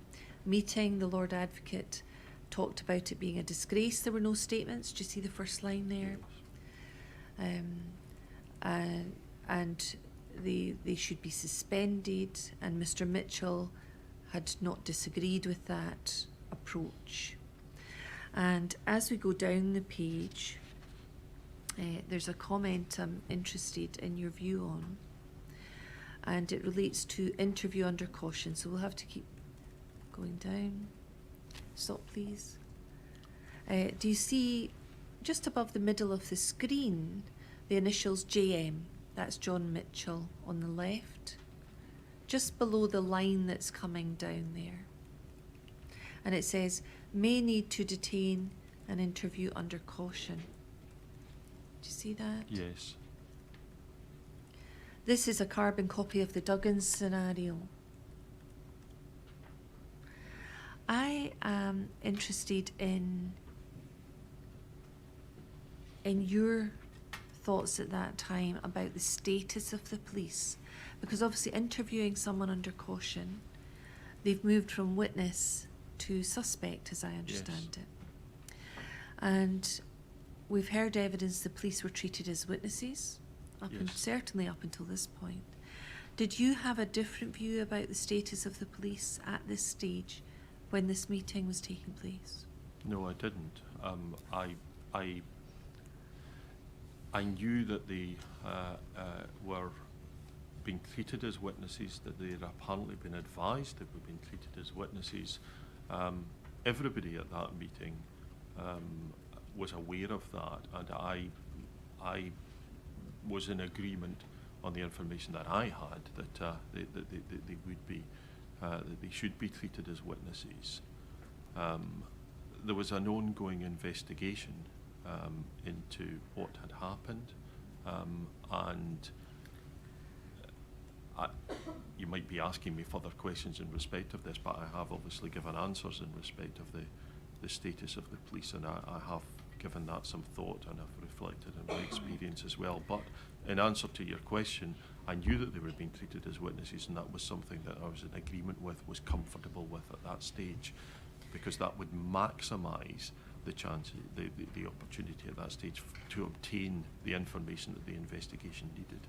C: meeting, the Lord Advocate talked about it being a disgrace. There were no statements. Do you see the first line there? And they should be suspended, and Mr. Mitchell had not disagreed with that approach. And as we go down the page, there's a comment I'm interested in your view on, and it relates to interview under caution. So we'll have to keep going down. Stop, please. Do you see just above the middle of the screen the initials JM? That's John Mitchell on the left, just below the line that's coming down there. And it says, may need to detain and interview under caution. Do you see that?
B: Yes.
C: This is a carbon copy of the Duggan scenario. I am interested in your thoughts at that time about the status of the police, because obviously interviewing someone under caution, they've moved from witness to suspect, as I understand it. And we've heard evidence the police were treated as witnesses, certainly up until this point. Did you have a different view about the status of the police at this stage when this meeting was taking place?
B: No, I didn't. I knew that they were being treated as witnesses, that they had apparently been advised they were being treated as witnesses. Everybody at that meeting was aware of that, and I was in agreement on the information that I had that they would be, that they should be treated as witnesses. There was an ongoing investigation into what had happened, and you might be asking me further questions in respect of this, but I have obviously given answers in respect of the status of the police, and I have given that some thought, and I've reflected on my experience as well. But in answer to your question, I knew that they were being treated as witnesses, and that was something that I was in agreement with, was comfortable with at that stage, because that would maximise the chance, the opportunity at that stage to obtain the information that the investigation needed.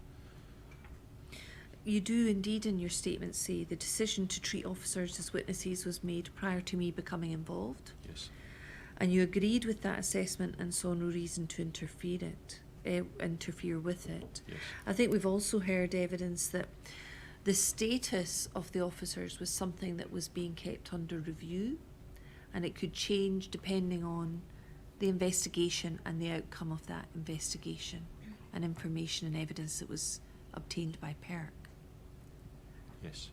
C: You do indeed in your statement say the decision to treat officers as witnesses was made prior to me becoming involved.
B: Yes.
C: And you agreed with that assessment and saw no reason to interfere with it.
B: Yes.
C: I think we've also heard evidence that the status of the officers was something that was being kept under review, and it could change depending on the investigation and the outcome of that investigation and information and evidence that was obtained by PERC.
B: Yes.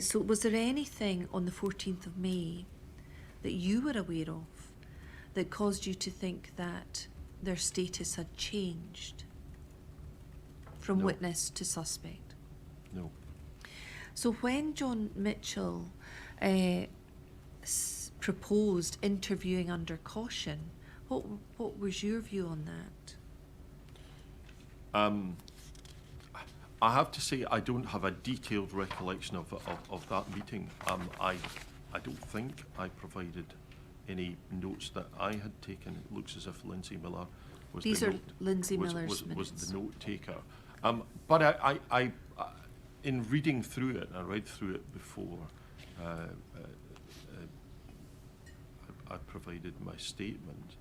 C: So was there anything on the 14th of May that you were aware of that caused you to think that their status had changed from
B: No.
C: witness to suspect?
B: No.
C: So when John Mitchell proposed interviewing under caution, what was your view on that?
B: I have to say I don't have a detailed recollection of that meeting. I don't think I provided any notes that I had taken. It looks as if Lindsay Miller was
C: These
B: the
C: are
B: note,
C: Lindsay
B: was,
C: Miller's
B: was, was
C: minutes.
B: the note taker. But I in reading through it, I read through it before I provided my statement.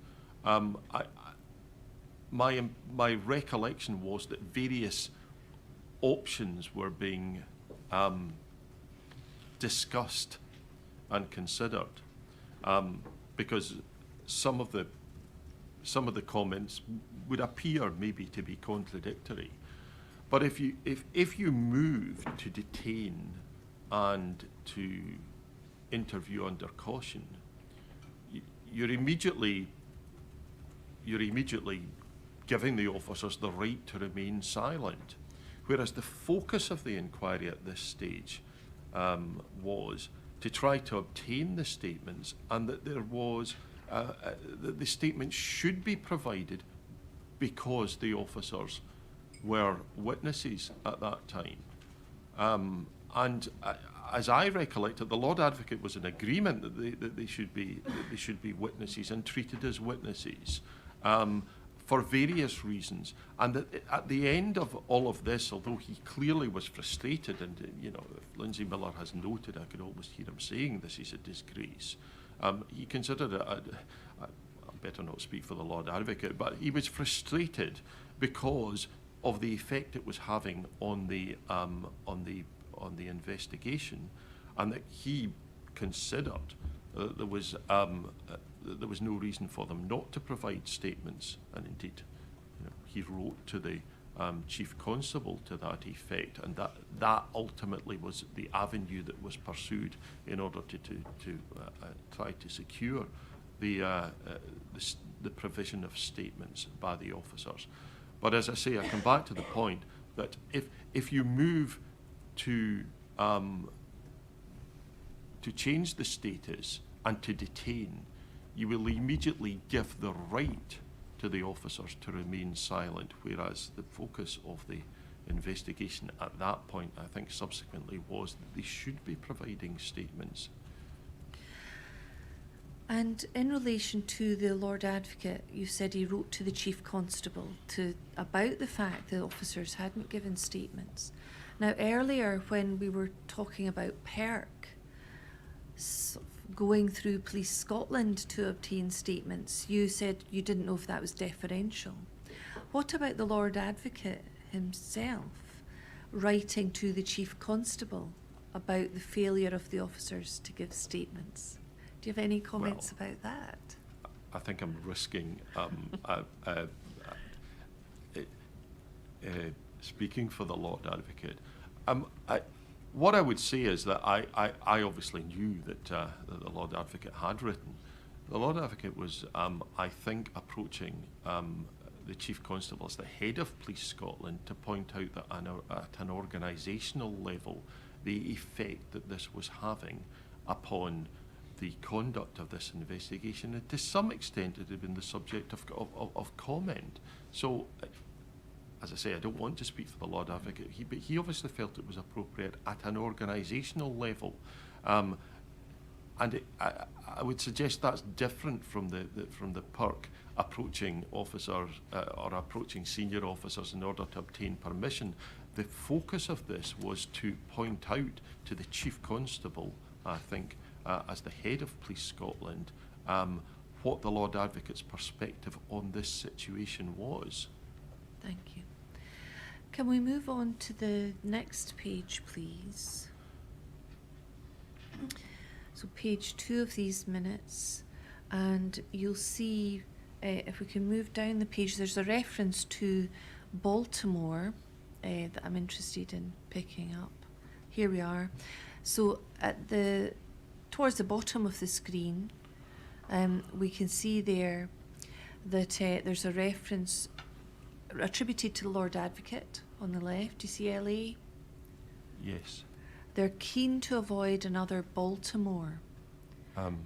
B: My recollection was that various options were being discussed and considered, because some of the comments would appear maybe to be contradictory. But if you move to detain and to interview under caution, you're immediately giving the officers the right to remain silent. Whereas the focus of the inquiry at this stage was to try to obtain the statements, and that there was that the statements should be provided because the officers were witnesses at that time. As I recollect it, the Lord Advocate was in agreement that they should be witnesses and treated as witnesses. For various reasons, and that at the end of all of this, although he clearly was frustrated, and if Lindsay Miller has noted, I could almost hear him saying this is a disgrace. He considered it. I better not speak for the Lord Advocate, but he was frustrated because of the effect it was having on the investigation, and that he considered there was no reason for them not to provide statements, and indeed, he wrote to the Chief Constable to that effect, and that ultimately was the avenue that was pursued in order to try to secure the provision of statements by the officers. But as I say, I come back to the point that if you move to change the status and to detain, you will immediately give the right to the officers to remain silent, whereas the focus of the investigation at that point, I think subsequently, was that they should be providing statements.
C: And in relation to the Lord Advocate, you said he wrote to the Chief Constable about the fact that officers hadn't given statements. Now, earlier when we were talking about PERC going through Police Scotland to obtain statements, you said you didn't know if that was deferential. What about the Lord Advocate himself writing to the Chief Constable about the failure of the officers to give statements? Do you have any comments about that?
B: I think I'm risking speaking for the Lord Advocate. What I would say is that I obviously knew that the Lord Advocate had written. The Lord Advocate was, I think, approaching the Chief Constable as the head of Police Scotland to point out that at an organisational level, the effect that this was having upon the conduct of this investigation, and to some extent it had been the subject of comment. So, as I say, I don't want to speak for the Lord Advocate, but he obviously felt it was appropriate at an organisational level. And I would suggest that's different from the PERC approaching officers or approaching senior officers in order to obtain permission. The focus of this was to point out to the Chief Constable, I think, as the head of Police Scotland, what the Lord Advocate's perspective on this situation was.
C: Thank you. Can we move on to the next page, please? So page 2 of these minutes, and you'll see, if we can move down the page, there's a reference to Baltimore that I'm interested in picking up. Here we are. So towards the bottom of the screen, we can see there that there's a reference attributed to the Lord Advocate on the left. Do you see LA?
B: Yes.
C: They're keen to avoid another Baltimore.
B: I'm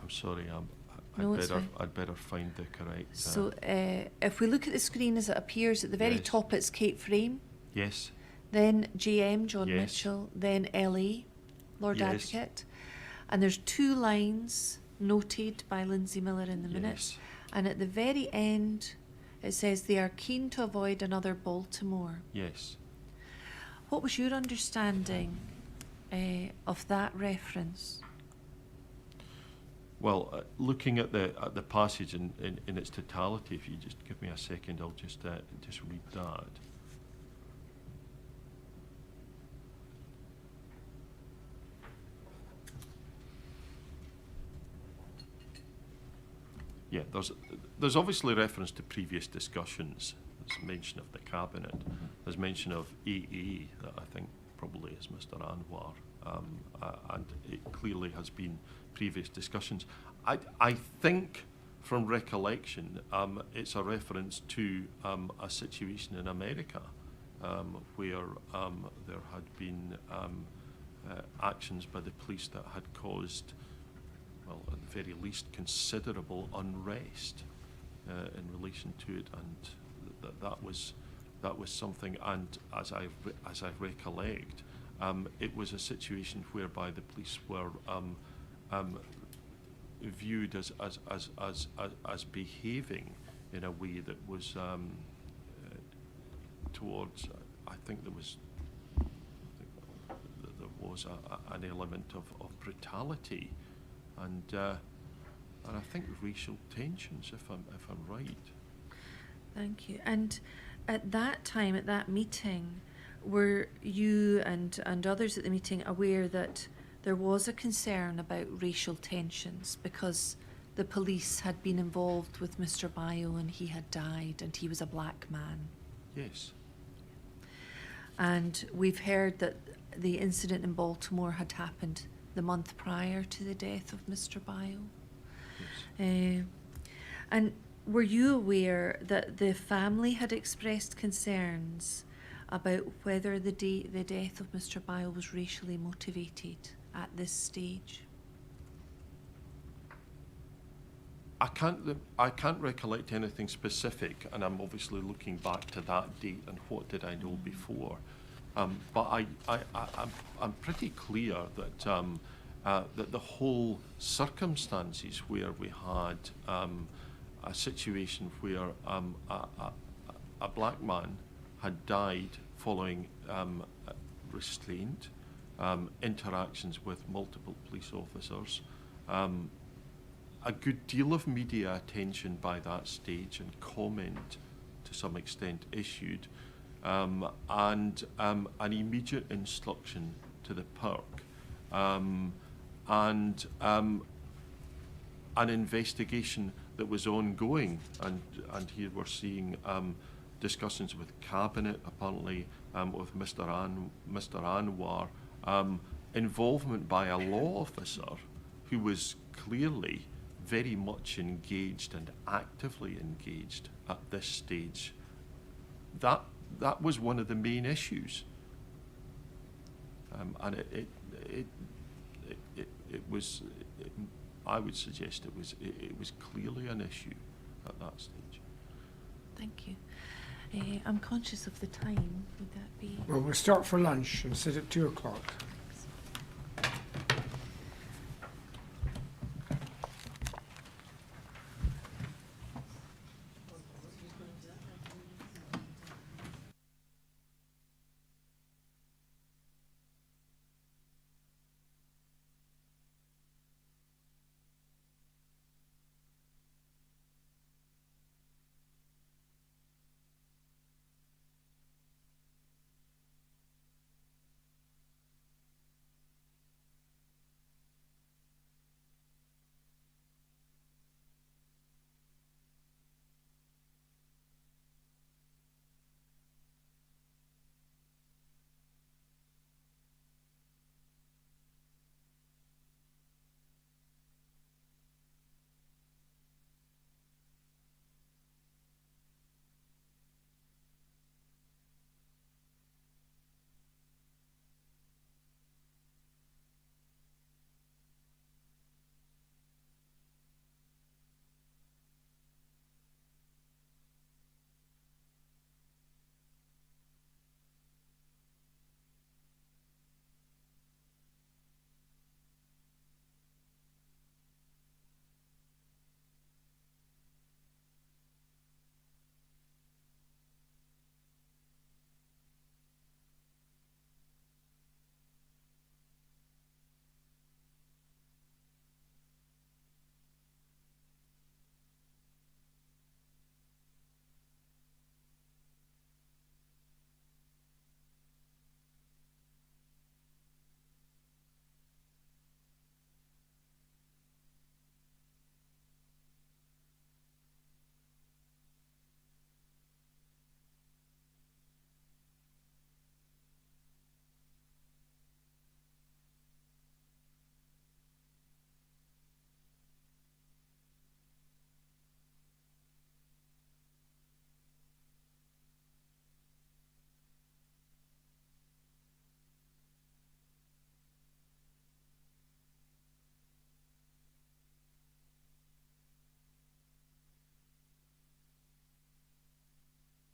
B: sorry,
C: No, it's fine.
B: I'd better find the correct...
C: So if we look at the screen as it appears, at the very
B: Yes.
C: top it's Kate Frame,
B: Yes,
C: then JM, John
B: Yes.
C: Mitchell, then LA, Lord
B: Yes.
C: Advocate. And there's 2 lines noted by Lindsay Miller in the minutes.
B: yes,
C: And at the very end, it says they are keen to avoid another Baltimore.
B: yes.
C: What was your understanding of that reference?
B: Well, looking at the passage in its totality, if you just give me a second, I'll just read that. Yeah, there's obviously reference to previous discussions. There's mention of the cabinet. There's mention of AA that I think probably is Mr. Anwar, and it clearly has been previous discussions. I think, from recollection, it's a reference to a situation in America where there had been actions by the police that had caused, well, at the very least, considerable unrest in relation to it, and that was something. And as I recollect, it was a situation whereby the police were viewed as behaving in a way that was towards. I think there was an element of brutality, and I think racial tensions, if I'm right.
C: Thank you. And at that time, at that meeting, were you and others at the meeting aware that there was a concern about racial tensions because the police had been involved with Mr. Bayo and he had died and he was a black man?
B: Yes.
C: And we've heard that the incident in Baltimore had happened the month prior to the death of Mr. Bayo.
B: Yes.
C: And were you aware that the family had expressed concerns about whether the death of Mr. Bayo was racially motivated at this stage?
B: I can't recollect anything specific, and I'm obviously looking back to that date and what did I know before. But I'm pretty clear that that the whole circumstances where we had a situation where a black man had died following restraint, interactions with multiple police officers, a good deal of media attention by that stage and comment to some extent issued, and an immediate instruction to the PERC, and an investigation that was ongoing, and here we're seeing discussions with Cabinet, apparently with Mr. Anwar, involvement by a law officer who was clearly very much engaged and actively engaged at this stage. That was one of the main issues, and it was. I would suggest it was clearly an issue at that stage.
C: Thank you. I'm conscious of the time. Would that be?
A: Well, we'll start for lunch and sit at 2 o'clock.